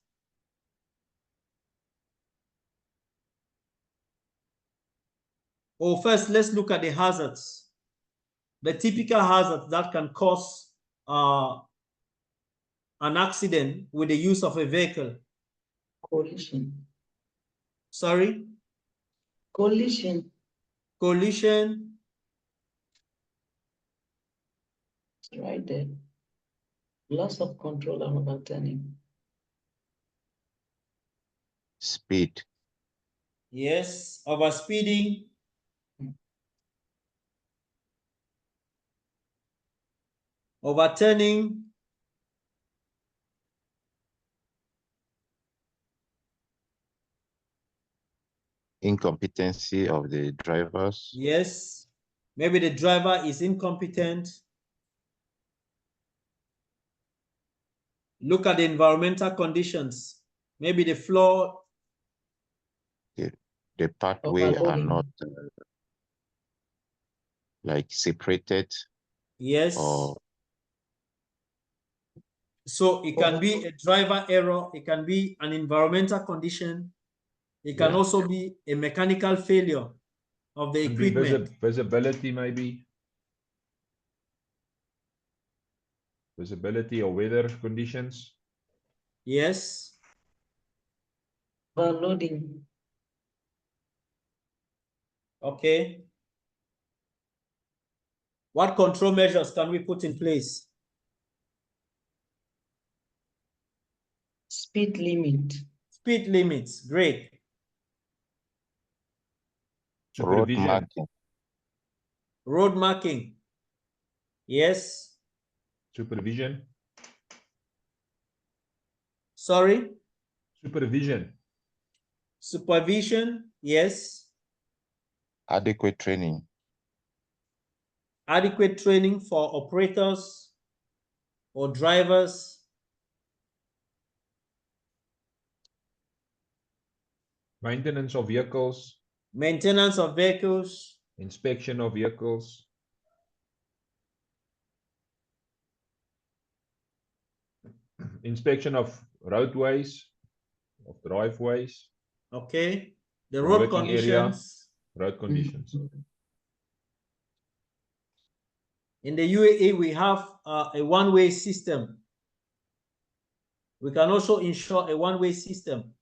Well, first, let's look at the hazards. The typical hazards that can cause an accident with the use of a vehicle. Collision. Sorry? Collision. Collision. It's right there. Loss of control and overturning. Speed. Yes, overspeeding. Overturning. Incompetency of the drivers. Yes, maybe the driver is incompetent. Look at the environmental conditions. Maybe the floor. The pathway are not like separated. Yes. Or so it can be a driver error. It can be an environmental condition. It can also be a mechanical failure of the equipment. Visibility maybe. Visibility or weather conditions. Yes. Overloading. Okay. What control measures can we put in place? Speed limit. Speed limits, great. road marking. Road marking. Yes. Supervision. Sorry? Supervision. Supervision, yes. Adequate training. Adequate training for operators or drivers. Maintenance of vehicles. Maintenance of vehicles. Inspection of vehicles. Inspection of roadways, of driveways. Okay. The road conditions. Area, road conditions. In the UAE, we have a one-way system. We can also ensure a one-way system.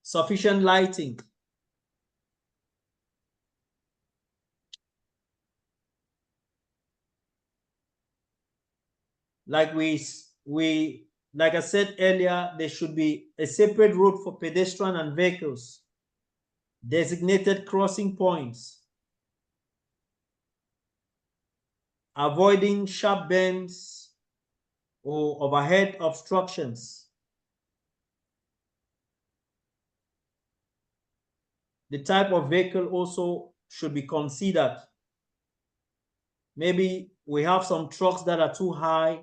Sufficient lighting. Like like I said earlier, there should be a separate road for pedestrian and vehicles, designated crossing points, avoiding sharp bends or overhead obstructions. The type of vehicle also should be considered. Maybe we have some trucks that are too high.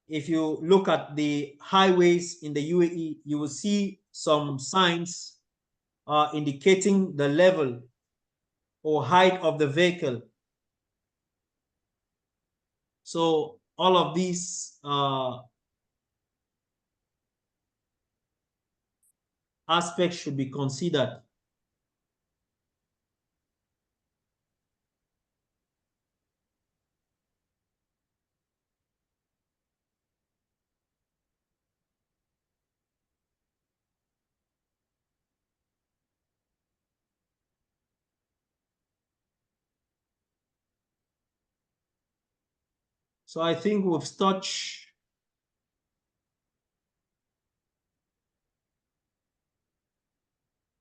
If you look at the highways in the UAE, you will see some signs indicating the level or height of the vehicle. So all of these aspects should be considered. So I think we've touched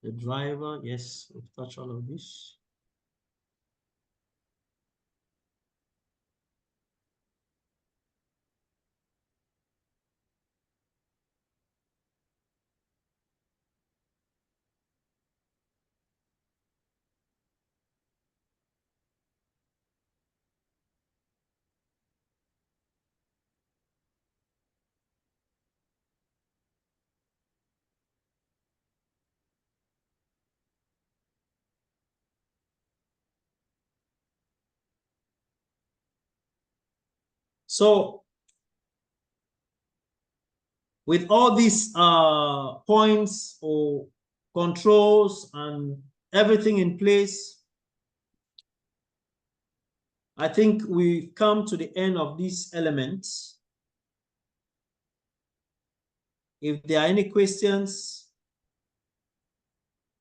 the driver. Yes, we've touched all of this. So with all these points or controls and everything in place, I think we've come to the end of these elements. If there are any questions,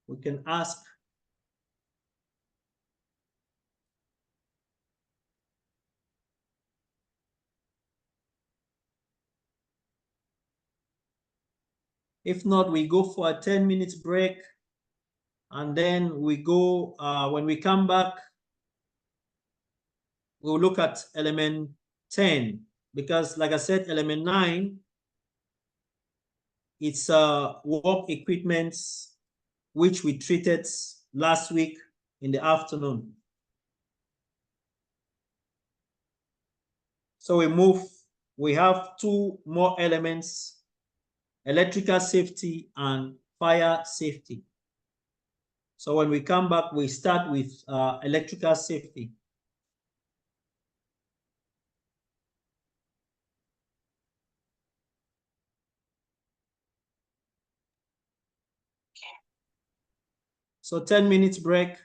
we can ask. If not, we go for a 10 minutes break, and then we go, when we come back, we'll look at element 10, because like I said, element 9, it's work equipments, which we treated last week in the afternoon. So we have 2 more elements: electrical safety and fire safety. So when we come back, we start with electrical safety. So 10 minutes break.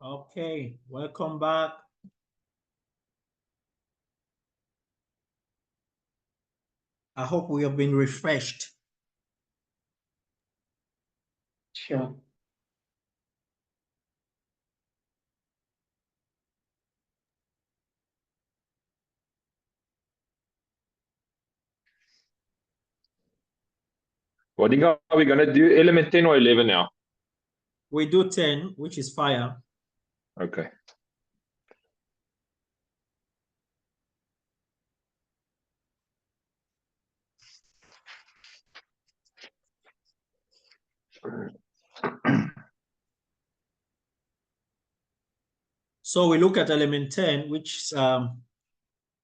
Okay, welcome back. I hope we have been refreshed. Sure. What do you think, are we gonna do element 10 or 11 now? We do 10, which is fire. Okay. So we look at element 10, which is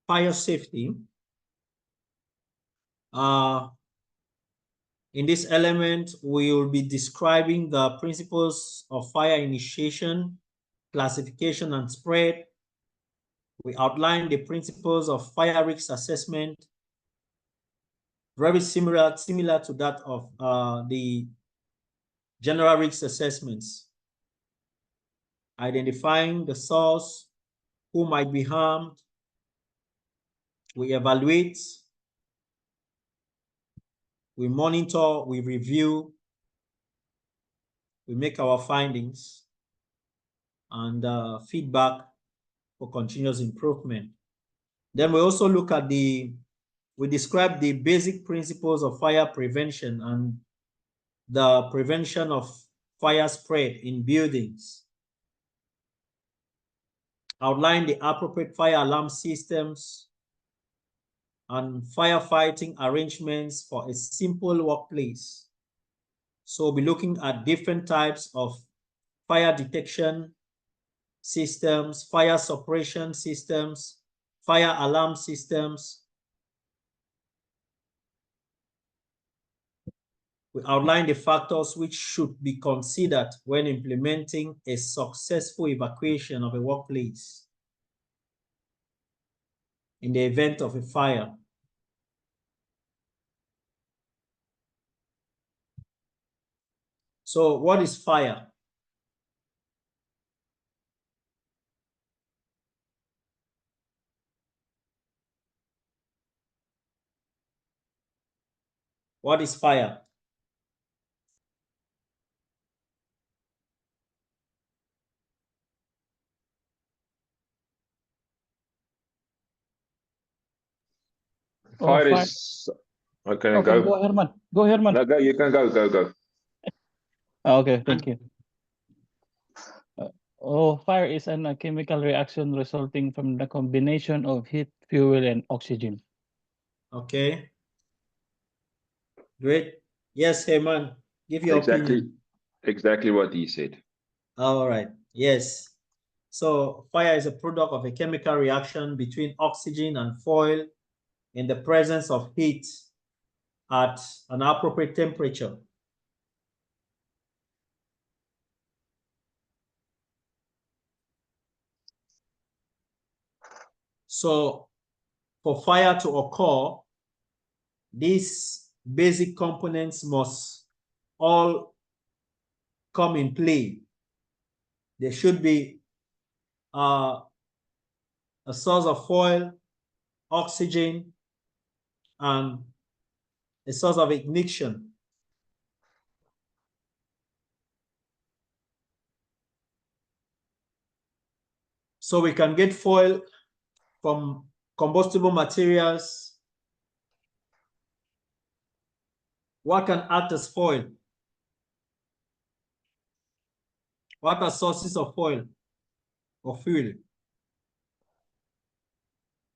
fire safety. In this element, we will be describing the principles of fire initiation, classification, and spread. We outline the principles of fire risk assessment, very similar to that of the general risk assessments. Identifying the source, who might be harmed. We evaluate, we monitor, we review, we make our findings, and feedback for continuous improvement. Then we also look at we describe the basic principles of fire prevention and the prevention of fire spread in buildings. Outline the appropriate fire alarm systems and firefighting arrangements for a simple workplace. So we'll be looking at different types of fire detection systems, fire suppression systems, fire alarm systems. We outline the factors which should be considered when implementing a successful evacuation of a workplace in the event of a fire. So what is fire? What is fire? Fire fire. is okay. Okay, Go. go Herman. Go Herman. No, go. You can go. Okay, thank you. Fire is a chemical reaction resulting from the combination of heat, fuel, and oxygen. Okay. Great. Yes, Herman, give your opinion. Exactly what he said. All right. Yes. So fire is a product of a chemical reaction between oxygen and fuel in the presence of heat at an appropriate temperature. So for fire to occur, these basic components must all come in play. There should be a source of fuel, oxygen, and a source of ignition. So we can get fuel from combustible materials. What can act as fuel? What are sources of fuel or fuel?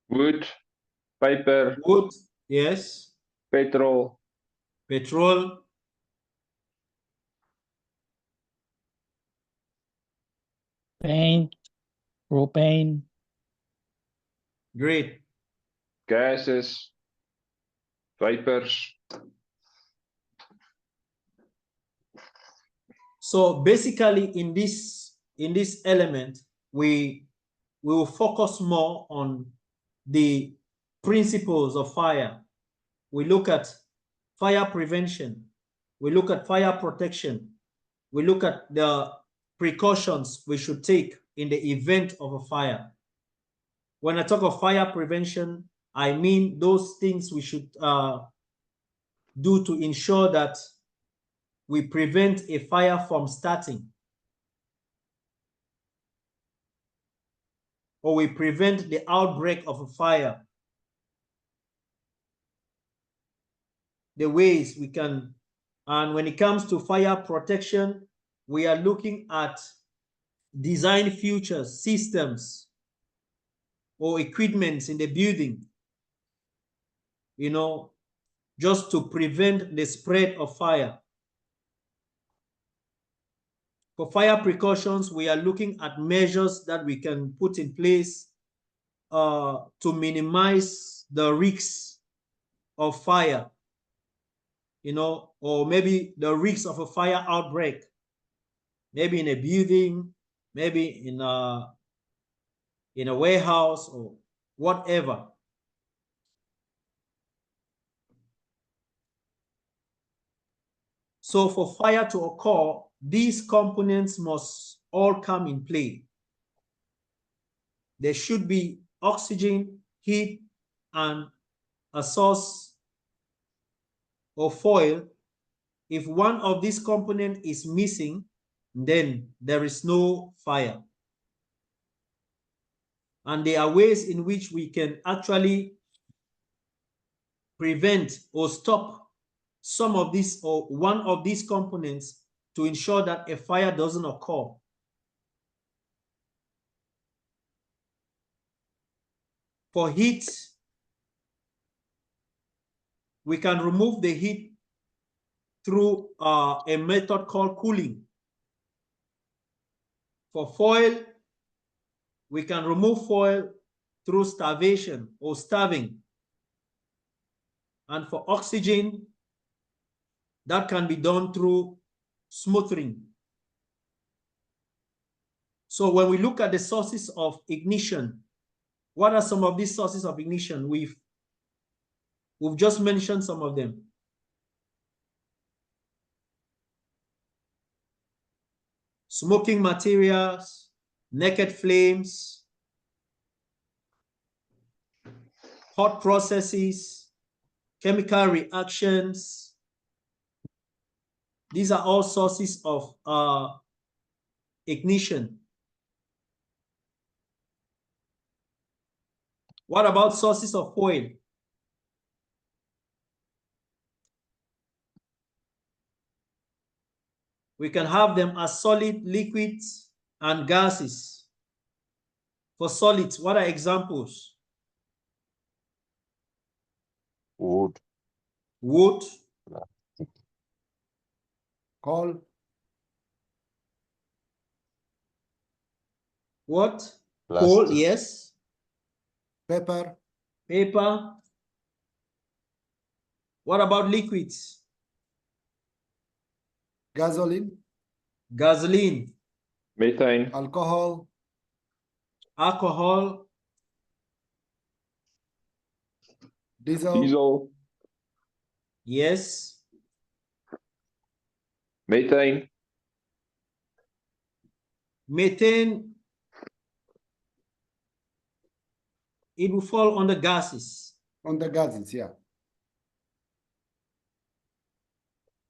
Wood, paper. Wood, yes. Petrol. Petrol. Paint, propane. Great. Gases. Vapors. So basically in this element, we will focus more on the principles of fire. We look at fire prevention. We look at fire protection. We look at the precautions we should take in the event of a fire. When I talk of fire prevention, I mean those things we should do to ensure that we prevent a fire from starting, or we prevent the outbreak of a fire. The ways we can, and when it comes to fire protection, we are looking at design features, systems, or equipments in the building, you know, just to prevent the spread of fire. For fire precautions, we are looking at measures that we can put in place to minimize the risks of fire, you know, or maybe the risks of a fire outbreak, maybe in a building, maybe in a warehouse or whatever. So for fire to occur, these components must all come in play. There should be oxygen, heat, and a source of fuel. If one of these components is missing, then there is no fire. And there are ways in which we can actually prevent or stop some of these or one of these components to ensure that a fire doesn't occur. For heat, we can remove the heat through a method called cooling. For foil, we can remove foil through starvation or starving. And for oxygen, that can be done through smothering. So when we look at the sources of ignition, what are some of these sources of ignition? We've just mentioned some of them. Smoking materials, naked flames, hot processes, chemical reactions. These are all sources of ignition. What about sources of oil? We can have them as solid, liquids, and gases. For solids, what are examples? Wood. Wood. Coal. What? Plastic. Coal, yes. Paper. Paper. What about liquids? Gasoline. Gasoline. Methane. Alcohol. Alcohol. Diesel. Diesel. Yes. Methane. Methane. It will fall on the gases. On the gases, yeah.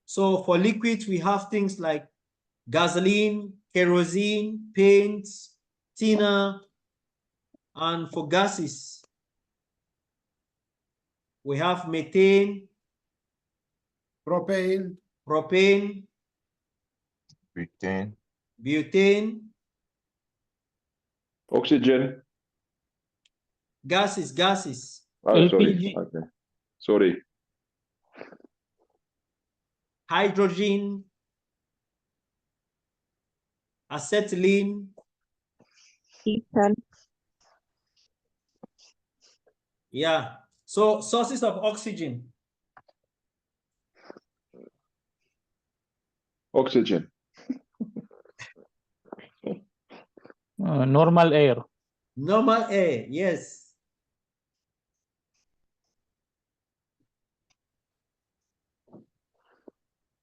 So for liquids, we have things like gasoline, kerosene, paints, thinner, and for gases, we have methane, Propane. propane, Butane. butane, Oxygen. gases. Oh, sorry. LPG. Okay. Sorry. Hydrogen, acetylene, Ethan. yeah. So sources of oxygen, Oxygen. Normal air. normal air, yes.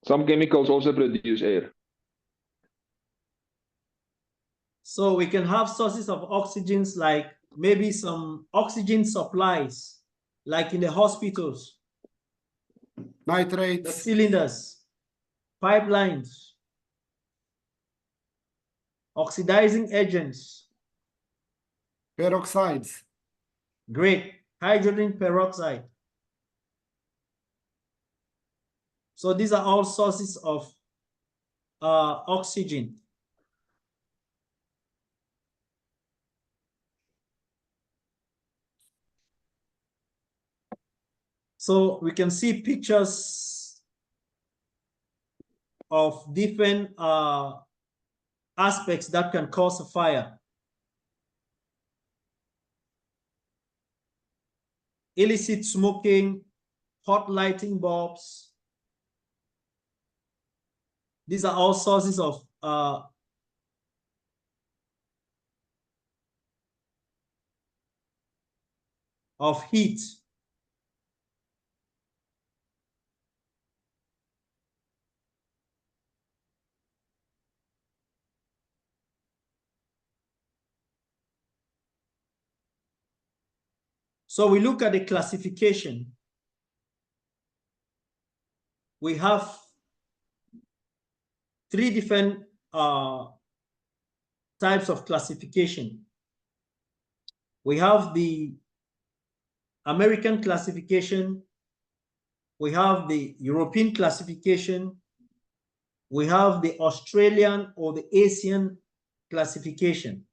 Some chemicals also produce air. So we can have sources of oxygens like maybe some oxygen supplies, like in the hospitals, Nitrates. the cylinders, pipelines, oxidizing agents. Peroxides. Great. Hydrogen peroxide. So these are all sources of oxygen. So we can see pictures of different aspects that can cause a fire. Illicit smoking, hot lighting bulbs. These are all sources of heat. So we look at the classification. We have three different types of classification. We have the American classification, we have the European classification, we have the Australian or the Asian classification.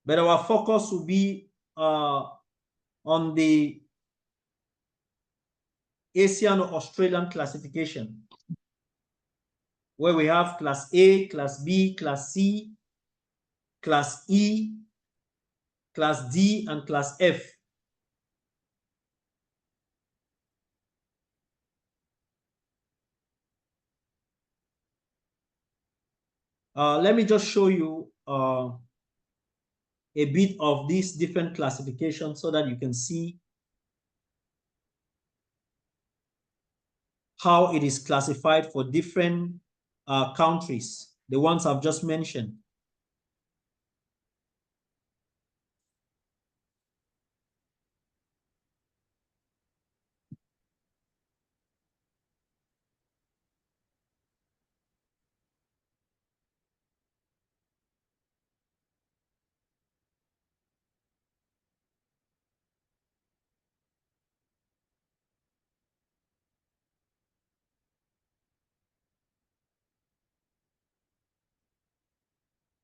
But our focus will be on the Asian or Australian classification, where we have class A, class B, class C, class E, class D, and class F. Let me just show you a bit of these different classifications so that you can see how it is classified for different countries, the ones I've just mentioned.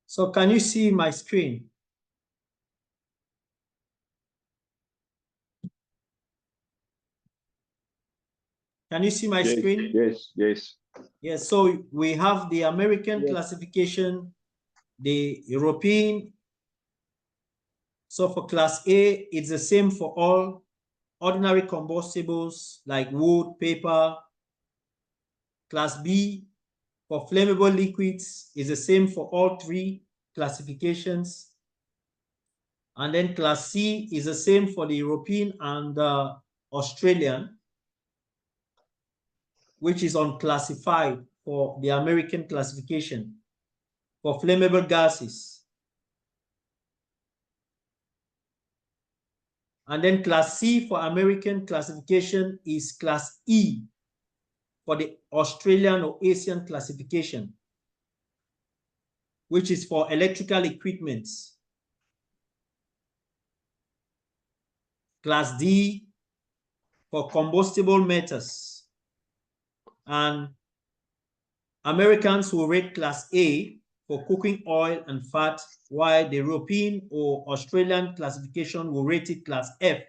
So can you see my screen? Can you see my screen? Yes. Yes, so we have the American classification, the European. So for class A, it's the same for all ordinary combustibles like wood, paper. Class B, for flammable liquids, is the same for all three classifications. And then class C is the same for the European and Australian, which is unclassified for the American classification for flammable gases. And then class C for American classification is class E for the Australian or Asian classification, which is for electrical equipments. Class D for combustible metals. And Americans will rate class A for cooking oil and fat, while the European or Australian classification will rate it class F.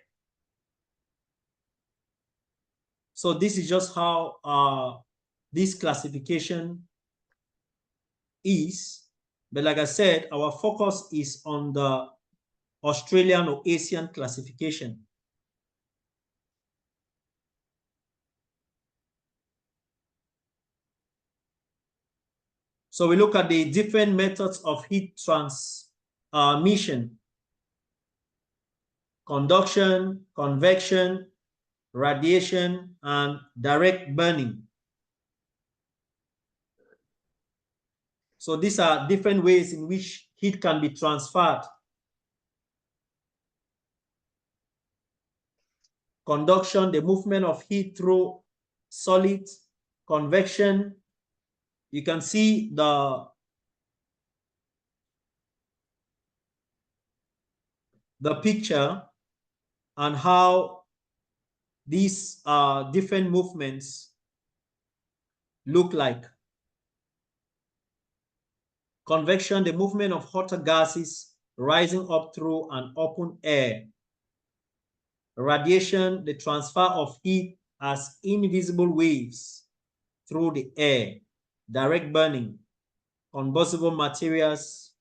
So this is just how this classification is. But like I said, our focus is on the Australian or Asian classification. So we look at the different methods of heat transmission: conduction, convection, radiation, and direct burning. So these are different ways in which heat can be transferred. Conduction, the movement of heat through solids. Convection, you can see the picture and how these different movements look like. Convection, the movement of hotter gases rising up through an open air. Radiation, the transfer of heat as invisible waves through the air. Direct burning, combustible materials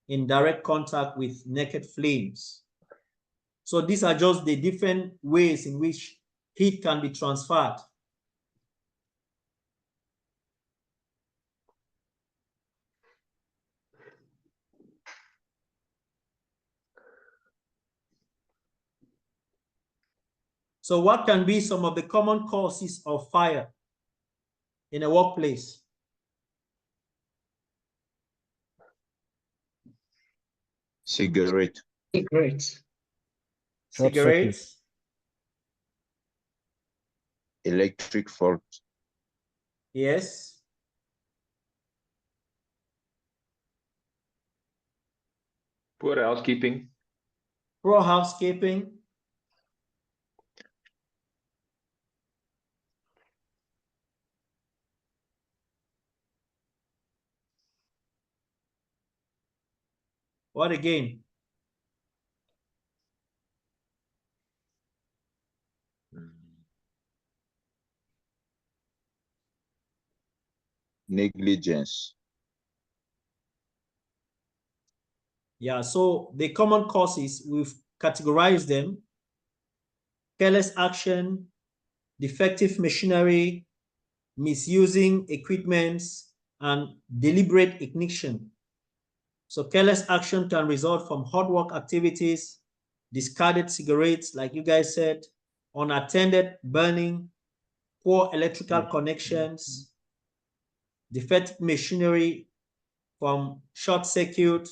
in direct contact with naked flames. So these are just the different ways in which heat can be transferred. So what can be some of the common causes of fire in a workplace? Cigarette. Cigarettes. Short Cigarettes. Electric fault. Yes. Poor housekeeping. Poor housekeeping. What again? Negligence. Yeah, so the common causes, we've categorized them: careless action, defective machinery, misusing equipment, and deliberate ignition. So careless action can result from hard work activities, discarded cigarettes, like you guys said, unattended burning, poor electrical connections, defective machinery from short circuit,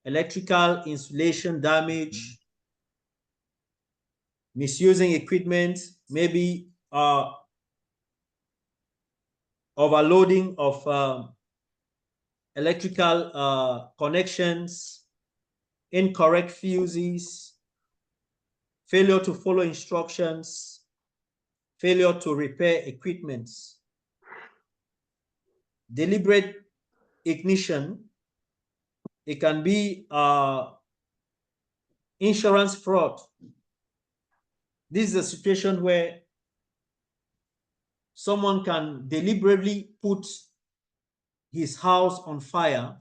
electrical insulation damage, misusing equipment, maybe overloading of electrical connections, incorrect fuses, failure to follow instructions, failure to repair equipment. Deliberate ignition, it can be insurance fraud. This is a situation where someone can deliberately put his house on fire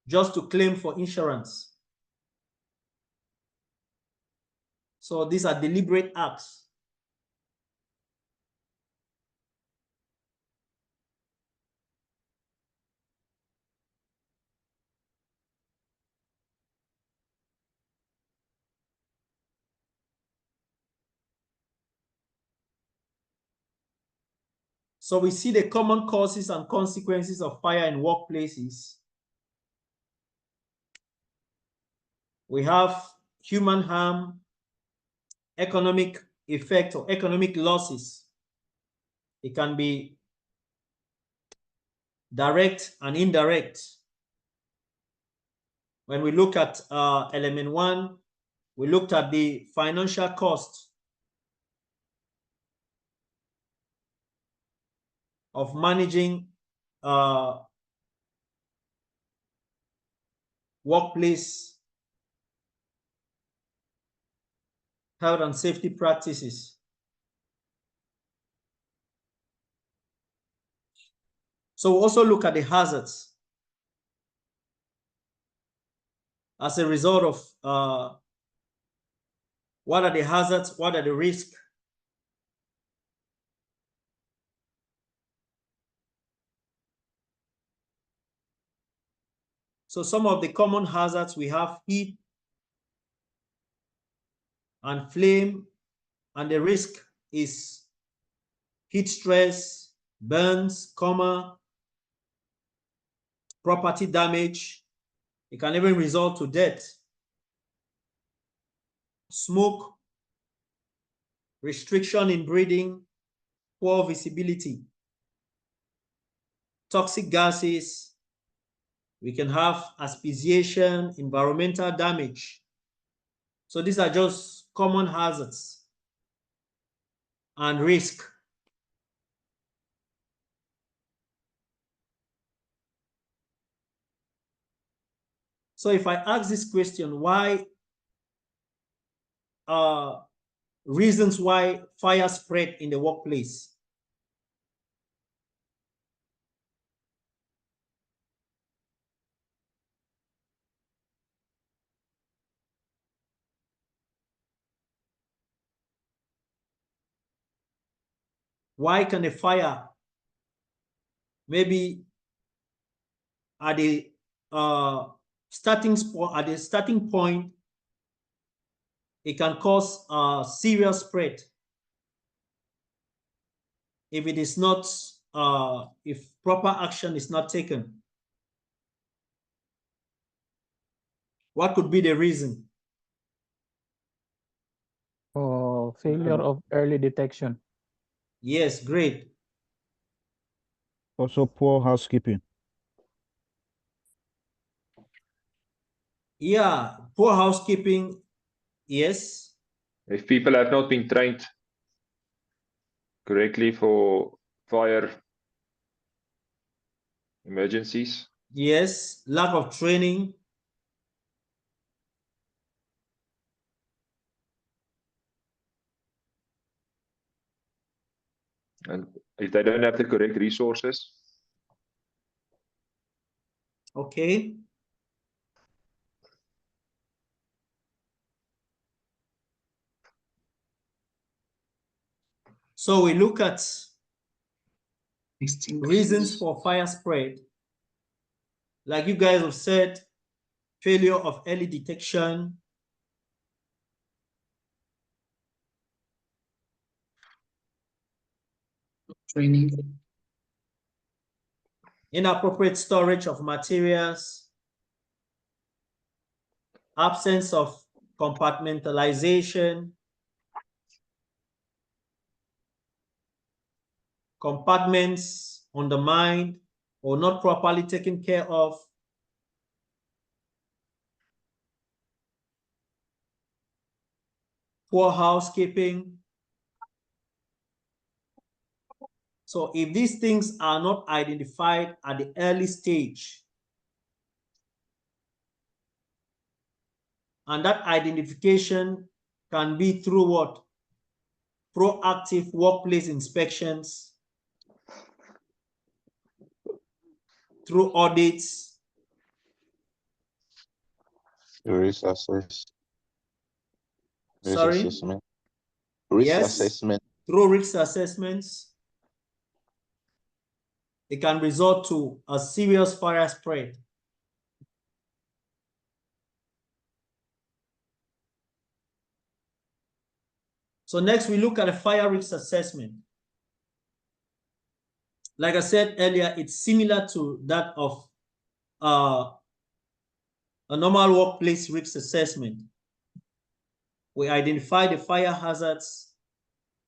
just to claim for insurance. So these are deliberate acts. So we see the common causes and consequences of fire in workplaces. We have human harm, economic effect or economic losses. It can be direct and indirect. When we look at element 1, we looked at the financial cost of managing workplace health and safety practices. So we also look at the hazards as a result of what are the hazards, what are the risks. So some of the common hazards, we have heat and flame, and the risk is heat stress, burns, coma, property damage. It can even result to death. Smoke, restriction in breathing, poor visibility, toxic gases. We can have asphyxiation, environmental damage. So these are just common hazards and risk. So if I ask this question, why reasons why fire spread in the workplace? Why can a fire maybe at the starting point, it can cause a serious spread if it is not if proper action is not taken? What could be the reason? Or failure of early detection. Yes, great. Also poor housekeeping. Yeah, poor housekeeping. Yes. If people have not been trained correctly for fire emergencies. Yes, lack of training. And if they don't have the correct resources. Okay. So we look at reasons for fire spread. Like you guys have said, failure of early detection, Training. inappropriate storage of materials, absence of compartmentalization, compartments undermined or not properly taken care of, poor housekeeping. So if these things are not identified at the early stage, and that identification can be through what? Proactive workplace inspections, through audits, Risk assess. Risk sorry? assessment. Risk Yes, assessment. through risk assessments, it can result to a serious fire spread. So next we look at a fire risk assessment. Like I said earlier, it's similar to that of a normal workplace risk assessment. We identify the fire hazards,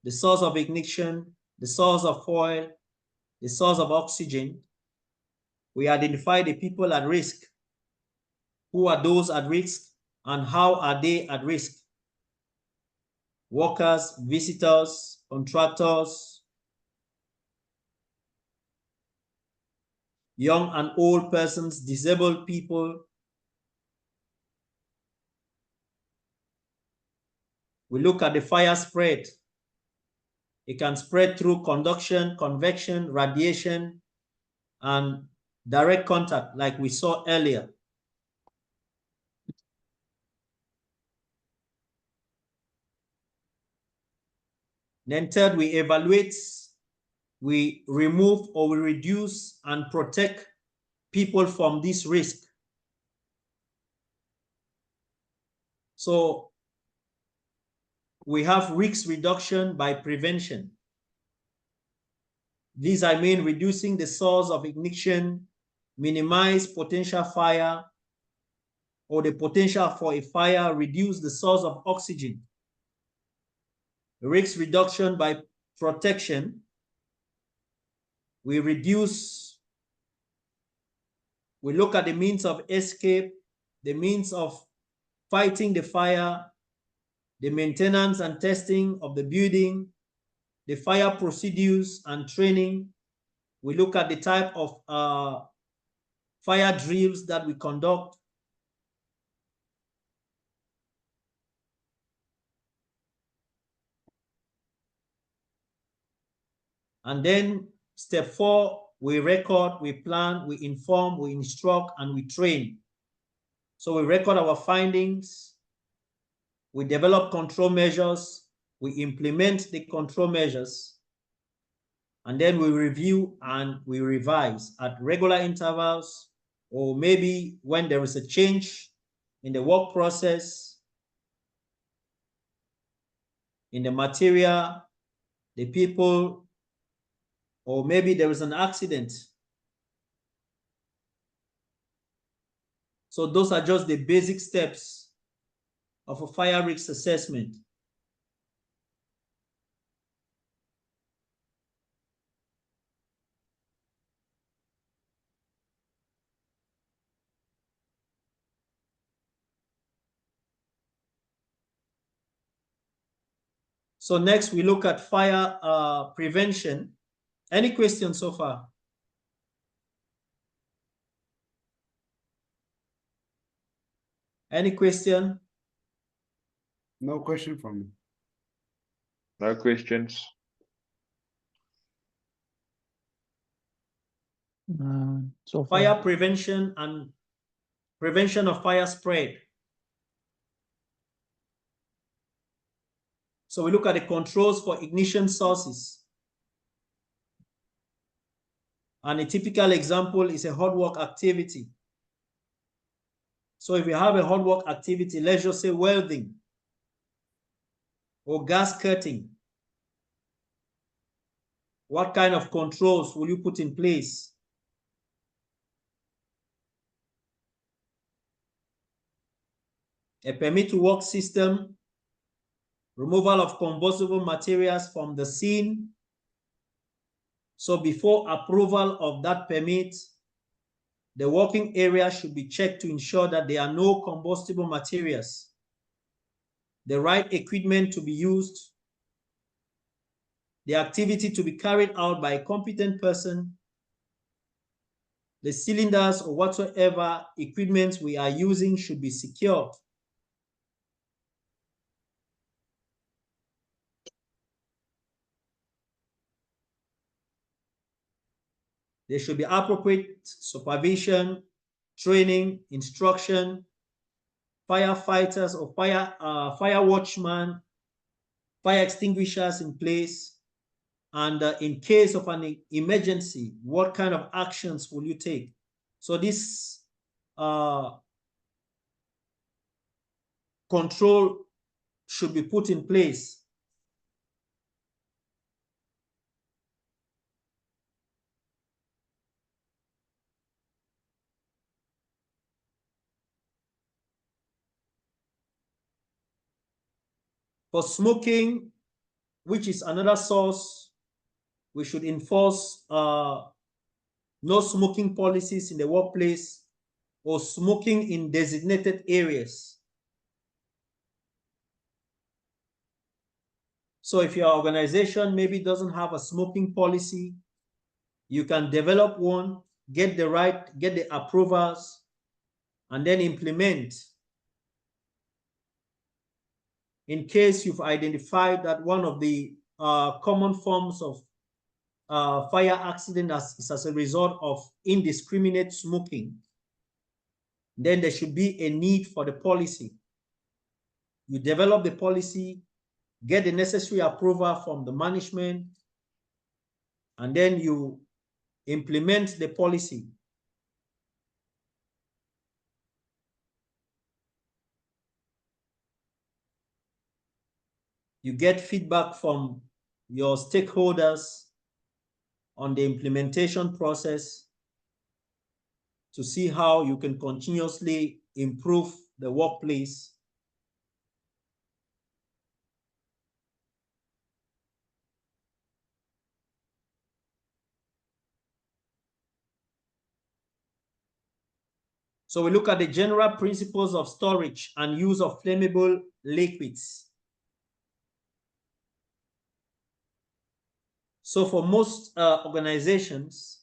the source of ignition, the source of oil, the source of oxygen. We identify the people at risk. Who are those at risk and how are they at risk? Workers, visitors, contractors, young and old persons, disabled people. We look at the fire spread. It can spread through conduction, convection, radiation, and direct contact like we saw earlier. Then third, we evaluate, we remove or we reduce and protect people from this risk. So we have risk reduction by prevention. These I mean reducing the source of ignition, minimize potential fire or the potential for a fire, reduce the source of oxygen, risk reduction by protection. We look at the means of escape, the means of fighting the fire, the maintenance and testing of the building, the fire procedures and training. We look at the type of fire drills that we conduct. And then step 4, we record, we plan, we inform, we instruct, and we train. So we record our findings, we develop control measures, we implement the control measures, and then we review and we revise at regular intervals, or maybe when there is a change in the work process, in the material, the people, or maybe there is an accident. So those are just the basic steps of a fire risk assessment. So next we look at fire prevention. Any questions so far? Any question? No question from me. No questions. So Fire far. prevention and prevention of fire spread. So we look at the controls for ignition sources. And a typical example is a hot work activity. So if you have a hot work activity, let's just say welding or gas cutting, what kind of controls will you put in place? A permit to work system, removal of combustible materials from the scene. So before approval of that permit, the working area should be checked to ensure that there are no combustible materials, the right equipment to be used, the activity to be carried out by a competent person, the cylinders or whatsoever equipment we are using should be secured. There should be appropriate supervision, training, instruction, firefighters or fire watchman, fire extinguishers in place. And in case of an emergency, what kind of actions will you take? So this control should be put in place. For smoking, which is another source, we should enforce no smoking policies in the workplace or smoking in designated areas. So if your organization maybe doesn't have a smoking policy, you can develop one, get the approvals, and then implement. In case you've identified that one of the common forms of fire accident is as a result of indiscriminate smoking, then there should be a need for the policy. You develop the policy, get the necessary approval from the management, and then you implement the policy. You get feedback from your stakeholders on the implementation process. to see how you can continuously improve the workplace. So we look at the general principles of storage and use of flammable liquids. So for most organizations,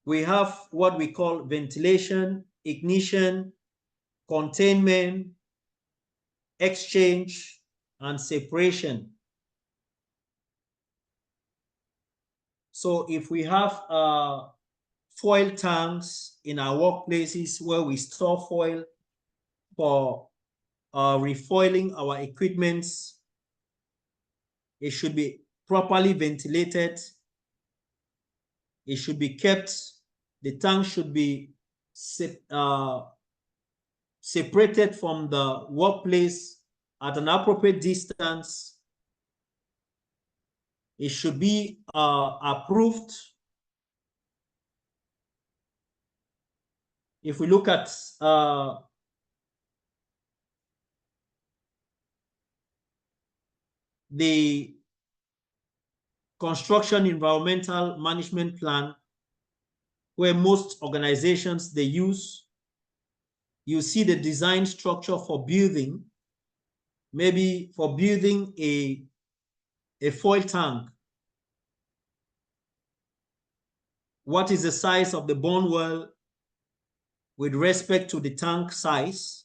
we have what we call ventilation, ignition, containment, exchange, and separation. So if we have foil tanks in our workplaces where we store foil for refoiling our equipments, it should be properly ventilated. It should be kept, the tank should be separated from the workplace at an appropriate distance. It should be approved. If we look at the construction environmental management plan, where most organizations they use, you see the design structure for building, maybe for building a foil tank. What is the size of the bone well with respect to the tank size?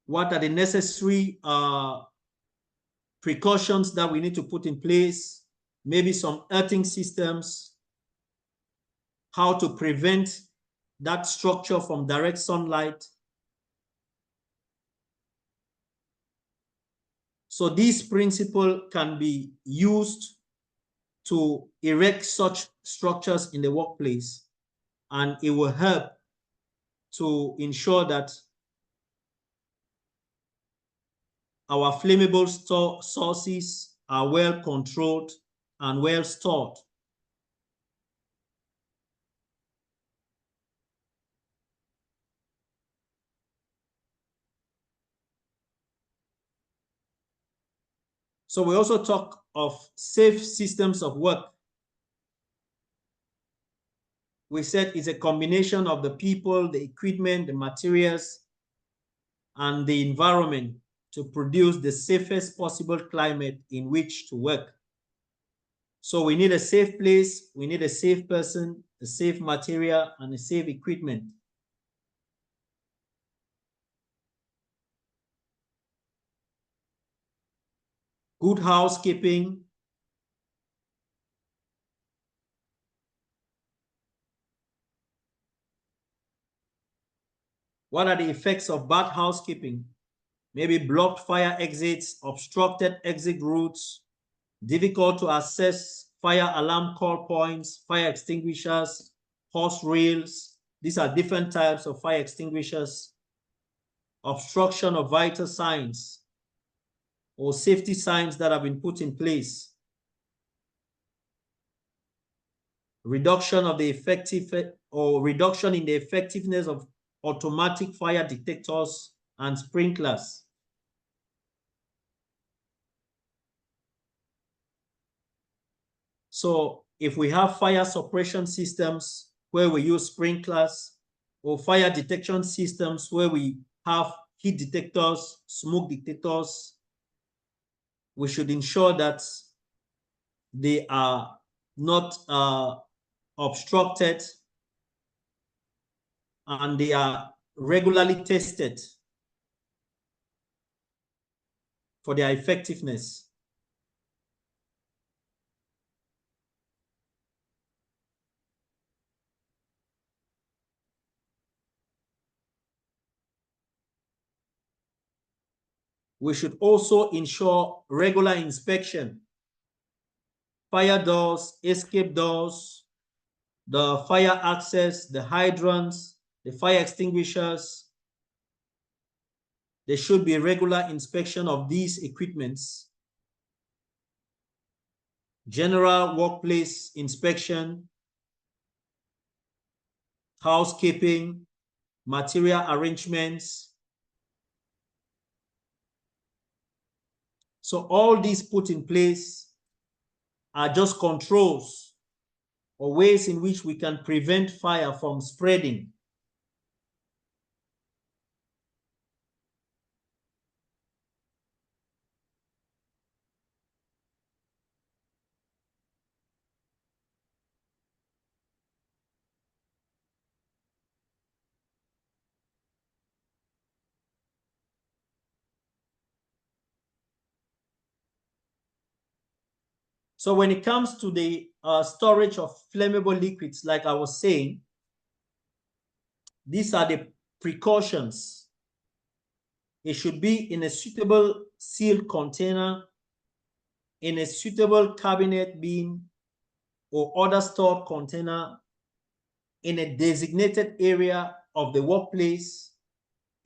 What are the necessary precautions that we need to put in place? Maybe some earthing systems, how to prevent that structure from direct sunlight. So this principle can be used to erect such structures in the workplace, and it will help to ensure that our flammable sources are well controlled and well stored. So we also talk of safe systems of work. We said it's a combination of the people, the equipment, the materials, and the environment to produce the safest possible climate in which to work. So we need a safe place, we need a safe person, a safe material, and a safe equipment. Good housekeeping. What are the effects of bad housekeeping? Maybe blocked fire exits, obstructed exit routes, difficult to access fire alarm call points, fire extinguishers, hose rails. These are different types of fire extinguishers. Obstruction of vital signs or safety signs that have been put in place. Reduction of the reduction in the effectiveness of automatic fire detectors and sprinklers. So if we have fire suppression systems where we use sprinklers, or fire detection systems where we have heat detectors, smoke detectors, we should ensure that they are not obstructed and they are regularly tested for their effectiveness. We should also ensure regular inspection. Fire doors, escape doors, the fire access, the hydrants, the fire extinguishers. There should be regular inspection of these equipments. general workplace inspection, housekeeping, material arrangements. So all these put in place are just controls or ways in which we can prevent fire from spreading. So when it comes to the storage of flammable liquids, like I was saying, these are the precautions. It should be in a suitable sealed container, in a suitable cabinet bin or other stored container, in a designated area of the workplace,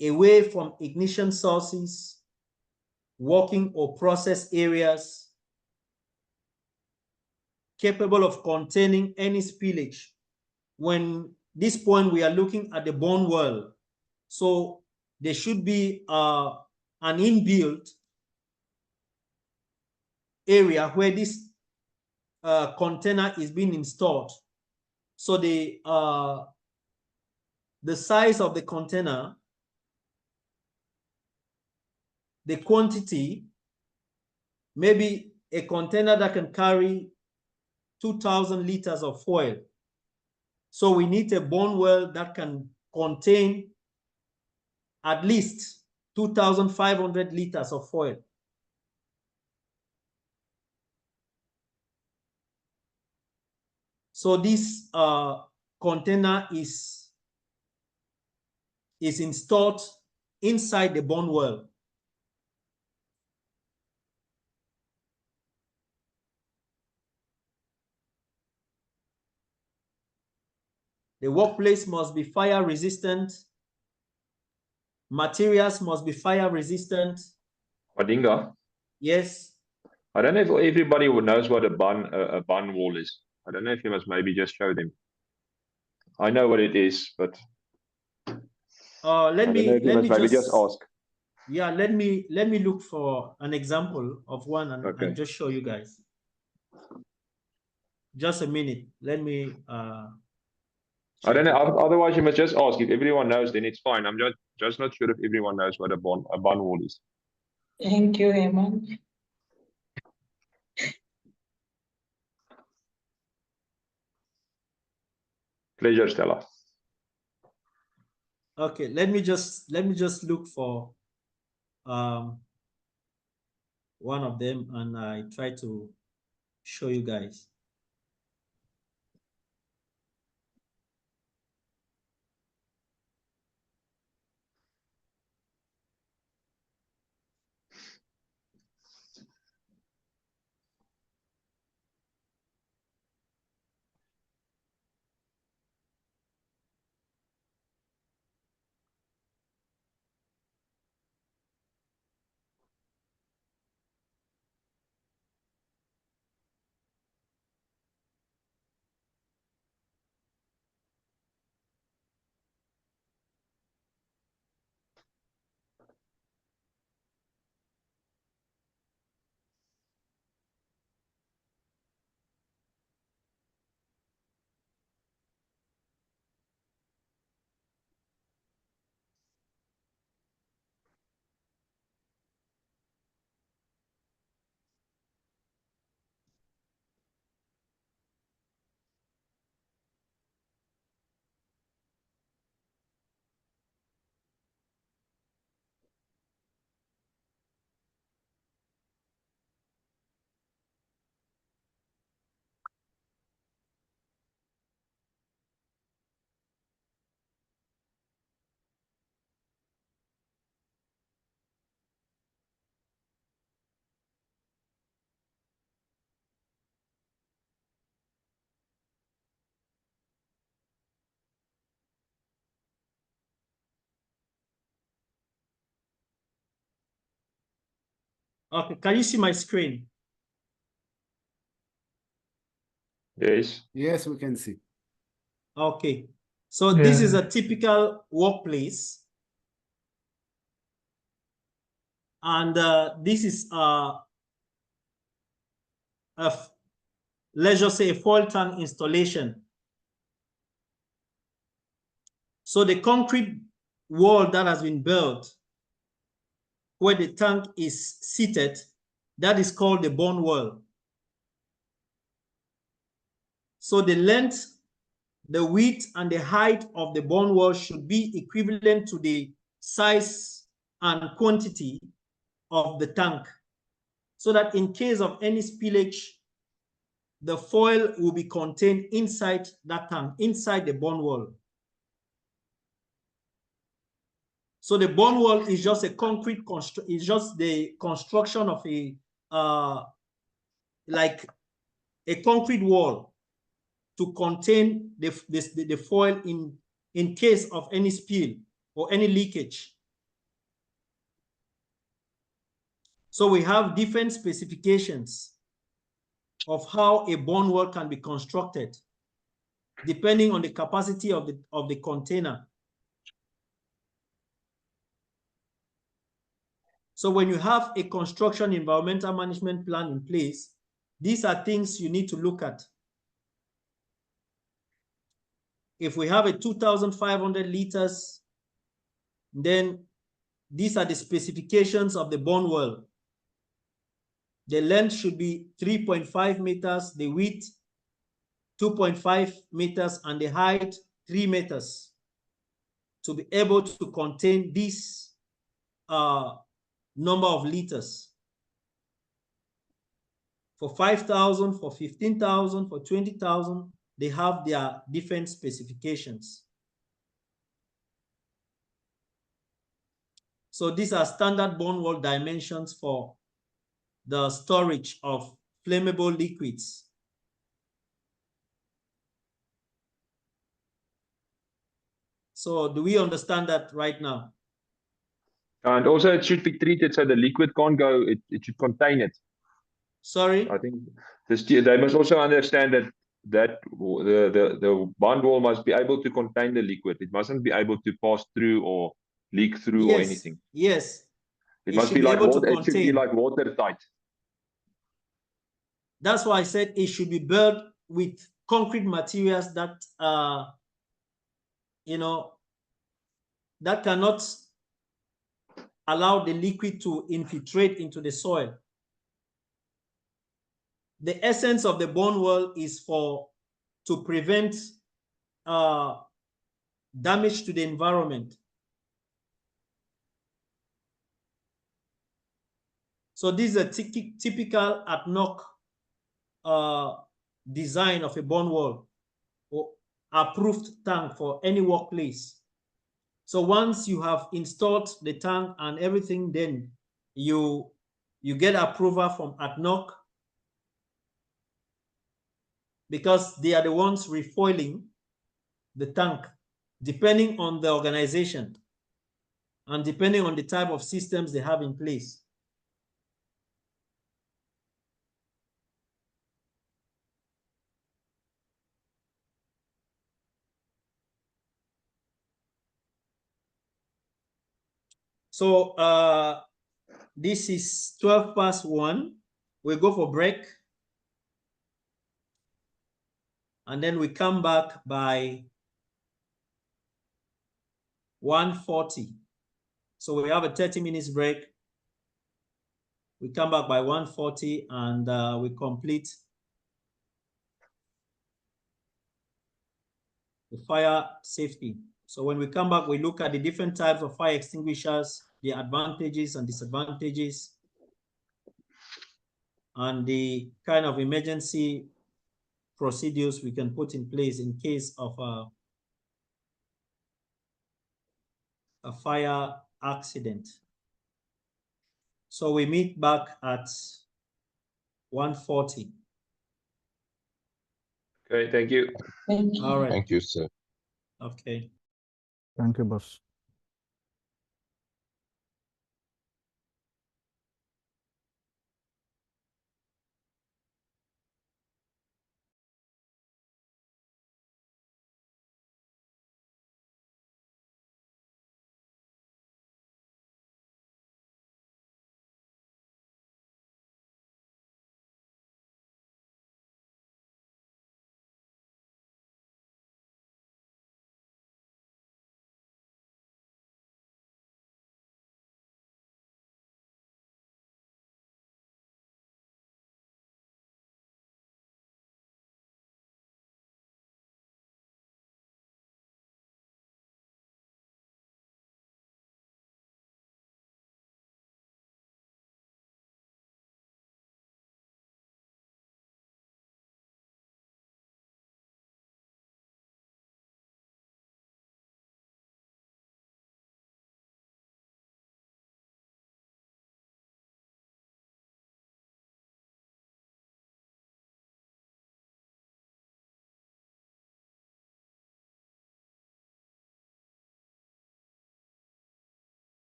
away from ignition sources, working or process areas, capable of containing any spillage. When this point, we are looking at the burn well. So there should be an inbuilt area where this container is being installed. So the size of the container, the quantity, maybe a container that can carry 2,000 liters of oil. So we need a burn well that can contain at least 2,500 liters of oil. So this container is installed inside the burn well. The workplace must be fire resistant. Materials must be fire resistant. Odinga, Yes. I don't know if everybody knows what a bun wall is. I don't know if you must maybe just show them. I know what it is, but let me maybe just ask. Yeah, let me look for an example of one and just show you guys. Just a minute. Let me I don't know. Otherwise, you must just ask. If everyone knows, then it's fine. I'm just not sure if everyone knows what a bun wall is. Thank you, Eman. Pleasure, Stella. Okay, let me just look for one of them and I try to show you guys. Okay, can you see my screen? Yes. Yes, we can see. Okay. So this is Yeah. a typical workplace. And this is let's just say a fuel tank installation. So the concrete wall that has been built where the tank is seated, that is called the bone wall. So the length, the width, and the height of the bone wall should be equivalent to the size and quantity of the tank, so that in case of any spillage, the foil will be contained inside that tank, inside the bone wall. So the bone wall is just a concrete is just the construction of a like a concrete wall to contain the foil in case of any spill or any leakage. So we have different specifications of how a bone wall can be constructed, depending on the capacity of the container. So when you have a construction environmental management plan in place, these are things you need to look at. If we have a 2,500 liters, then these are the specifications of the bone wall. The length should be 3.5 meters, the width 2.5 meters, and the height 3 meters to be able to contain this number of liters. For 5,000, for 15,000, for 20,000, they have their different specifications. So these are standard bone wall dimensions for the storage of flammable liquids. So do we understand that right now? And also it should be treated so the liquid can't go, it should contain it. Sorry? I think they must also understand that the bond wall must be able to contain the liquid. It mustn't be able to pass through or leak through or anything. Yes. It It must should be be like able to water. It should be contain. like watertight. That's why I said it should be built with concrete materials that that cannot allow the liquid to infiltrate into the soil. The essence of the bone wall is to prevent damage to the environment. So this is a typical ADNOC design of a bone wall or approved tank for any workplace. So once you have installed the tank and everything, then you get approval from ADNOC, because they are the ones refoiling the tank, depending on the organization and depending on the type of systems they have in place. So this is 12 past 1. We go for break. And then we come back by 1:40. So we have a 30 minutes break. We come back by 1:40 and we complete the fire safety. So when we come back, we look at the different types of fire extinguishers, the advantages and disadvantages, and the kind of emergency procedures we can put in place in case of a fire accident. So we meet back at 1:40. Okay, thank you. All right. Thank you, sir. Okay. Thank you, boss.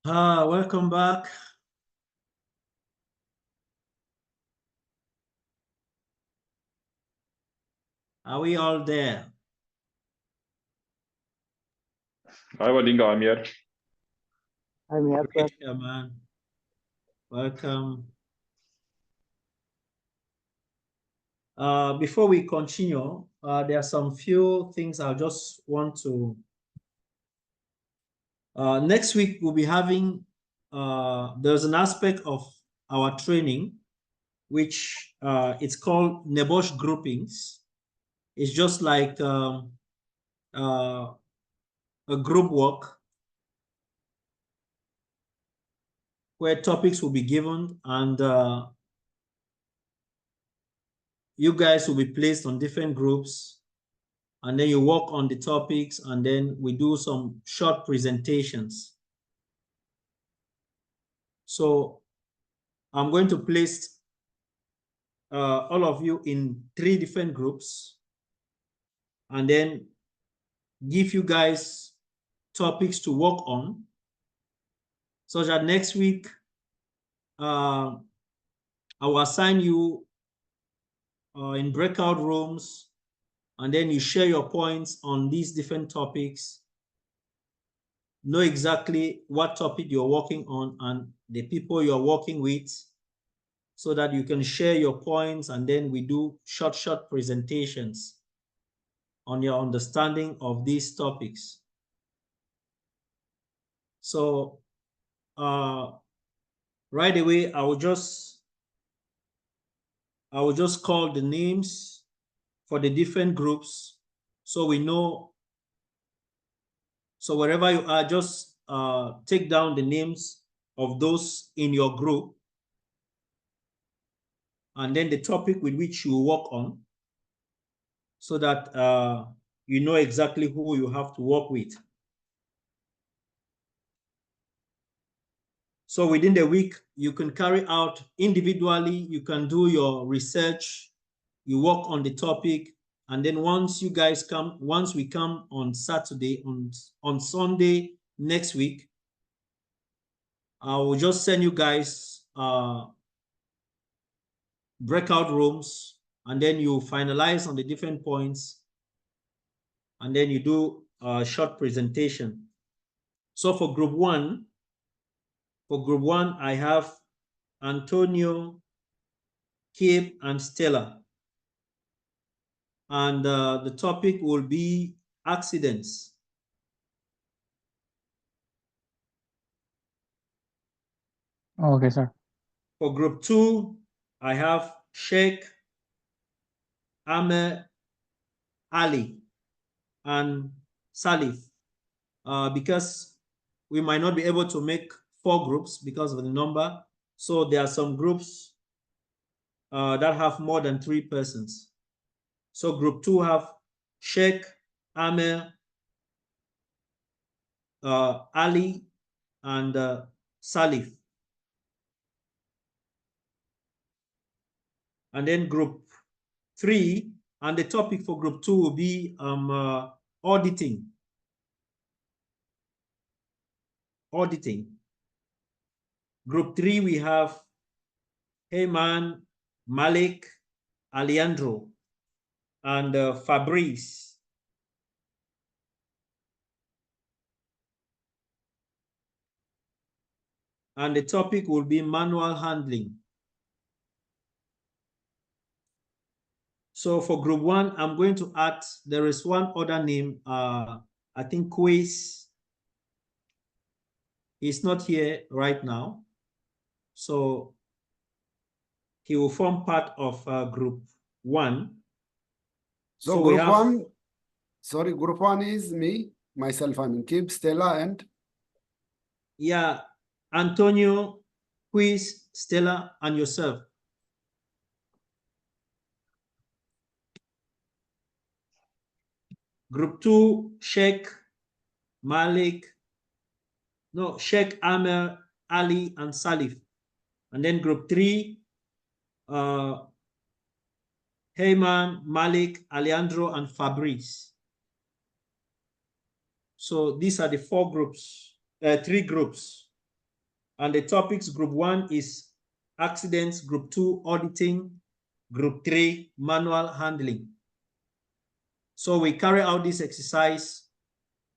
Welcome back. Are we all there? Hi, Wadinga, I'm here. I'm here, sir. Great, man. Welcome. Before we continue, there are some few things I just want to. Next week we'll be having. There's an aspect of our training, which it's called NEBOSH groupings. It's just like a group work where topics will be given and you guys will be placed on different groups and then you work on the topics and then we do some short presentations. So I'm going to place all of you in 3 different groups and then give you guys topics to work on so that next week I will assign you in breakout rooms and then you share your points on these different topics, know exactly what topic you're working on and the people you're working with so that you can share your points and then we do short presentations on your understanding of these topics. So right away, I will just call the names for the different groups so we know. So wherever you are, just take down the names of those in your group and then the topic with which you work on so that you know exactly who you have to work with. So within the week, you can carry out individually, you can do your research, you work on the topic, and then once we come on Saturday, on Sunday next week, I will just send you guys breakout rooms, and then you finalize on the different points, and then you do a short presentation. So for group one, I have Antonio, Kip, and Stella. And the topic will be accidents. Okay, sir. For group 2, I have Sheikh, Ahmed, Ali, and Salif. Because we might not be able to make 4 groups because of the number. So there are some groups that have more than 3 persons. So group 2 have Sheikh, Ahmed, Ali, and Salif. And then group 3, and the topic for group 2 will be auditing. Group 3, we have Heyman, Malik, Alejandro, and Fabrice. And the topic will be manual handling. So for group 1, I'm going to add, there is one other name, I think Quiz. He's not here right now. So he will form part of group 1. So group 1, sorry, group 1 is me, myself, I mean, Kip, Stella, and? Yeah, Antonio, Quiz, Stella, and yourself. Group 2, Sheikh, Malik, no, Sheikh, Amer, Ali, and Salif. And then group 3, Heyman, Malik, Alejandro, and Fabrice. So these are the three groups. And the topics, group 1 is accidents, group 2, auditing, group 3, manual handling. So we carry out this exercise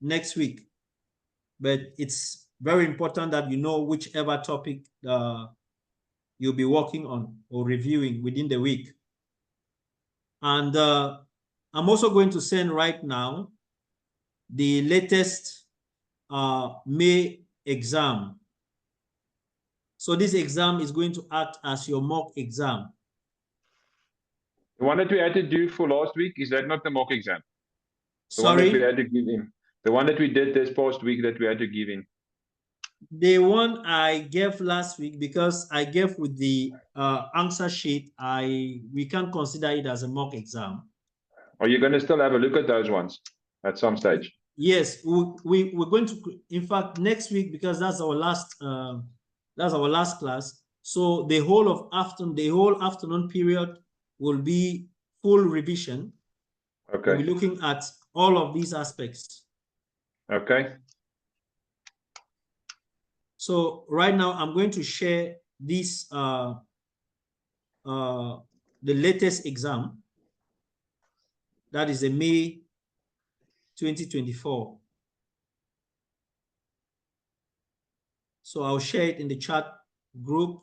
next week, but it's very important that you know whichever topic you'll be working on or reviewing within the week. And I'm also going to send right now the latest May exam. So this exam is going to act as your mock exam. The one that we had to do for last week, is that not the mock exam? The one Sorry? that we had to give in. The one that we did this past week that we had to give in. The one I gave last week, because I gave with the answer sheet, we can't consider it as a mock exam. Are you going to still have a look at those ones at some stage? Yes, we're going to, in fact, next week, because that's our last class. So the whole afternoon period will be full revision. Okay. We'll be looking at all of these aspects. Okay. So right now I'm going to share this the latest exam. That is a May 2024. So I'll share it in the chat group.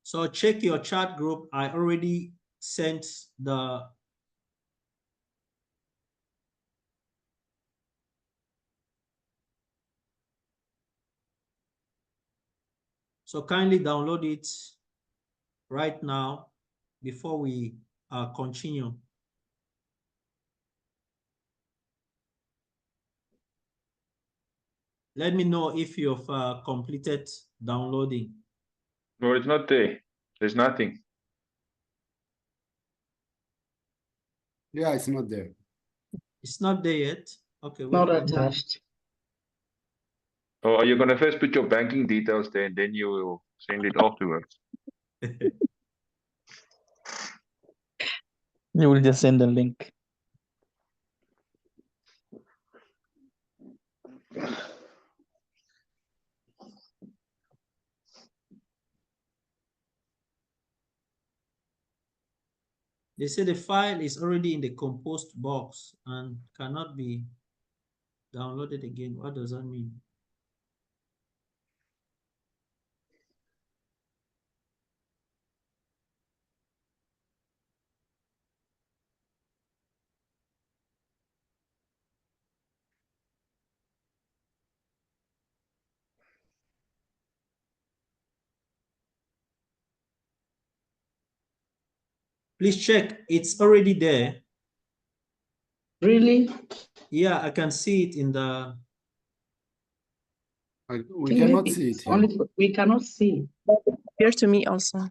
So check your chat group. I already sent the so kindly download it right now before we continue. Let me know if you've completed downloading. No, it's not there. There's nothing. Yeah, it's not there. It's not there yet. Okay. Not attached. Or are you going to first put your banking details there and then you will send it afterwards? You will just send the link. They say the file is already in the compost box and cannot be downloaded again. What does that mean? Please check. It's already there. Really? Yeah, I can see it in the. We cannot see it here. Only we cannot see. Appear to me also.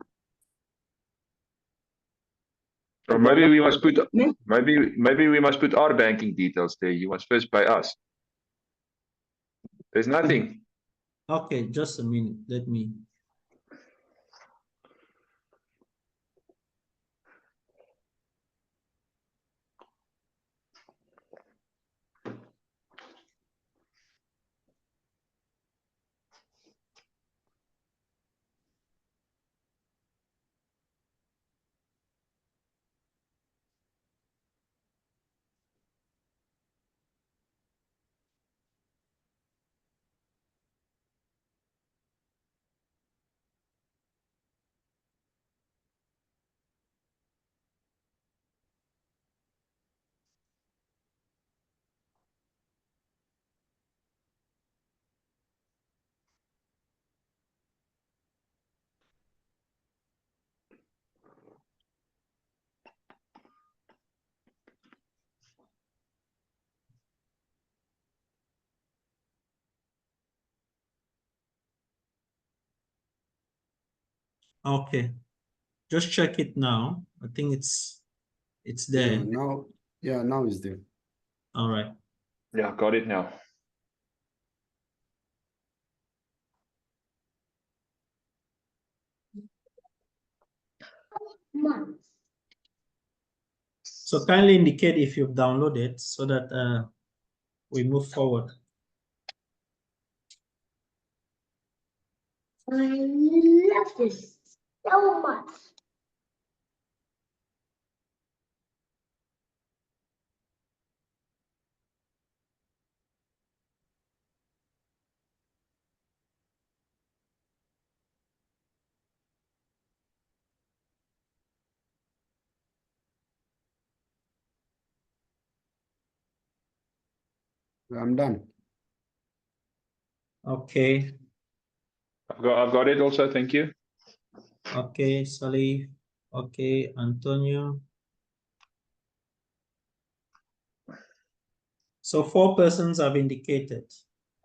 Or maybe we must put maybe we must put our banking details there. You must first pay us. There's nothing. Okay, just a minute. Let me. Okay, just check it now. I think it's there. Now it's there. All right. Yeah, got it now. So kindly indicate if you've downloaded so that we move forward. I love this so much. I'm done. Okay. I've got it also, thank you. Okay, Salih. Okay, Antonio. So 4 persons have indicated.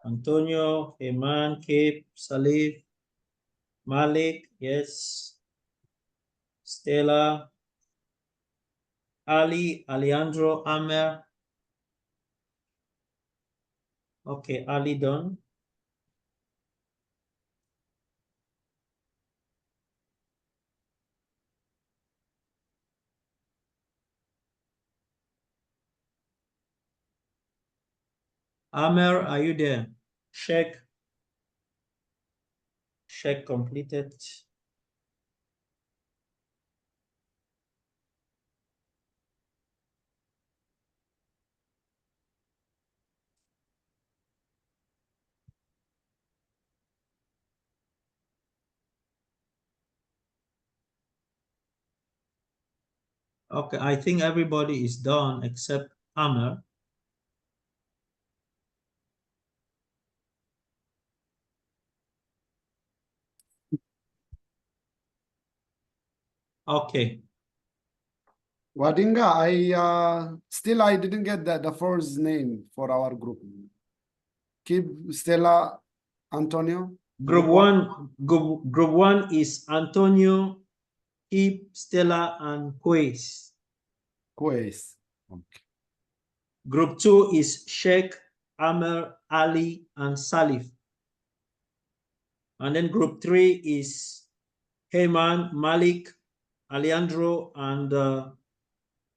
Antonio, Eman, Cape, Salih, Malik, yes. Stella, Ali, Alejandro, Amer. Okay, Ali done. Amer, are you there? Check. Check completed. Okay, I think everybody is done except Amer. Okay. Wadinga, I didn't get the first name for our group. Keep Stella Antonio. Group one is Antonio, Keep, Stella, and Quays. Quays. Okay. Group 2 is Sheikh, Amer, Ali, and Salif. And then group 3 is Heyman, Malik, Alejandro, and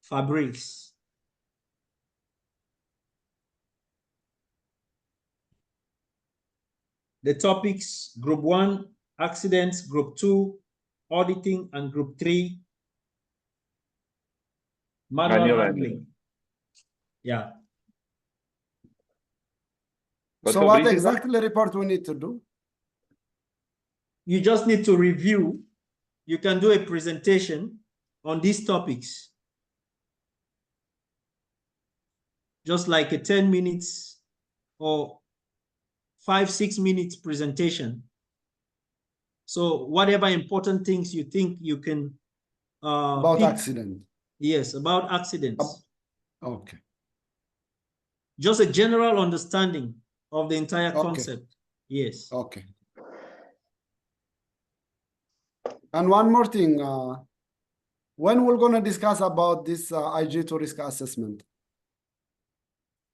Fabrice. The topics: group 1, accidents; group 2, auditing; and group 3, manual handling. Yeah. But So what exactly report we need to do? You just need to review. You can do a presentation on these topics. Just like a 10 minutes or 5-6 minutes presentation. So whatever important things you think you can about pick. accident. Yes, about accidents. Okay. Just a general understanding of the entire concept. Yes. Okay. And one more thing, when we're going to discuss about this IG2 risk assessment?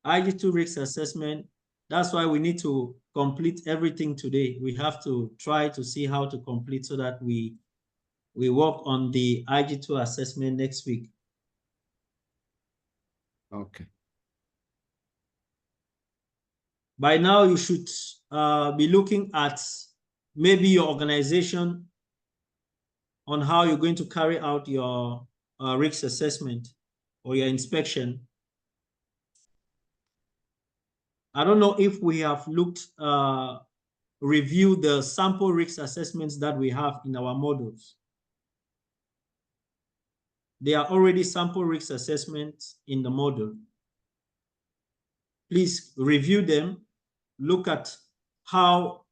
IG2 risk assessment, that's why we need to complete everything today. We have to try to see how to complete so that we work on the IG2 assessment next week. Okay. By now, you should be looking at maybe your organization on how you're going to carry out your risk assessment or your inspection. I don't know if we have reviewed the sample risk assessments that we have in our models. There are already sample risk assessments in the model. Please review them, look at how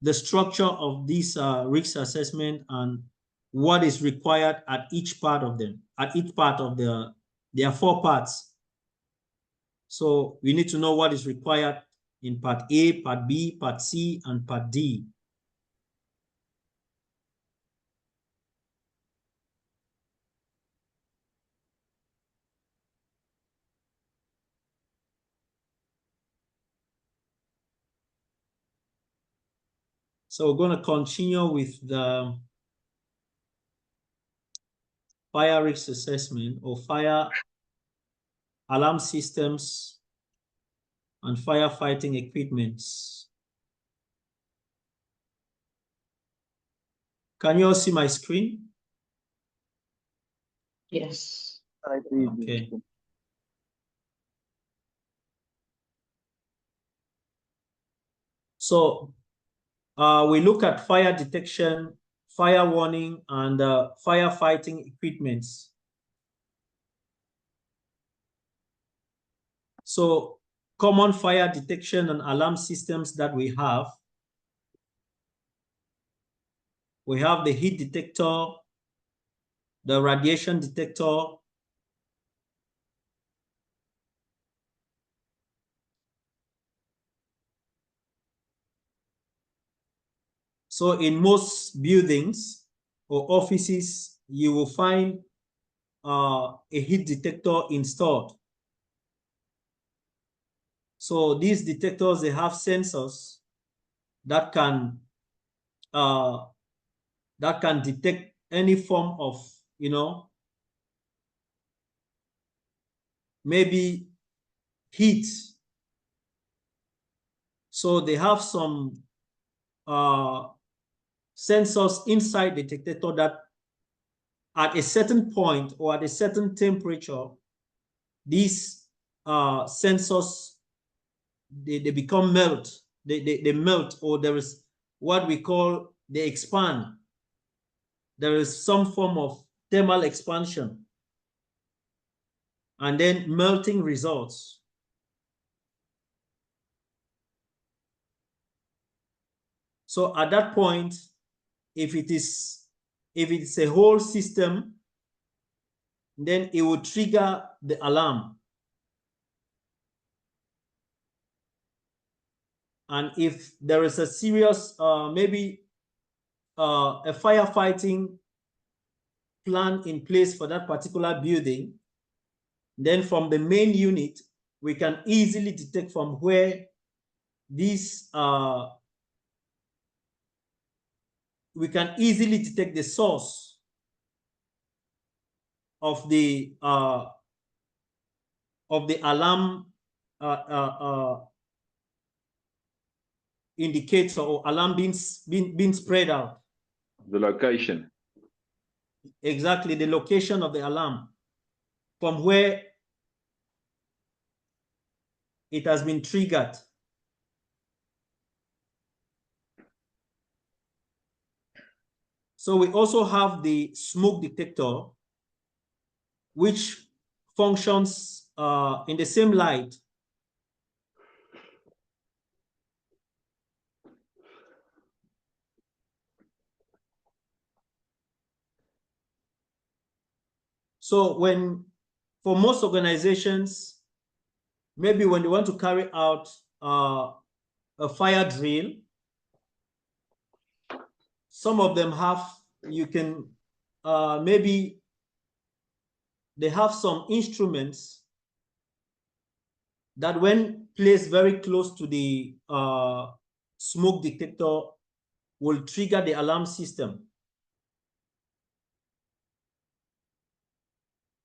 the structure of this risk assessment and what is required at each part of them, at each part of there are 4 parts. So we need to know what is required in part A, part B, part C, and part D. So we're going to continue with the fire risk assessment or fire alarm systems and firefighting equipments. Can you all see my screen? Yes. Okay. So we look at fire detection, fire warning, and firefighting equipments. So common fire detection and alarm systems that we have the heat detector, the radiation detector, so in most buildings or offices, you will find a heat detector installed. So these detectors, they have sensors that can detect any form of, maybe heat. So they have some sensors inside the detector that at a certain point or at a certain temperature, these sensors, they become melt. They melt, or there is what we call they expand. There is some form of thermal expansion, and then melting results. So at that point, if it's a whole system, then it will trigger the alarm. And if there is a serious, maybe a firefighting plan in place for that particular building, then from the main unit, we can easily detect from where these, we can easily detect the source of the alarm indicator or alarm being spread out. The location. Exactly, the location of the alarm from where it has been triggered. So we also have the smoke detector, which functions in the same light. So for most organizations, maybe when they want to carry out a fire drill, some of them have, maybe they have some instruments that when placed very close to the smoke detector will trigger the alarm system.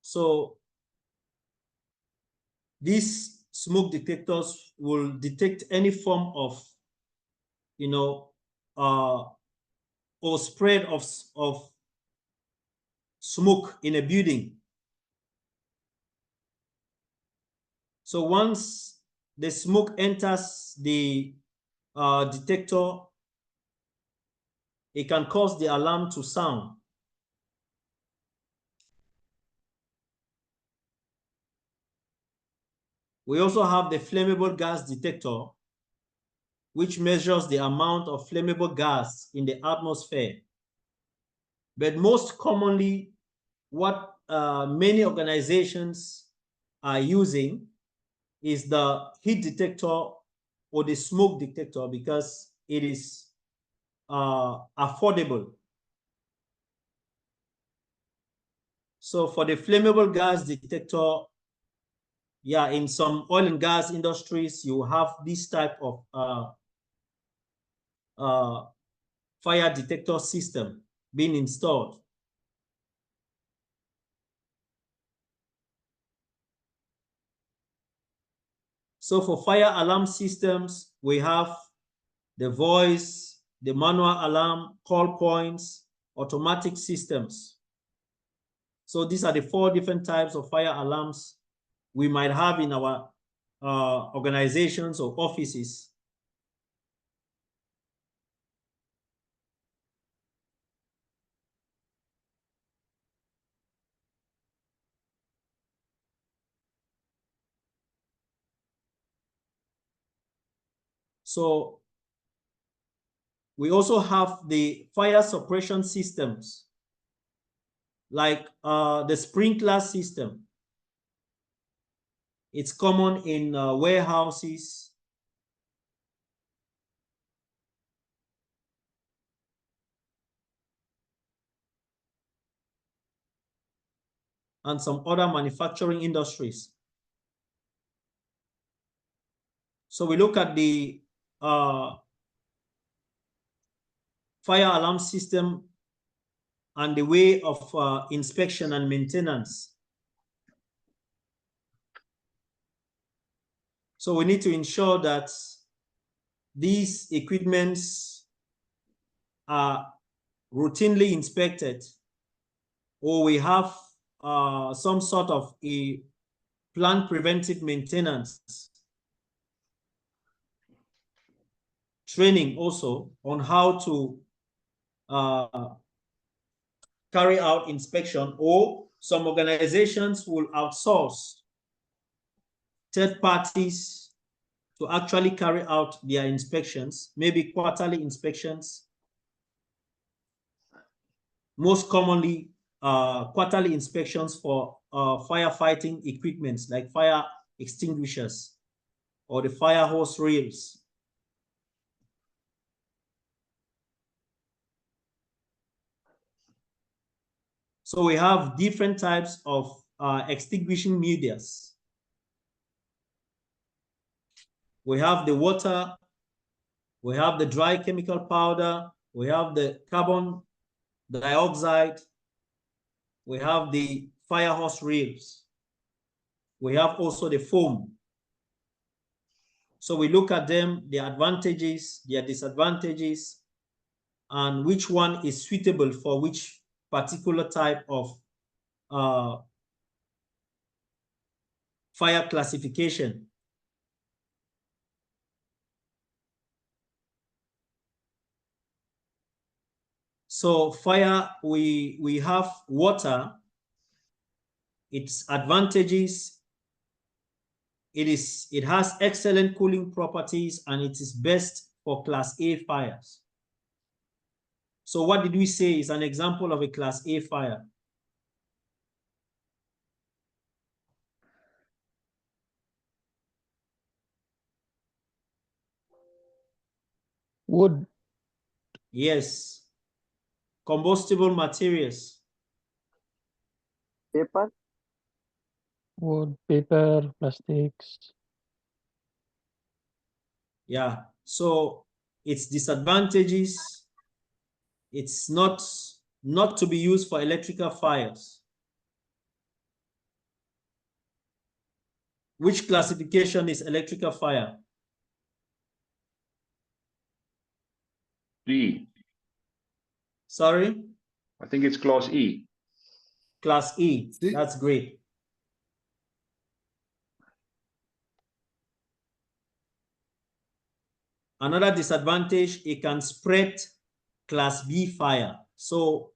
So these smoke detectors will detect any form of, or spread of smoke in a building. So once the smoke enters the detector, it can cause the alarm to sound. We also have the flammable gas detector, which measures the amount of flammable gas in the atmosphere. But most commonly, what many organizations are using is the heat detector or the smoke detector because it is affordable. So for the flammable gas detector, yeah, in some oil and gas industries, you have this type of fire detector system being installed. So for fire alarm systems, we have the voice, the manual alarm, call points, automatic systems. So these are the 4 different types of fire alarms we might have in our organizations or offices. So we also have the fire suppression systems, like the sprinkler system. It's common in warehouses, and some other manufacturing industries. So we look at the fire alarm system and the way of inspection and maintenance. So we need to ensure that these equipments are routinely inspected, or we have some sort of a planned preventive maintenance training also on how to carry out inspection, or some organizations will outsource third parties to actually carry out their inspections, maybe quarterly inspections. Most commonly, quarterly inspections for firefighting equipments like fire extinguishers or the fire hose rails. So we have different types of extinguishing medias. We have the water, we have the dry chemical powder, we have the carbon dioxide, we have the fire hose rails, we have also the foam. So we look at them, their advantages, their disadvantages, and which one is suitable for which particular type of fire classification. So fire, we have water, its advantages. It has excellent cooling properties, and it is best for Class A fires. So what did we say is an example of a Class A fire? Wood. Yes. Combustible materials. Paper. Wood, paper, plastics. Yeah. So its disadvantages, it's not to be used for electrical fires. Which classification is electrical fire? E. Sorry? I think it's Class E. Class E. That's great. Another disadvantage, it can spread Class B fire. So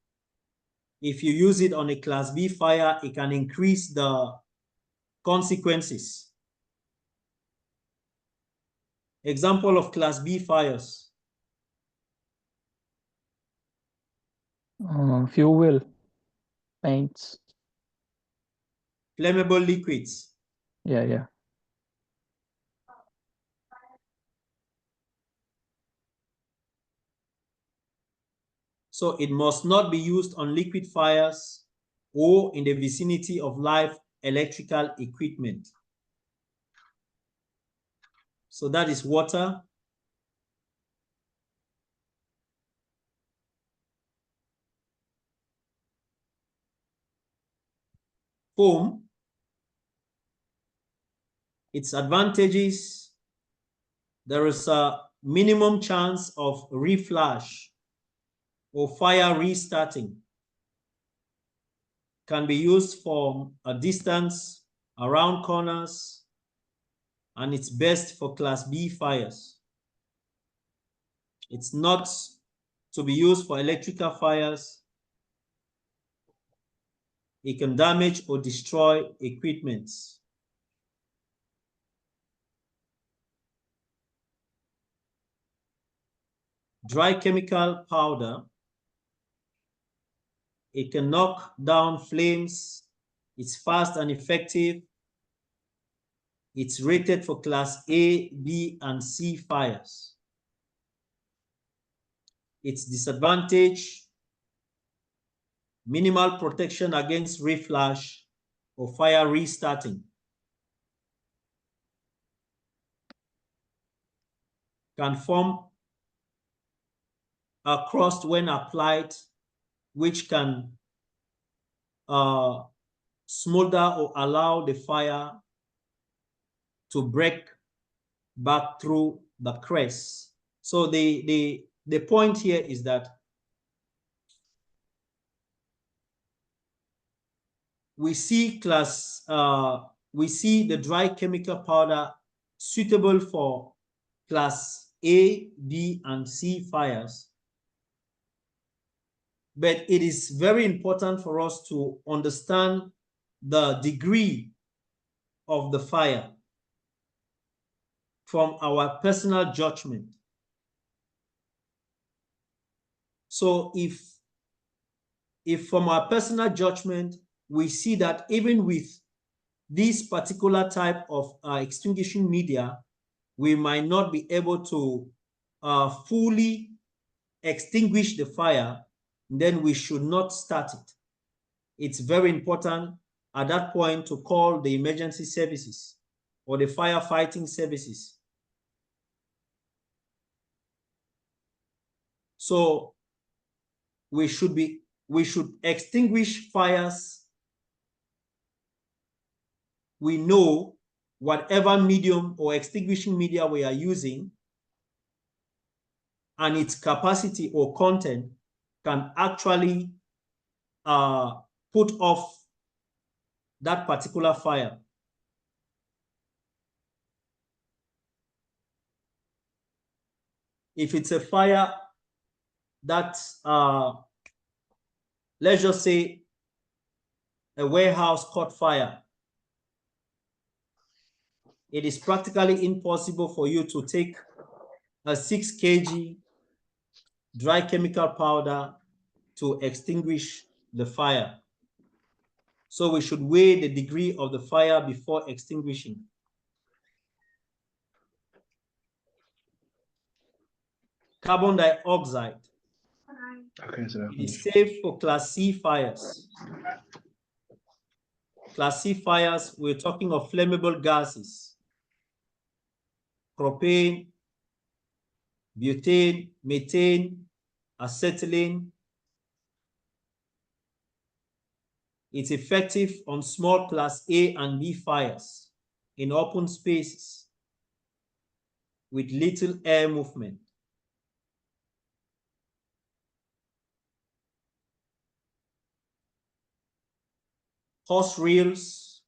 if you use it on a Class B fire, it can increase the consequences. Example of Class B fires. Fuel, paints. Flammable liquids. Yeah. So it must not be used on liquid fires or in the vicinity of live electrical equipment. So that is water. foam. Its advantages: there is a minimum chance of reflash or fire restarting. Can be used from a distance, around corners, and it's best for Class B fires. It's not to be used for electrical fires. It can damage or destroy equipment. Dry chemical powder. It can knock down flames. It's fast and effective. It's rated for Class A, B, and C fires. Its disadvantage: minimal protection against reflash or fire restarting. Can form a crust when applied, which can smolder or allow the fire to break back through the crest. So the point here is that we see the dry chemical powder suitable for Class A, B, and C fires. But it is very important for us to understand the degree of the fire from our personal judgment. So if from our personal judgment, we see that even with this particular type of extinguishing media, we might not be able to fully extinguish the fire, then we should not start it. It's very important at that point to call the emergency services or the firefighting services. So we should extinguish fires. We know whatever medium or extinguishing media we are using and its capacity or content can actually put off that particular fire. If it's a fire that, let's just say, a warehouse caught fire, it is practically impossible for you to take a 6 kg dry chemical powder to extinguish the fire. So we should weigh the degree of the fire before extinguishing. Carbon dioxide. It is safe for Class C fires. Class C fires, we're talking of flammable gases: propane, butane, methane, acetylene. It's effective on small Class A and B fires in open spaces with little air movement. Hose reels.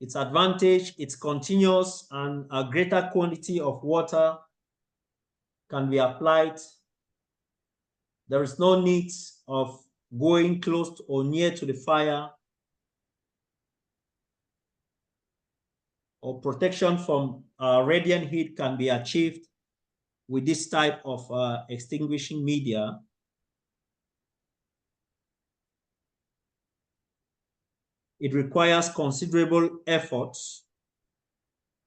Its advantage: it's continuous and a greater quantity of water can be applied. There is no need of going close or near to the fire, or protection from radiant heat can be achieved with this type of extinguishing media. It requires considerable efforts.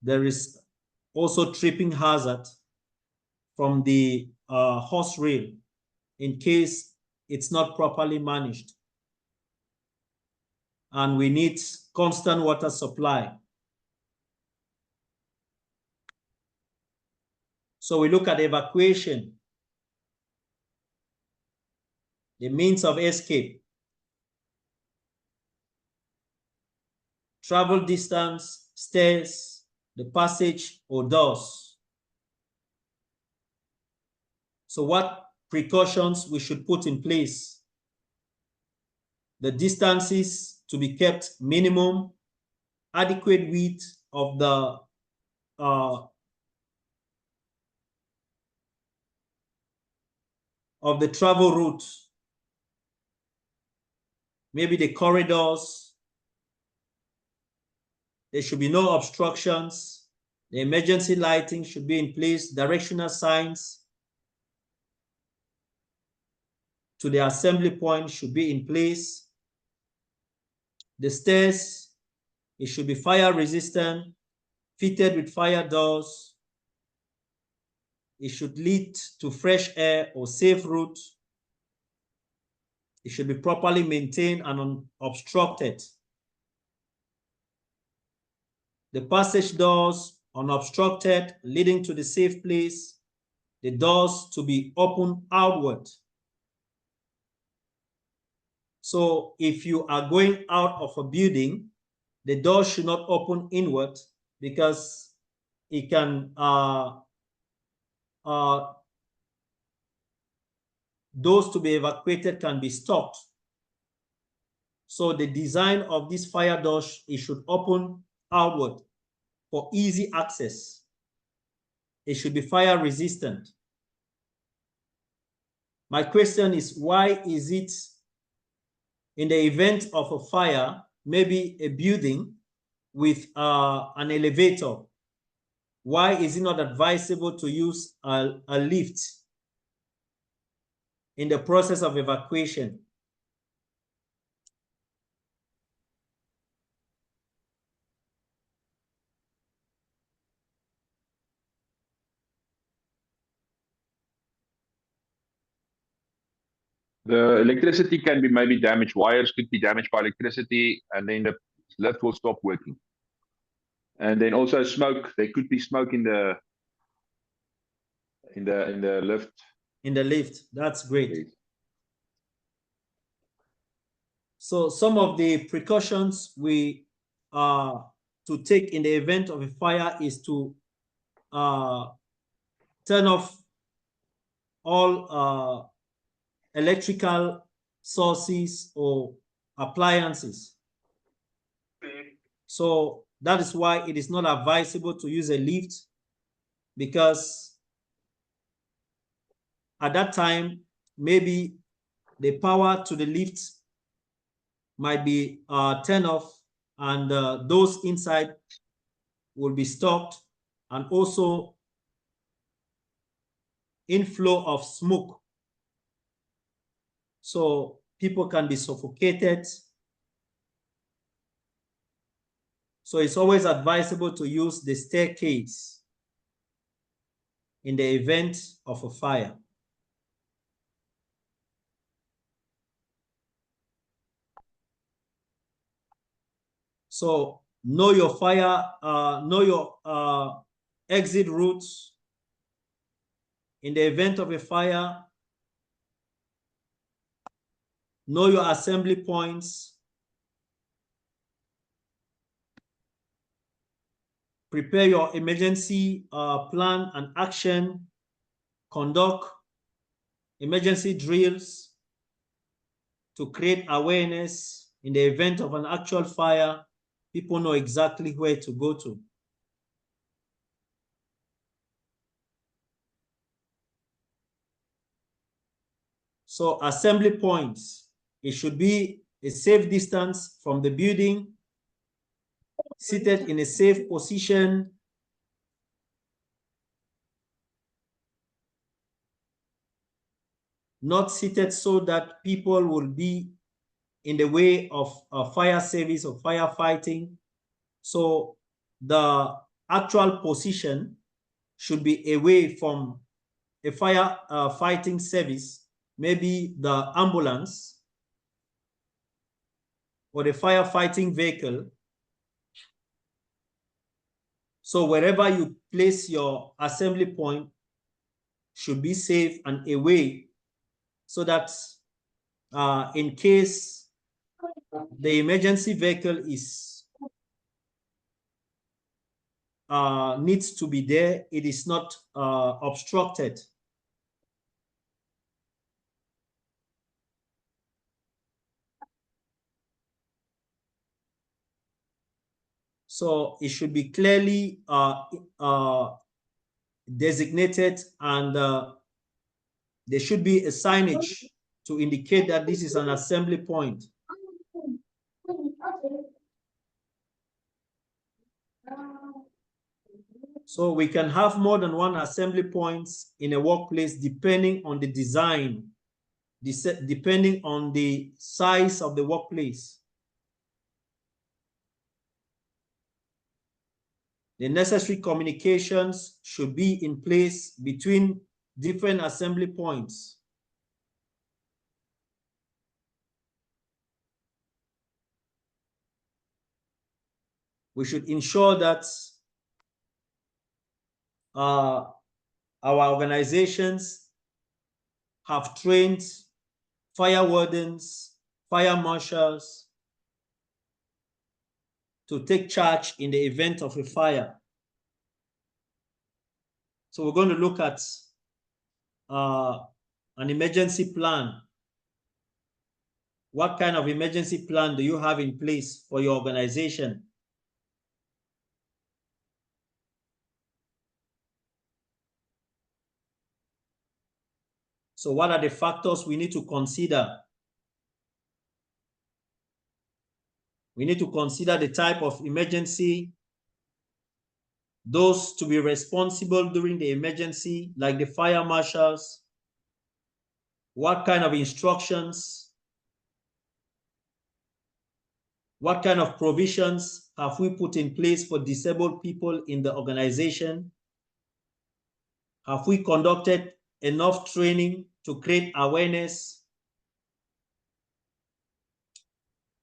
There is also tripping hazard from the hose reel in case it's not properly managed. And we need constant water supply. So we look at evacuation, the means of escape. travel distance, stairs, the passage, or doors. So what precautions we should put in place? The distances to be kept minimum, adequate width of the travel route, maybe the corridors. There should be no obstructions. The emergency lighting should be in place. Directional signs to the assembly point should be in place. The stairs, it should be fire resistant, fitted with fire doors. It should lead to fresh air or safe route. It should be properly maintained and unobstructed. The passage doors unobstructed, leading to the safe place. The doors to be open outward. So if you are going out of a building, the door should not open inward because it can those to be evacuated can be stopped. So the design of this fire doors, it should open outward for easy access. It should be fire resistant. My question is, why is it in the event of a fire, maybe a building with an elevator, why is it not advisable to use a lift in the process of evacuation? The electricity can be maybe damaged. Wires could be damaged by electricity, and then the lift will stop working. And then also smoke. There could be smoke in the lift. In the lift. That's great. So some of the precautions we to take in the event of a fire is to turn off all electrical sources or appliances. So that is why it is not advisable to use a lift, because at that time, maybe the power to the lift might be turned off, and those inside will be stopped, and also inflow of smoke. So people can be suffocated. So it's always advisable to use the staircase in the event of a fire. So know your fire, know your exit routes in the event of a fire. Know your assembly points. Prepare your emergency plan and action. Conduct emergency drills to create awareness. In the event of an actual fire, people know exactly where to go to. So assembly points, it should be a safe distance from the building, seated in a safe position, not seated so that people will be in the way of fire service or firefighting. So the actual position should be away from a fire fighting service, maybe the ambulance or the firefighting vehicle. So wherever you place your assembly point should be safe and away, so that in case the emergency vehicle is needs to be there, it is not obstructed. So it should be clearly designated, and there should be a signage to indicate that this is an assembly point. So we can have more than one assembly points in a workplace depending on the design, depending on the size of the workplace. The necessary communications should be in place between different assembly points. We should ensure that our organizations have trained fire wardens, fire marshals to take charge in the event of a fire. So we're going to look at an emergency plan. What kind of emergency plan do you have in place for your organization? So what are the factors we need to consider? We need to consider the type of emergency, those to be responsible during the emergency, like the fire marshals, what kind of instructions, what kind of provisions have we put in place for disabled people in the organization? Have we conducted enough training to create awareness?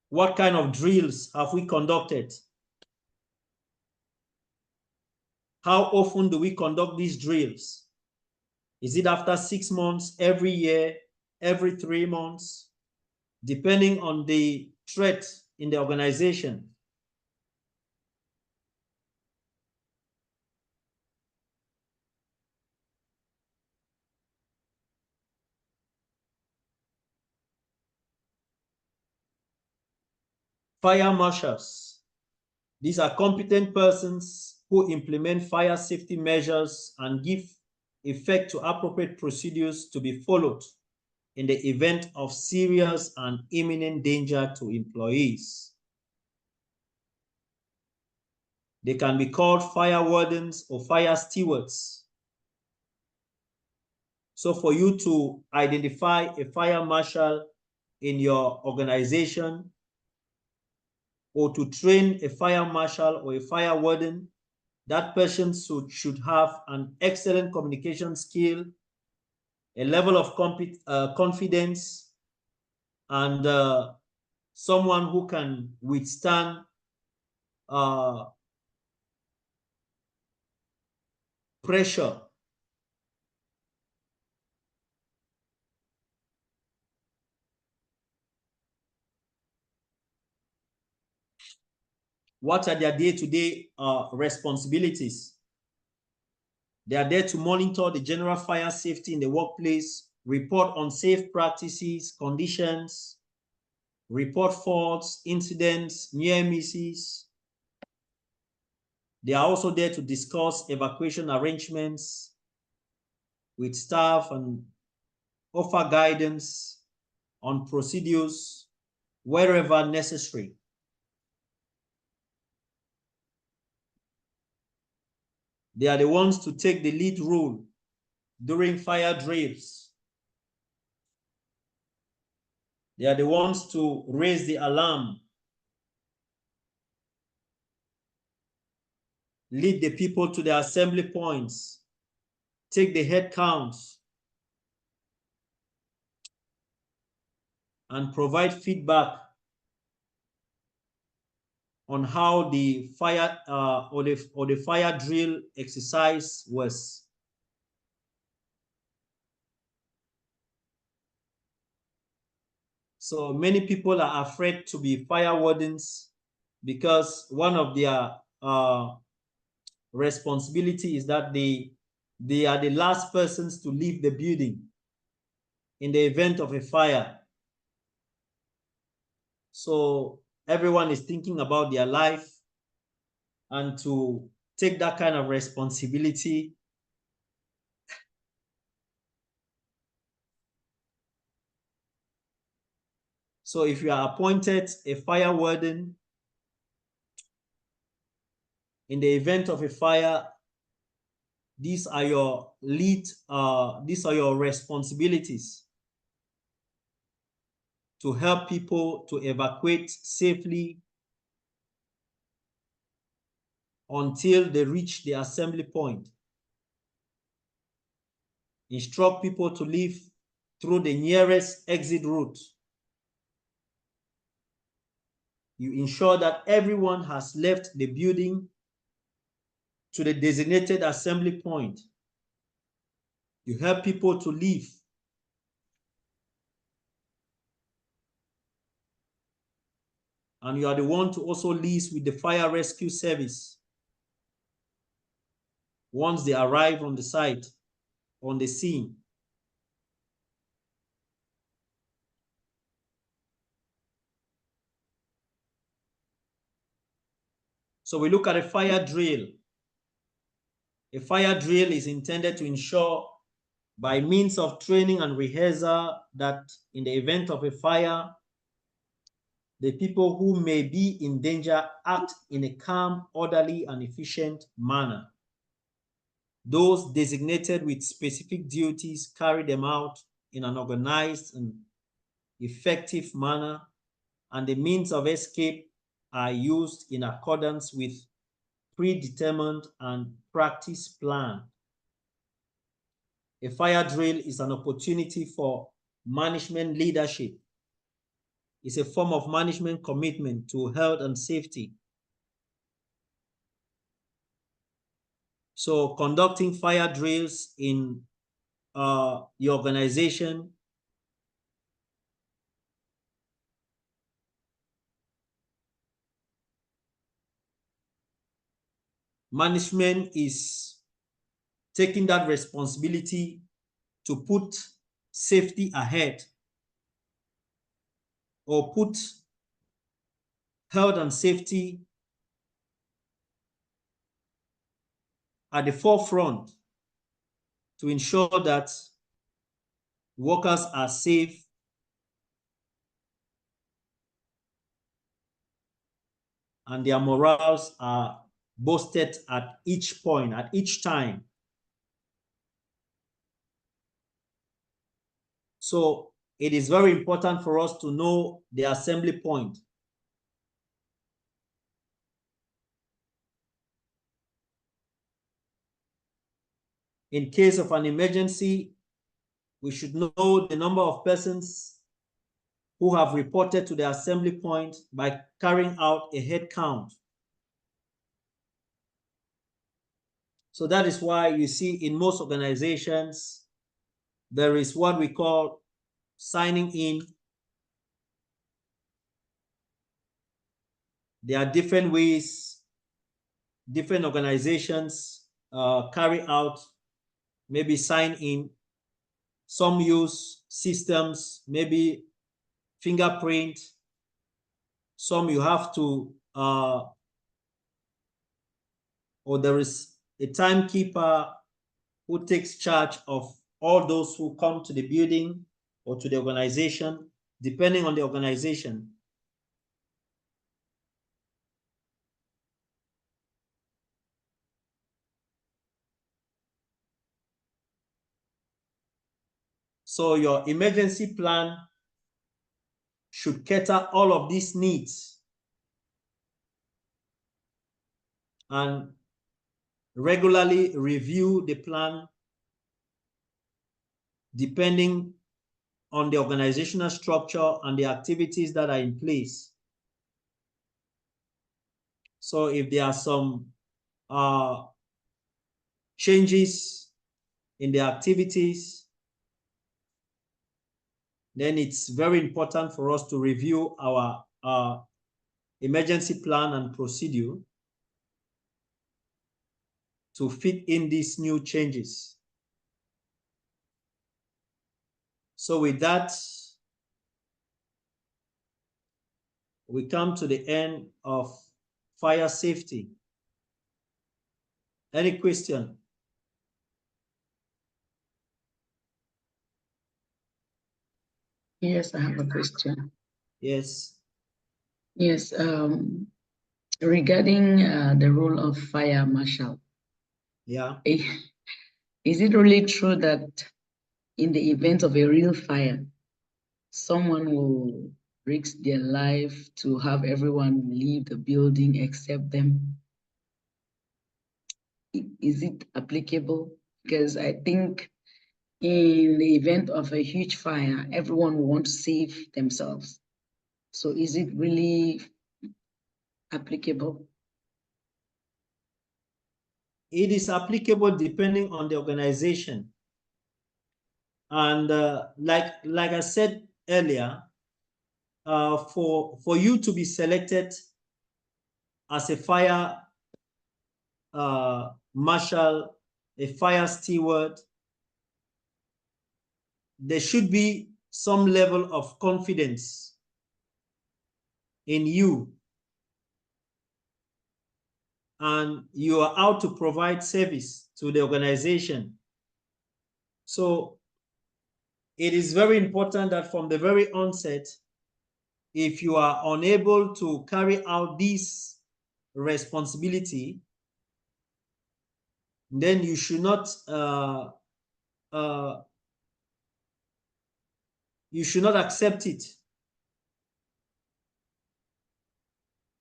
What kind of drills have we conducted? How often do we conduct these drills? Is it after 6 months, every year, every 3 months, depending on the threat in the organization? Fire marshals. These are competent persons who implement fire safety measures and give effect to appropriate procedures to be followed in the event of serious and imminent danger to employees. They can be called fire wardens or fire stewards. So for you to identify a fire marshal in your organization, or to train a fire marshal or a fire warden, that person should have an excellent communication skill, a level of confidence, and someone who can withstand pressure. What are their day-to-day responsibilities? They are there to monitor the general fire safety in the workplace, report on safe practices, conditions, report faults, incidents, near misses. They are also there to discuss evacuation arrangements with staff and offer guidance on procedures wherever necessary. They are the ones to take the lead role during fire drills. They are the ones to raise the alarm, lead the people to the assembly points, take the head counts, and provide feedback on how the fire or the fire drill exercise was. So many people are afraid to be fire wardens because one of their responsibility is that they are the last persons to leave the building in the event of a fire. So everyone is thinking about their life, and to take that kind of responsibility so if you are appointed a fire warden in the event of a fire, these are your these are your responsibilities to help people to evacuate safely until they reach the assembly point. Instruct people to leave through the nearest exit route. You ensure that everyone has left the building to the designated assembly point. You help people to leave. And you are the one to also liaise with the fire rescue service once they arrive on the site, on the scene. So we look at a fire drill. A fire drill is intended to ensure, by means of training and rehearsal, that in the event of a fire, the people who may be in danger act in a calm, orderly, and efficient manner. Those designated with specific duties carry them out in an organized and effective manner, and the means of escape are used in accordance with predetermined and practice plan. A fire drill is an opportunity for management leadership. It's a form of management commitment to health and safety. So conducting fire drills in your organization management is taking that responsibility to put safety ahead, or put health and safety at the forefront to ensure that workers are safe and their morals are boosted at each point, at each time. So it is very important for us to know the assembly point. In case of an emergency, we should know the number of persons who have reported to the assembly point by carrying out a head count. So that is why you see in most organizations, there is what we call signing in. There are different ways different organizations carry out, maybe sign in. Some use systems, maybe fingerprint. Some you have to, or there is a timekeeper who takes charge of all those who come to the building or to the organization, depending on the organization. So your emergency plan should cater all of these needs and regularly review the plan depending on the organizational structure and the activities that are in place. So if there are some changes in the activities, then it's very important for us to review our emergency plan and procedure to fit in these new changes. So with that, we come to the end of fire safety. Any question? Yes, I have a question. Yes. Yes, regarding the role of fire marshal. Yeah. Is it really true that in the event of a real fire, someone will risk their life to have everyone leave the building except them? Is it applicable? Because I think in the event of a huge fire, everyone will want to save themselves. So is it really applicable? It is applicable depending on the organization. And like I said earlier, for you to be selected as a fire marshal, a fire steward, there should be some level of confidence in you, and you are out to provide service to the organization. So it is very important that from the very onset, if you are unable to carry out this responsibility, then you should not accept it.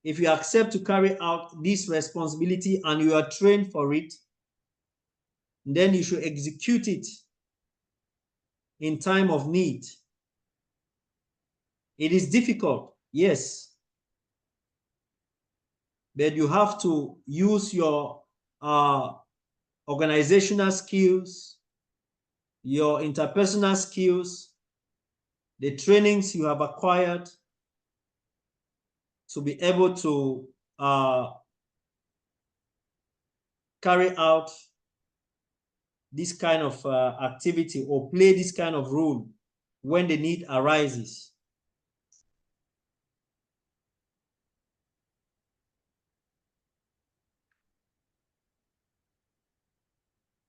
If you accept to carry out this responsibility and you are trained for it, then you should execute it in time of need. It is difficult, yes, but you have to use your organizational skills, your interpersonal skills, the trainings you have acquired to be able to carry out this kind of activity or play this kind of role when the need arises.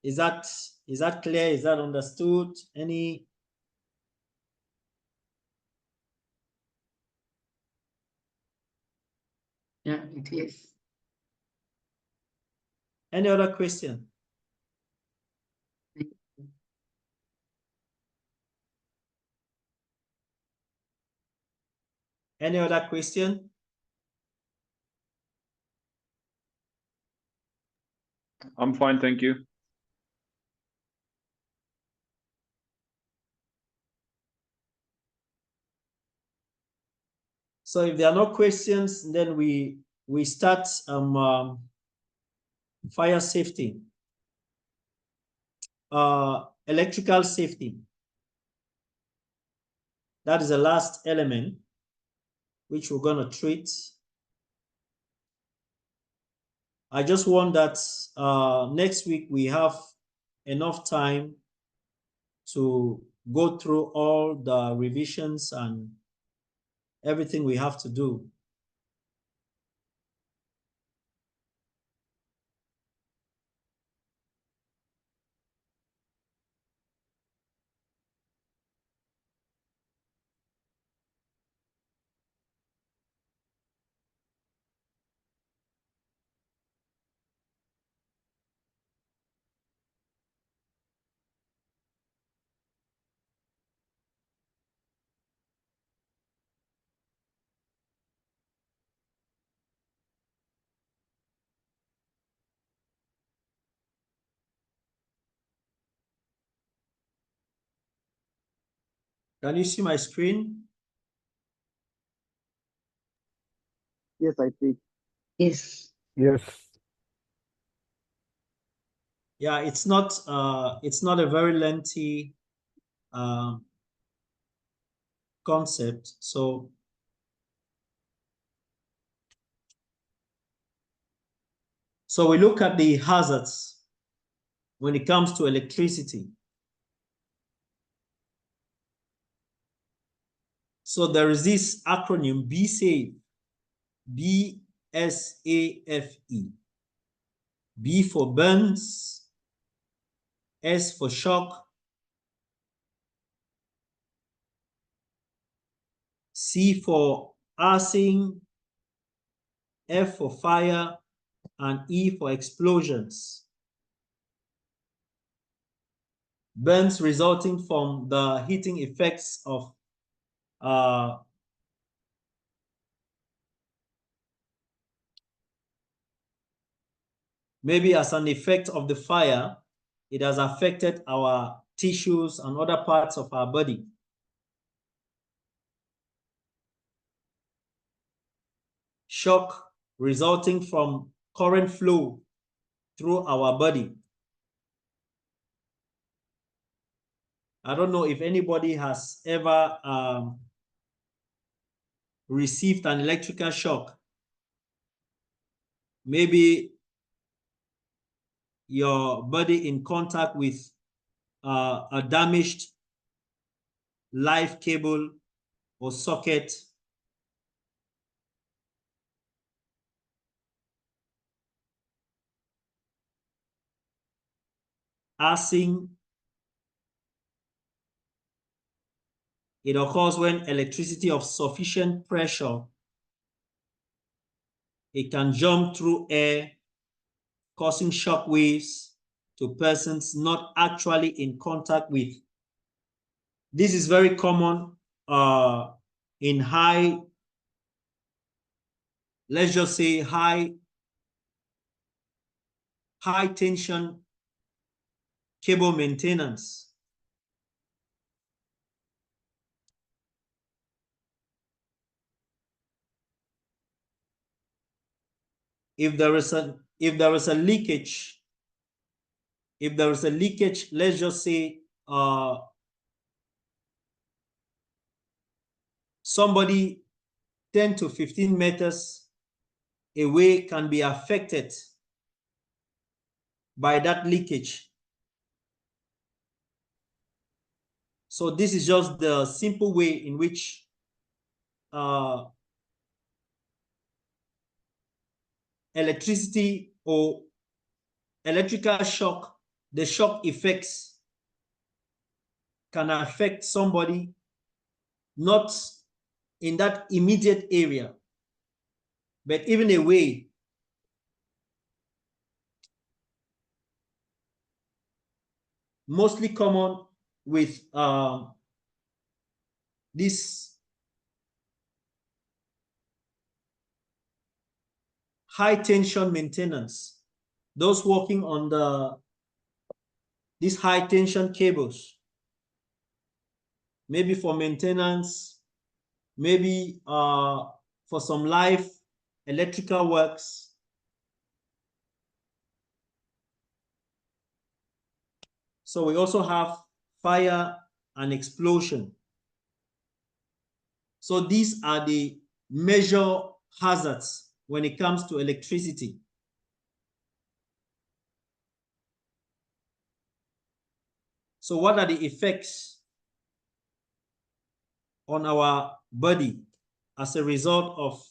Is that clear? Is that understood? Any? Yeah, it is. Any other question? Any other question? I'm fine, thank you. So if there are no questions, then we start fire safety, electrical safety. That is the last element which we're going to treat. I just want that next week we have enough time to go through all the revisions and everything we have to do. Can you see my screen? Yes, I see. Yes. Yes. Yeah, it's not a very lengthy concept. So we look at the hazards. when it comes to electricity. So there is this acronym BSAFE, B-S-A-F-E. B for burns, S for shock, C for arcing, F for fire, and E for explosions. Burns resulting from the heating effects of maybe as an effect of the fire, it has affected our tissues and other parts of our body. Shock resulting from current flow through our body. I don't know if anybody has ever received an electrical shock. Maybe your body in contact with a damaged live cable or socket. Arcing. It occurs when electricity of sufficient pressure, it can jump through air, causing shock waves to persons not actually in contact with. This is very common in high, let's just say high tension cable maintenance. If there is a leakage, let's just say somebody 10 to 15 meters away can be affected by that leakage. So this is just the simple way in which electricity or electrical shock, the shock effects can affect somebody not in that immediate area, but even away. Mostly common with this high tension maintenance, those working on these high tension cables, maybe for maintenance, maybe for some live electrical works. So we also have fire and explosion. So these are the major hazards when it comes to electricity. So what are the effects on our body as a result of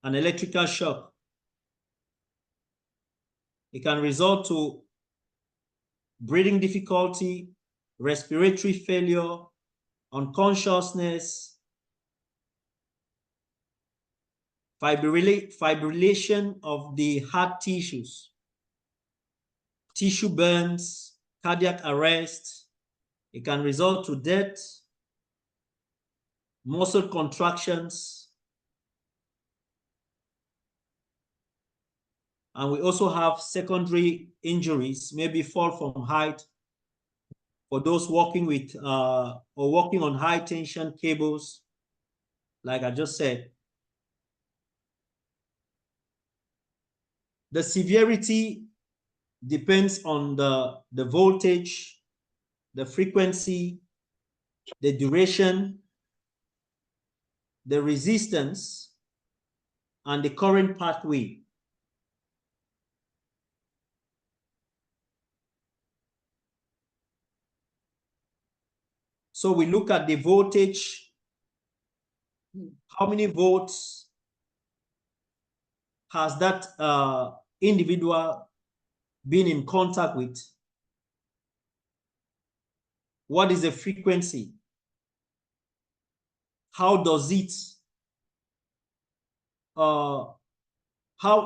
an electrical shock? It can result to breathing difficulty, respiratory failure, unconsciousness, fibrillation of the heart tissues, tissue burns, cardiac arrest. It can result to death, muscle contractions. And we also have secondary injuries, maybe fall from height for those working with or working on high tension cables, like I just said. The severity depends on the voltage, the frequency, the duration, the resistance, and the current pathway. So we look at the voltage. How many volts has that individual been in contact with? What is the frequency? How does it, how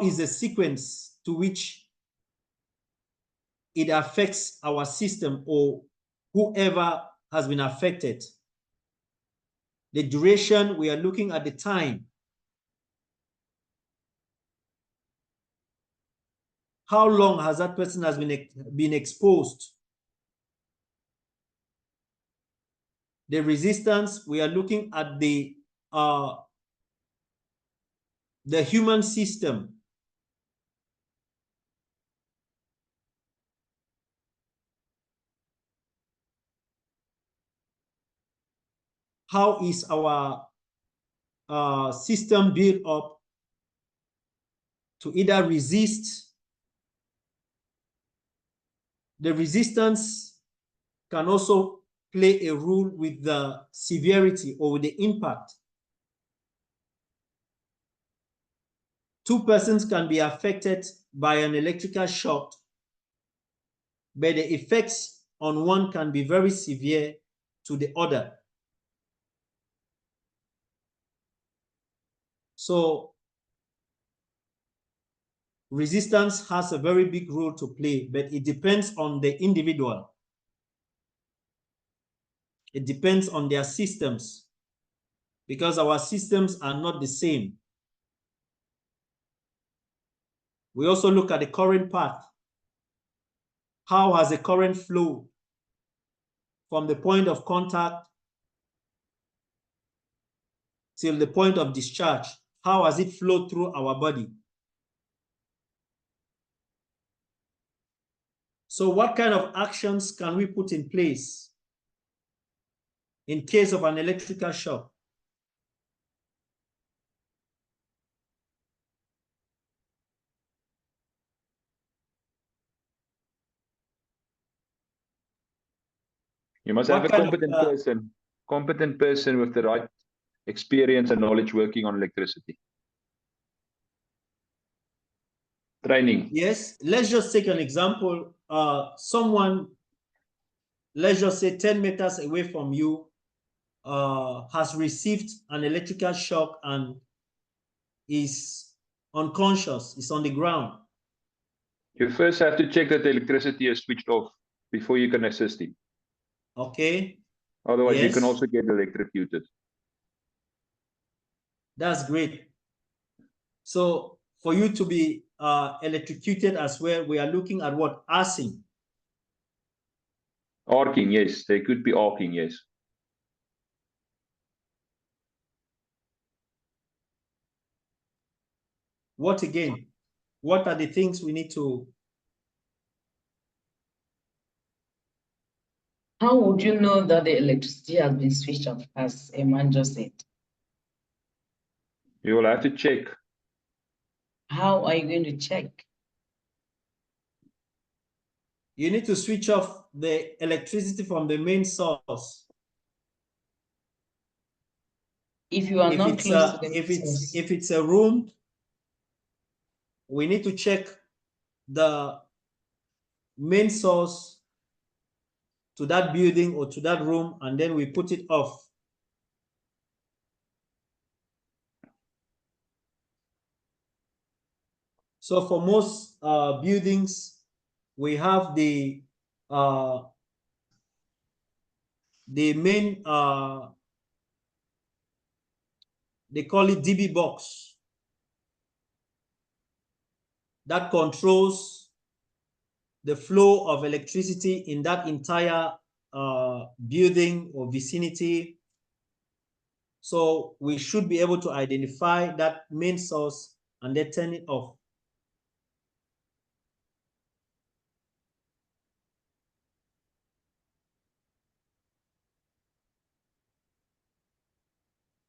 is the sequence to which it affects our system or whoever has been affected? The duration, we are looking at the time. How long has that person has been exposed? The resistance, we are looking at the human system. How is our system built up to either resist? The resistance can also play a role with the severity or with the impact. Two persons can be affected by an electrical shock, but the effects on one can be very severe to the other. So resistance has a very big role to play, but it depends on the individual. It depends on their systems, because our systems are not the same. We also look at the current path. How has the current flow from the point of contact till the point of discharge? How has it flowed through our body? So what kind of actions can we put in place in case of an electrical shock? You must What have a kind of, competent person with the right experience and knowledge working on electricity. Training. Yes, let's just take an example. Someone, let's just say 10 meters away from you, has received an electrical shock and is unconscious, is on the ground. You first have to check that the electricity is switched off before you can assist him. Okay. Otherwise, you can Yes. also get electrocuted. That's great. So for you to be electrocuted as well, we are looking at what? Arcing. Arcing, yes. They could be arcing, yes. What again? What are the things we need to? How would you know that the electricity has been switched off, as a man just said? You will have to check. How are you going to check? You need to switch off the electricity from the main source. If you are not close to the source. If it's a room, we need to check the main source to that building or to that room, and then we put it off. So for most buildings, we have the main, they call it DB box, that controls the flow of electricity in that entire building or vicinity. So we should be able to identify that main source and then turn it off.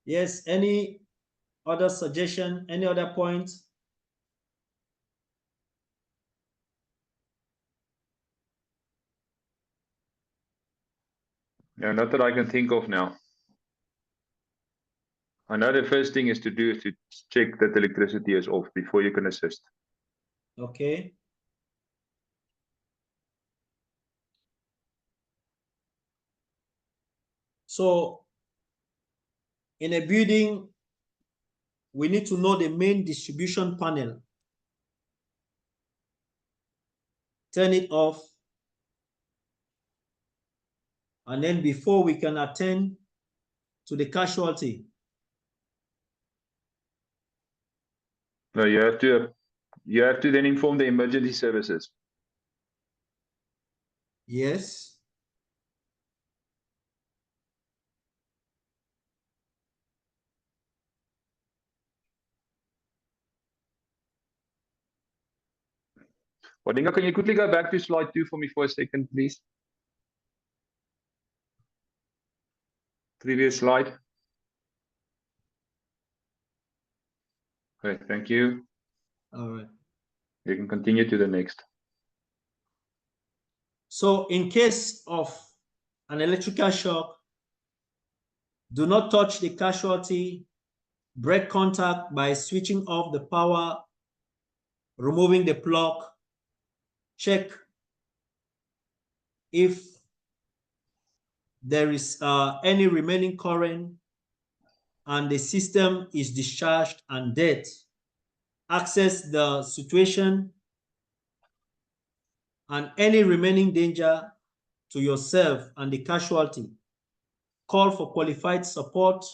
Yes, any other suggestion, any other point? Yeah, not that I can think of now. I know the first thing is to do is to check that electricity is off before you can assist. Okay. So in a building, we need to know the main distribution panel. Turn it off. And then before we can attend to the casualty, No, you have to then inform the emergency services. yes. Wadinga, can you quickly go back to slide 2 for me for a second, please? Previous slide. Okay, thank you. All right. You can continue to the next. So in case of an electrical shock, do not touch the casualty. Break contact by switching off the power, removing the plug. Check if there is any remaining current and the system is discharged and dead. Assess the situation and any remaining danger to yourself and the casualty. Call for qualified support,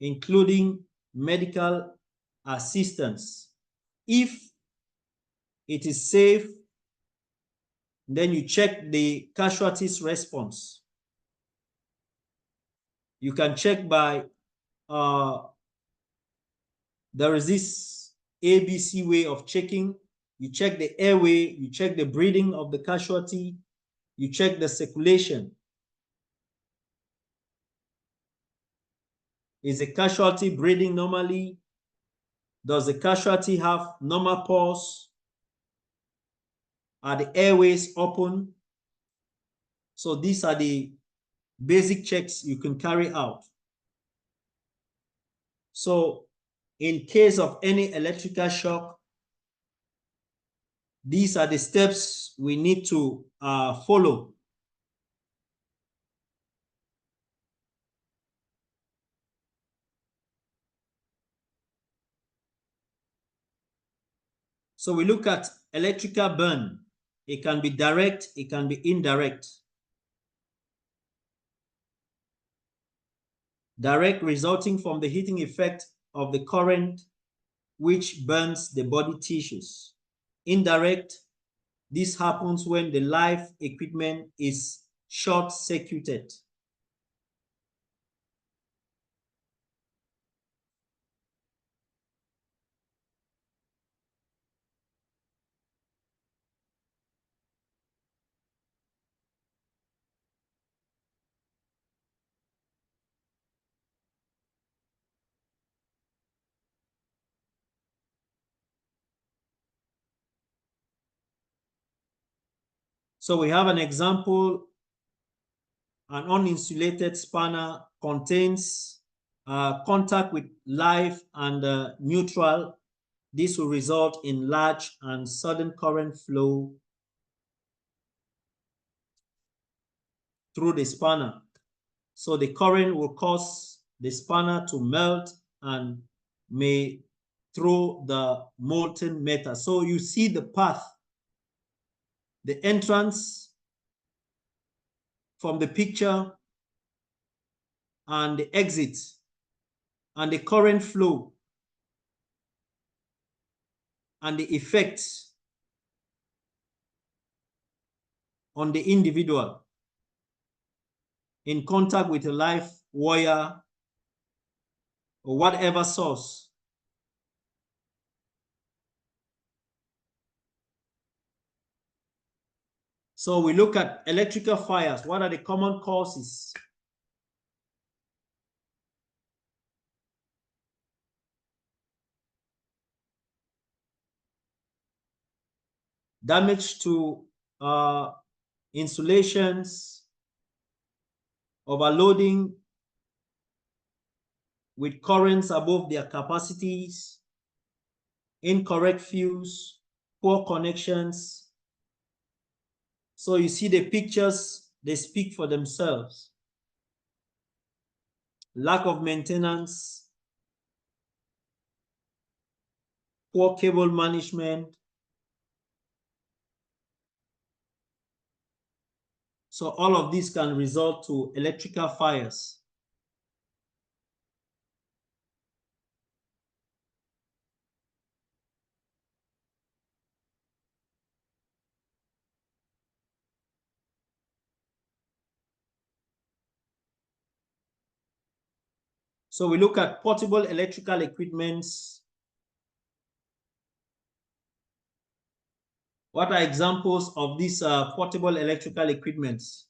including medical assistance. If it is safe, then you check the casualty's response. You can check by, there is this ABC way of checking. You check the airway, you check the breathing of the casualty, you check the circulation. Is the casualty breathing normally? Does the casualty have normal pulse? Are the airways open? So these are the basic checks you can carry out. So in case of any electrical shock, these are the steps we need to follow. So we look at electrical burn. It can be direct, it can be indirect. Direct, resulting from the heating effect of the current, which burns the body tissues. Indirect, this happens when the live equipment is short-circuited. So we have an example. An uninsulated spanner contains contact with live and neutral. This will result in large and sudden current flow through the spanner. So the current will cause the spanner to melt and may throw the molten metal. So you see the path, the entrance from the picture and the exit and the current flow and the effects on the individual in contact with a live wire or whatever source. So we look at electrical fires. What are the common causes? Damage to insulations, overloading with currents above their capacities, incorrect fuse, poor connections. So you see the pictures, they speak for themselves. Lack of maintenance, poor cable management. So all of these can result to electrical fires. So we look at portable electrical equipments. What are examples of these portable electrical equipments?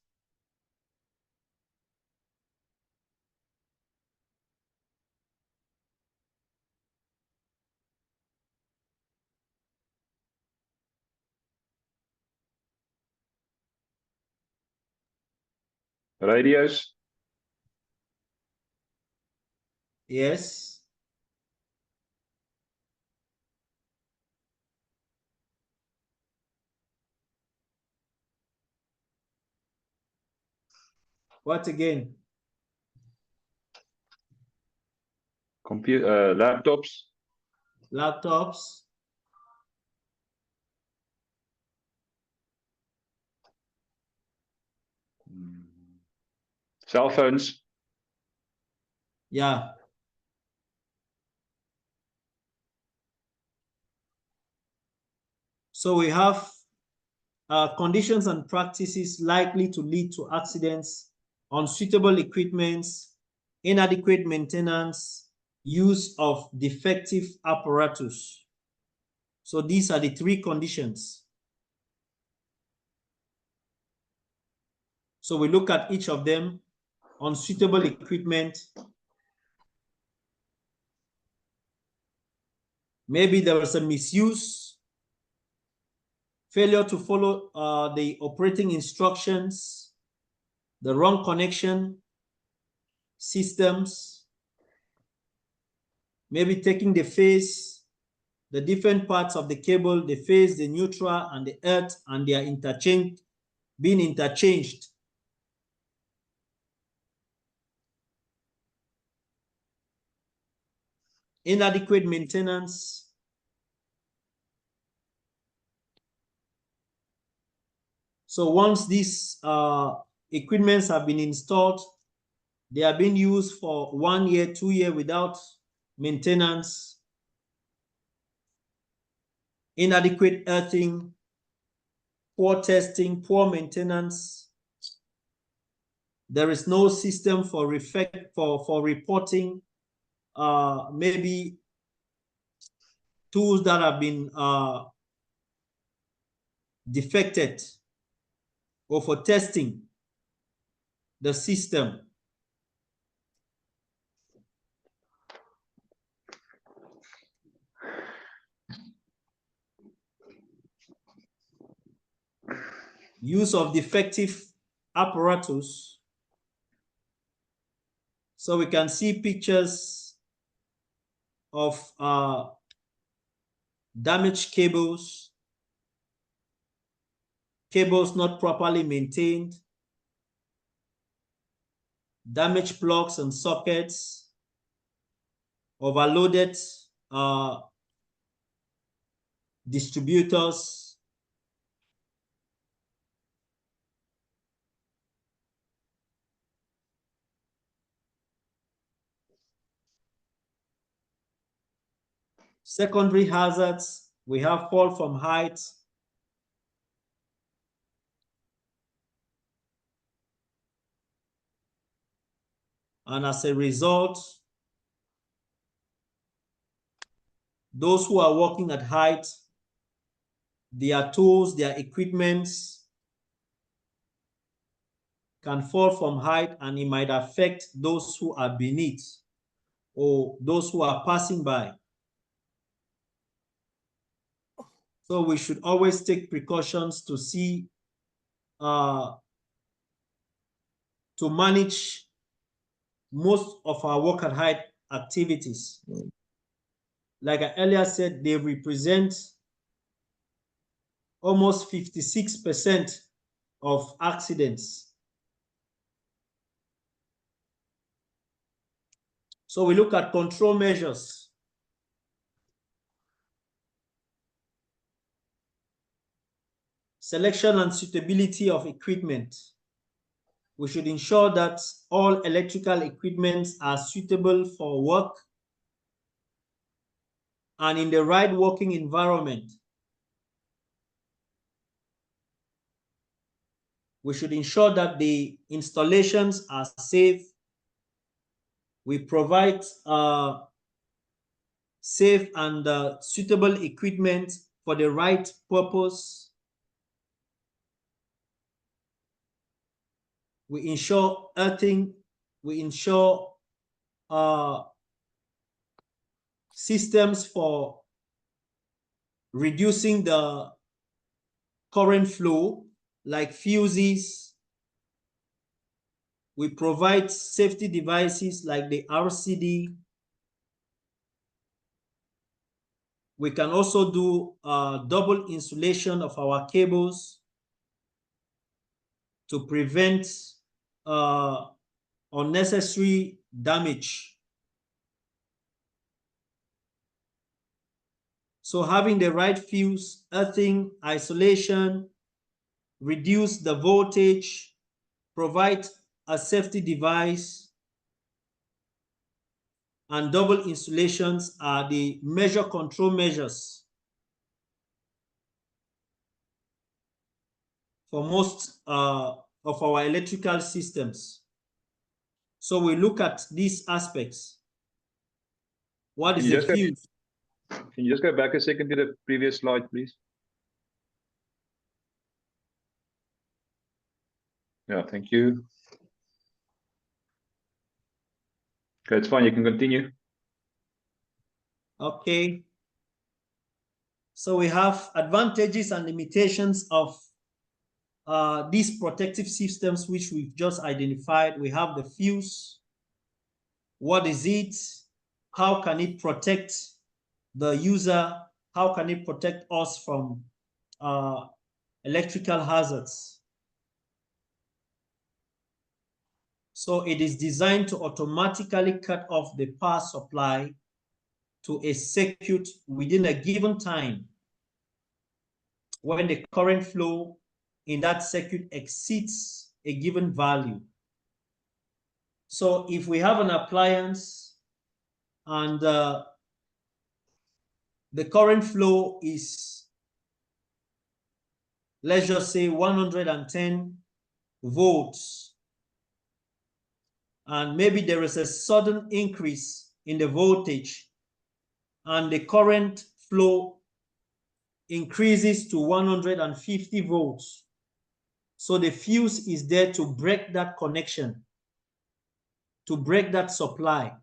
Radios. Yes. What again? Computer, laptops. Laptops. Cell phones. Yeah. So we have conditions and practices likely to lead to accidents, unsuitable equipments, inadequate maintenance, use of defective apparatus. So these are the three conditions. So we look at each of them. Unsuitable equipment. Maybe there was a misuse, failure to follow the operating instructions, the wrong connection systems, maybe taking the phase, the different parts of the cable, the phase, the neutral, and the earth, and they are being interchanged. Inadequate maintenance. So once these equipments have been installed, they are being used for 1 year, 2 years without maintenance, inadequate earthing, poor testing, poor maintenance. There is no system for reporting maybe tools that have been defected, or for testing the system. Use of defective apparatus. So we can see pictures of damaged cables, cables not properly maintained, damaged plugs and sockets, overloaded distributors. Secondary hazards, we have fall from height, and as a result, those who are working at height, their tools, their equipments can fall from height, and it might affect those who are beneath or those who are passing by. So we should always take precautions to see to manage most of our work at height activities. Like I earlier said, they represent almost 56% of accidents. So we look at control measures. Selection and suitability of equipment. We should ensure that all electrical equipment are suitable for work and in the right working environment. We should ensure that the installations are safe. We provide safe and suitable equipment for the right purpose. We ensure earthing. We ensure systems for reducing the current flow, like fuses. We provide safety devices like the RCD. We can also do double insulation of our cables to prevent unnecessary damage. So having the right fuse, earthing, isolation, reduce the voltage, provide a safety device, and double insulations are the major control measures for most of our electrical systems. So we look at these aspects. What is the fuse? Can you just go back a second to the previous slide, please? Yeah, thank you. Okay, it's fine. You can continue. Okay. So we have advantages and limitations of these protective systems, which we've just identified. We have the fuse. What is it? How can it protect the user? How can it protect us from electrical hazards? So it is designed to automatically cut off the power supply to a circuit within a given time when the current flow in that circuit exceeds a given value. So if we have an appliance and the current flow is, let's just say 110 volts, and maybe there is a sudden increase in the voltage and the current flow increases to 150 volts. So the fuse is there to break that connection, to break that supply.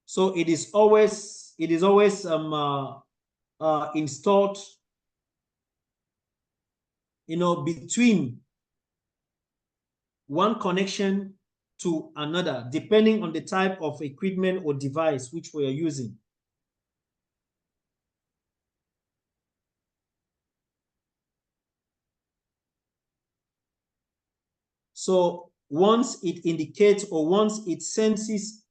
So it is always installed, between one connection to another, depending on the type of equipment or device which we are using. So once it indicates or once it senses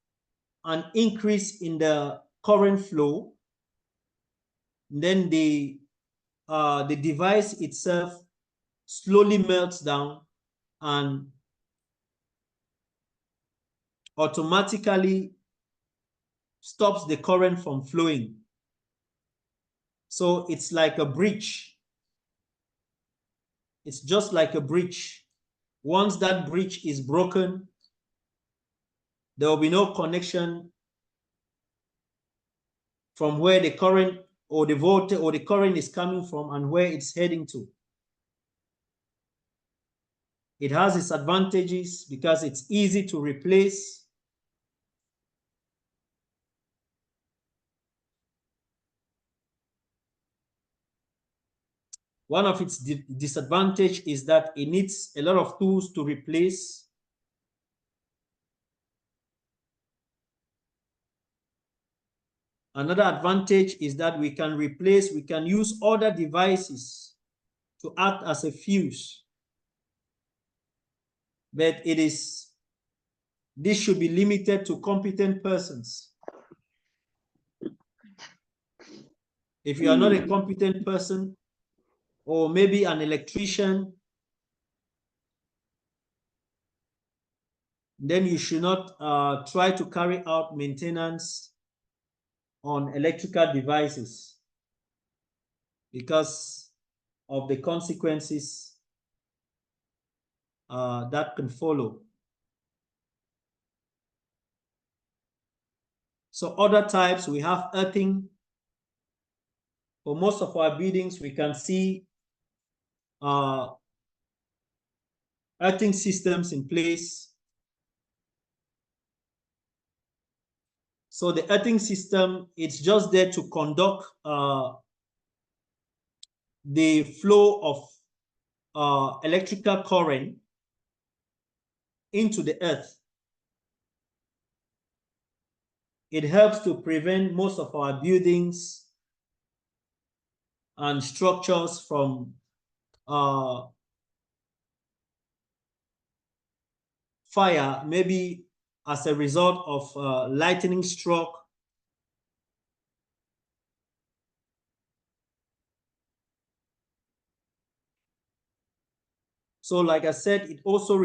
an increase in the current flow, then the device itself slowly melts down and automatically stops the current from flowing. So it's like a bridge. It's just like a bridge. Once that bridge is broken, there will be no connection from where the current or the voltage or the current is coming from and where it's heading to. It has its advantages because it's easy to replace. One of its disadvantage is that it needs a lot of tools to replace. Another advantage is that we can use other devices to act as a fuse. But this should be limited to competent persons. If you are not a competent person, or maybe an electrician, then you should not try to carry out maintenance on electrical devices because of the consequences that can follow. So other types, we have earthing. For most of our buildings, we can see earthing systems in place. So the earthing system, it's just there to conduct the flow of electrical current into the earth. It helps to prevent most of our buildings and structures from fire, maybe as a result of lightning struck. So like I said, it also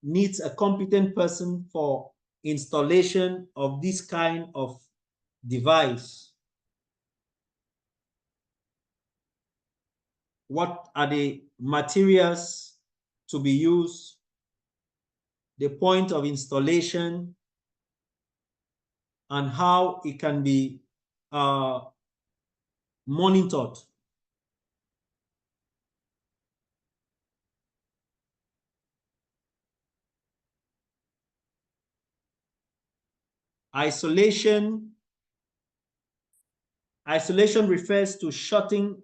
needs a competent person for installation of this kind of device. What are the materials to be used, the point of installation, and how it can be monitored. Isolation refers to shutting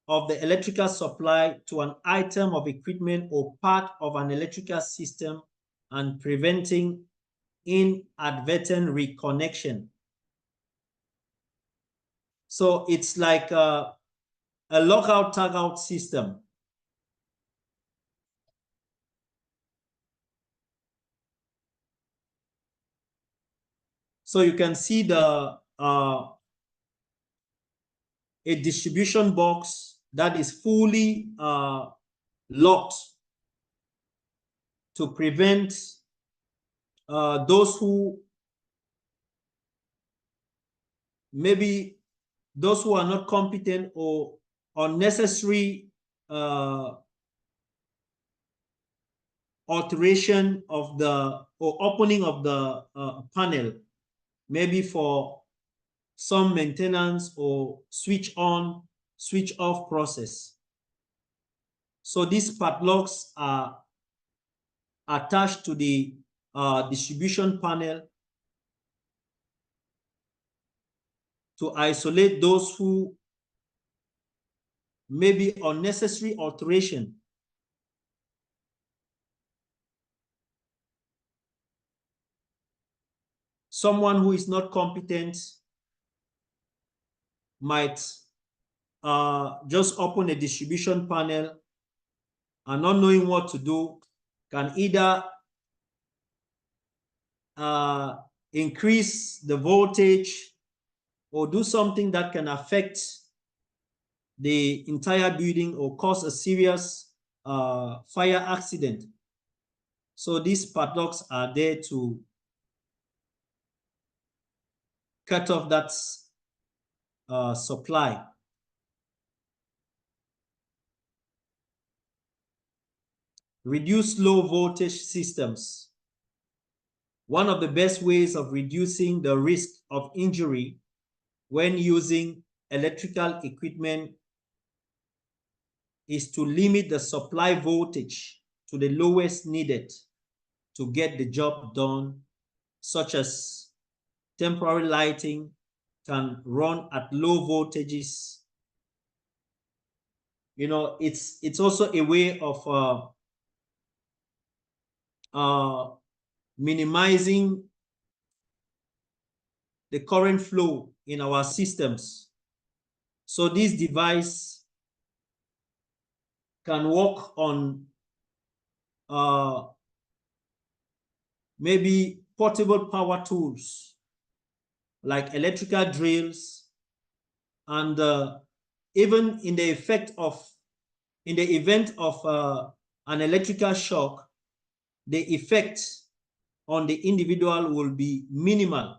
of the electrical supply to an item of equipment or part of an electrical system and preventing inadvertent reconnection. So it's like a lockout tagout system. So you can see a distribution box that is fully locked to prevent those who are not competent or unnecessary alteration of or opening of the panel, maybe for some maintenance or switch on, switch off process. So these padlocks are attached to the distribution panel to isolate those who may be unnecessary alteration. Someone who is not competent might just open a distribution panel and not knowing what to do can either increase the voltage or do something that can affect the entire building or cause a serious fire accident. So these padlocks are there to cut off that supply. Reduce low voltage systems. One of the best ways of reducing the risk of injury when using electrical equipment is to limit the supply voltage to the lowest needed to get the job done, such as temporary lighting can run at low voltages you know, it's also a way of minimizing the current flow in our systems. So this device can work on maybe portable power tools like electrical drills, and even in the event of an electrical shock, the effect on the individual will be minimal.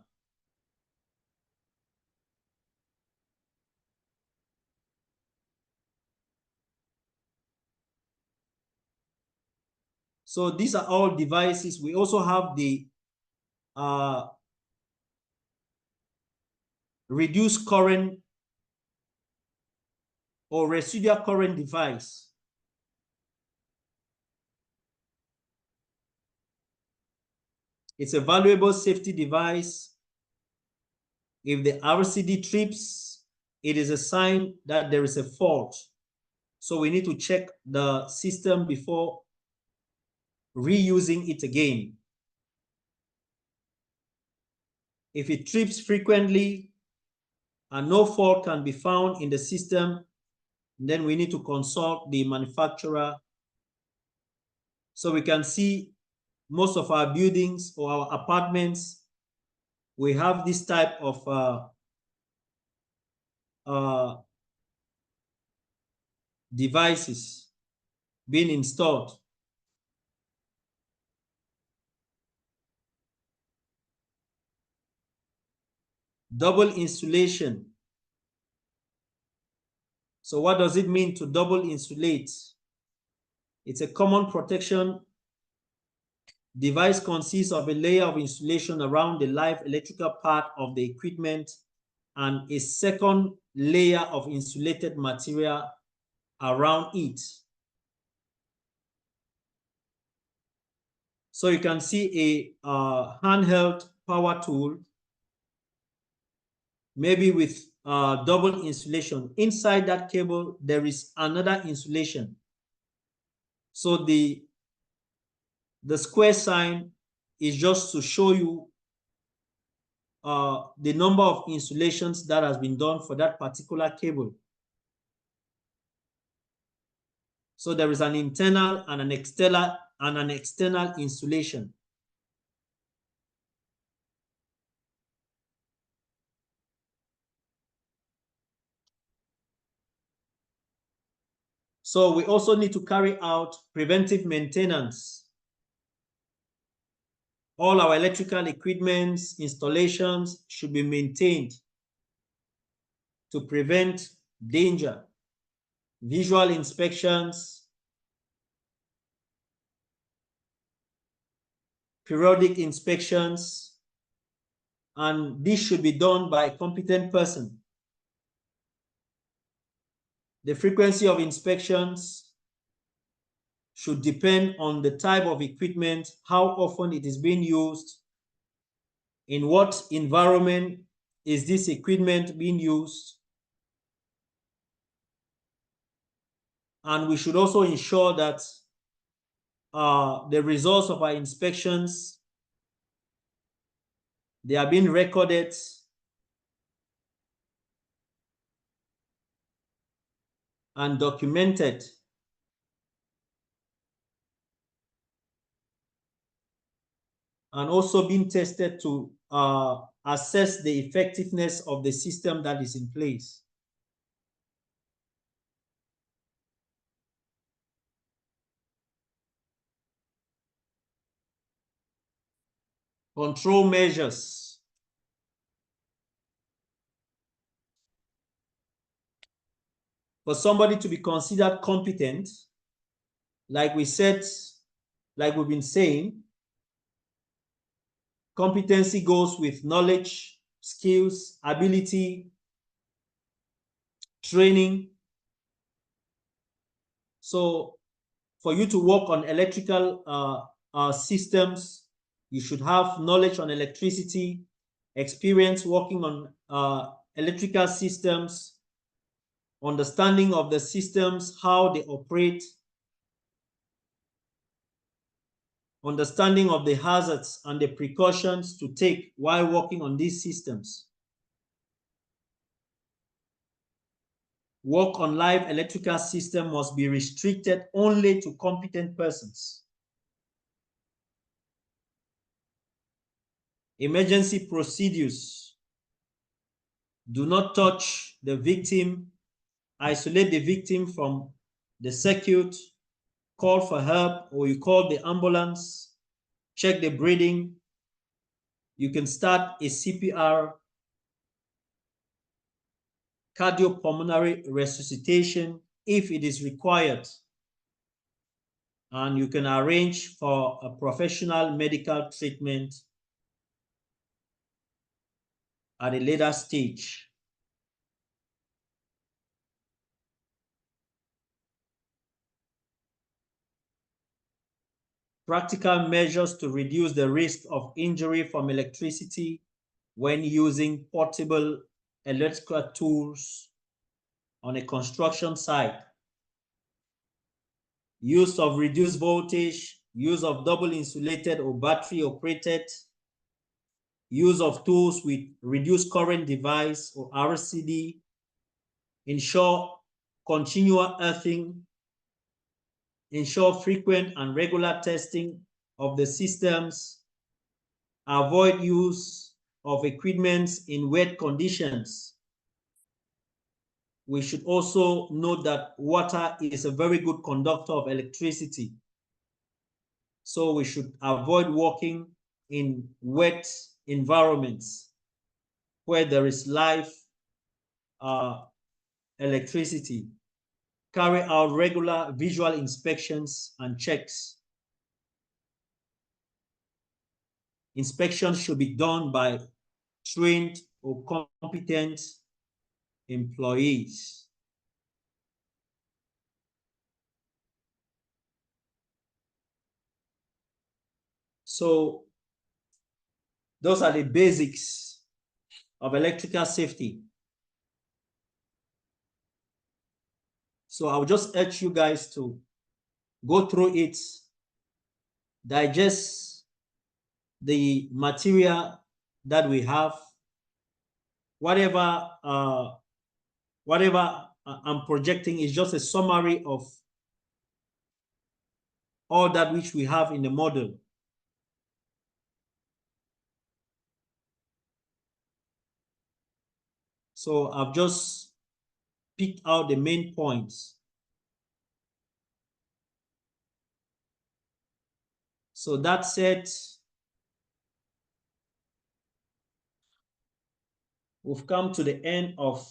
So these are all devices. We also have the reduced current or residual current device. It's a valuable safety device. If the RCD trips, it is a sign that there is a fault. So we need to check the system before reusing it again. If it trips frequently and no fault can be found in the system, then we need to consult the manufacturer. So we can see most of our buildings or our apartments, we have this type of devices being installed. Double insulation. So what does it mean to double insulate? It's a common protection device, consists of a layer of insulation around the live electrical part of the equipment and a second layer of insulated material around it. So you can see a handheld power tool, maybe with double insulation. Inside that cable, there is another insulation. So the square sign is just to show you the number of insulations that has been done for that particular cable. So there is an internal and an external insulation. So we also need to carry out preventive maintenance. All our electrical equipment installations should be maintained to prevent danger. Visual inspections, periodic inspections, and this should be done by a competent person. The frequency of inspections should depend on the type of equipment, how often it is being used, in what environment is this equipment being used. And we should also ensure that the results of our inspections, they are being recorded and documented. And also being tested to assess the effectiveness of the system that is in place. Control measures. For somebody to be considered competent, like we said, like we've been saying, competency goes with knowledge, skills, ability, training. So for you to work on electrical systems, you should have knowledge on electricity, experience working on electrical systems, understanding of the systems, how they operate, understanding of the hazards and the precautions to take while working on these systems. Work on live electrical system must be restricted only to competent persons. Emergency procedures. Do not touch the victim. Isolate the victim from the circuit. Call for help, or you call the ambulance. Check the breathing. You can start a CPR, cardiopulmonary resuscitation if it is required. And you can arrange for a professional medical treatment at a later stage. Practical measures to reduce the risk of injury from electricity when using portable electrical tools on a construction site. Use of reduced voltage, use of double insulated or battery operated, use of tools with reduced current device or RCD, ensure continual earthing, ensure frequent and regular testing of the systems, avoid use of equipment in wet conditions. We should also note that water is a very good conductor of electricity. So we should avoid working in wet environments where there is live electricity. Carry out regular visual inspections and checks. Inspections should be done by trained or competent employees. So those are the basics of electrical safety. So I'll just urge you guys to go through it, digest the material that we have, whatever I'm projecting is just a summary of all that which we have in the model. So I've just picked out the main points. So that said, we've come to the end of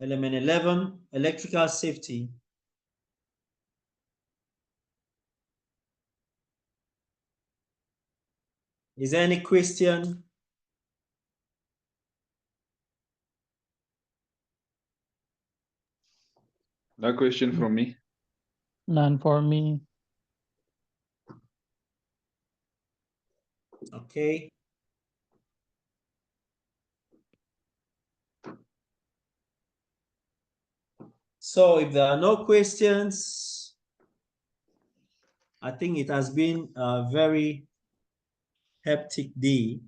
element 11, electrical safety. Is there any question? No question from me. None for me. Okay. So if there are no questions, I think it has been a very hectic day.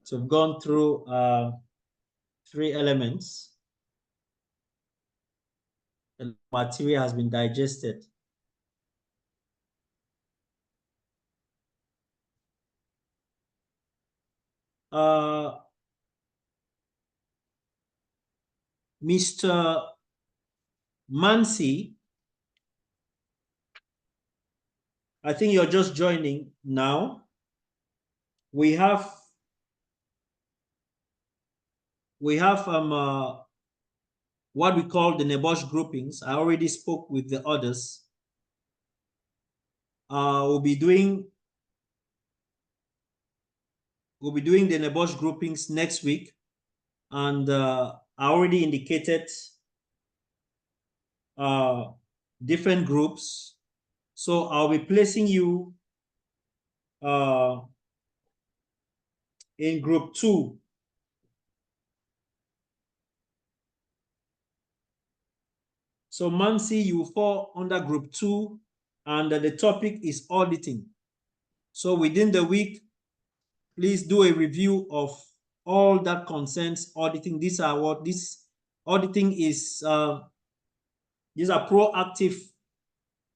So we've gone through 3 elements. The material has been digested. Mr. Mansi, I think you're just joining now. We have what we call the NEBOSH groupings. I already spoke with the others. We'll be doing the NEBOSH groupings next week, and I already indicated different groups. So I'll be placing you in group 2. So Mansi, you fall under group 2, and the topic is auditing. So within the week, please do a review of all that concerns auditing. These are what this auditing is. These are proactive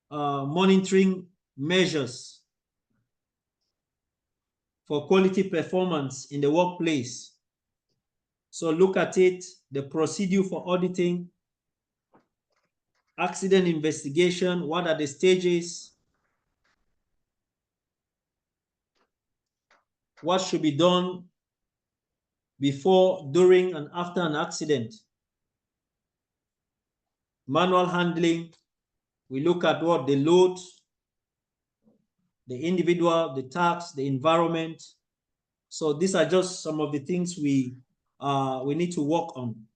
monitoring measures for quality performance in the workplace. So look at it, the procedure for auditing, accident investigation, what are the stages, what should be done before, during, and after an accident. Manual handling, we look at what the load, the individual, the tax, the environment. So these are just some of the things we need to work on.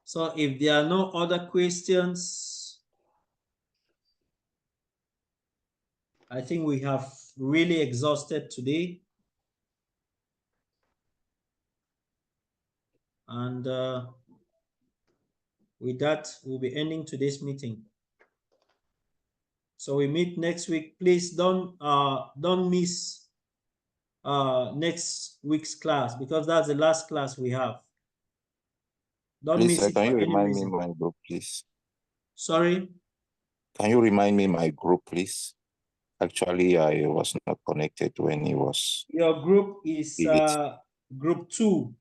So if there are no other questions, I think we have really exhausted today. And with that, we'll be ending today's meeting. So we meet next week. Please don't miss next week's class, because that's the last class we have. Don't Please, miss it can for you any remind me reason. my group, please? Sorry? Can you remind me my group, please? Actually, I was not connected when he was. Your group is group 2.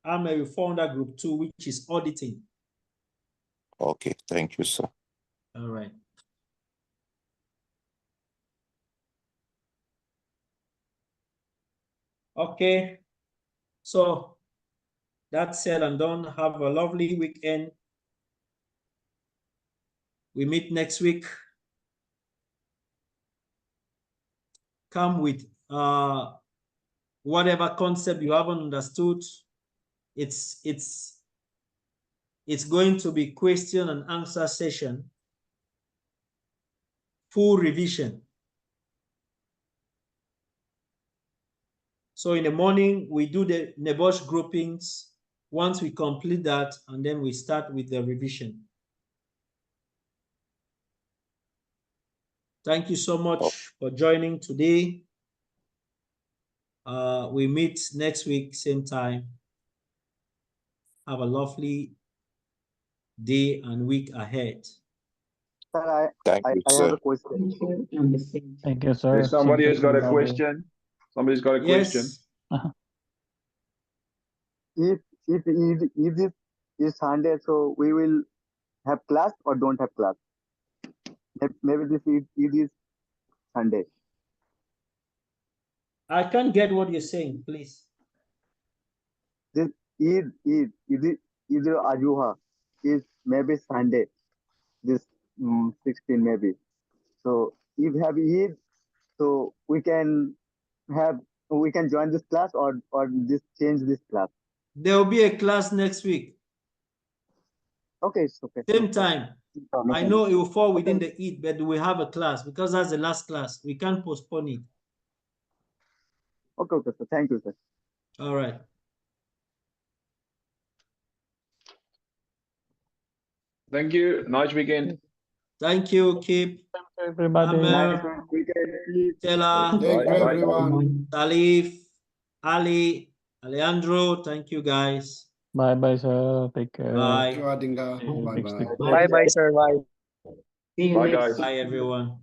I'm a founder group 2, which is auditing. Okay, thank you, sir. All right. Okay. So that's said and done. Have a lovely weekend. We meet next week. Come with whatever concept you haven't understood. It's going to be question and answer session, full revision. So in the morning, we do the NEBOSH groupings. Once we complete that, and then we start with the revision. Thank you so much for joining today. We meet next week, same time. Have a lovely day and week ahead. Sir, Thank you, I sir. have a question. Thank you, sir. If somebody has got a Bye-bye. question. Somebody's got a question. If Eid is Sunday, so we will have class or don't have class? Maybe this Eid is Sunday. I can't get what you're saying, please. This Eid Ajuha is maybe Sunday. This 16 maybe. So if have Eid, so we can join this class or this change this class. There will be a class next week. Okay, it's okay. Same time. I know it will fall within Okay. the Eid, but we have a class because that's the last class. We can't postpone it. Okay, sir. Thank you, sir. All right. Thank you. Nice weekend. Thank you, Kip. Everybody. Amer, Stella, Thank you, everyone. Salif, Ali, Alejandro. Thank you, guys. Bye-bye, sir. Take care. Bye. Thank you, Adinga. See you next Bye-bye. week. Bye-bye, sir. Bye. See you Bye, next guys. Bye, everyone.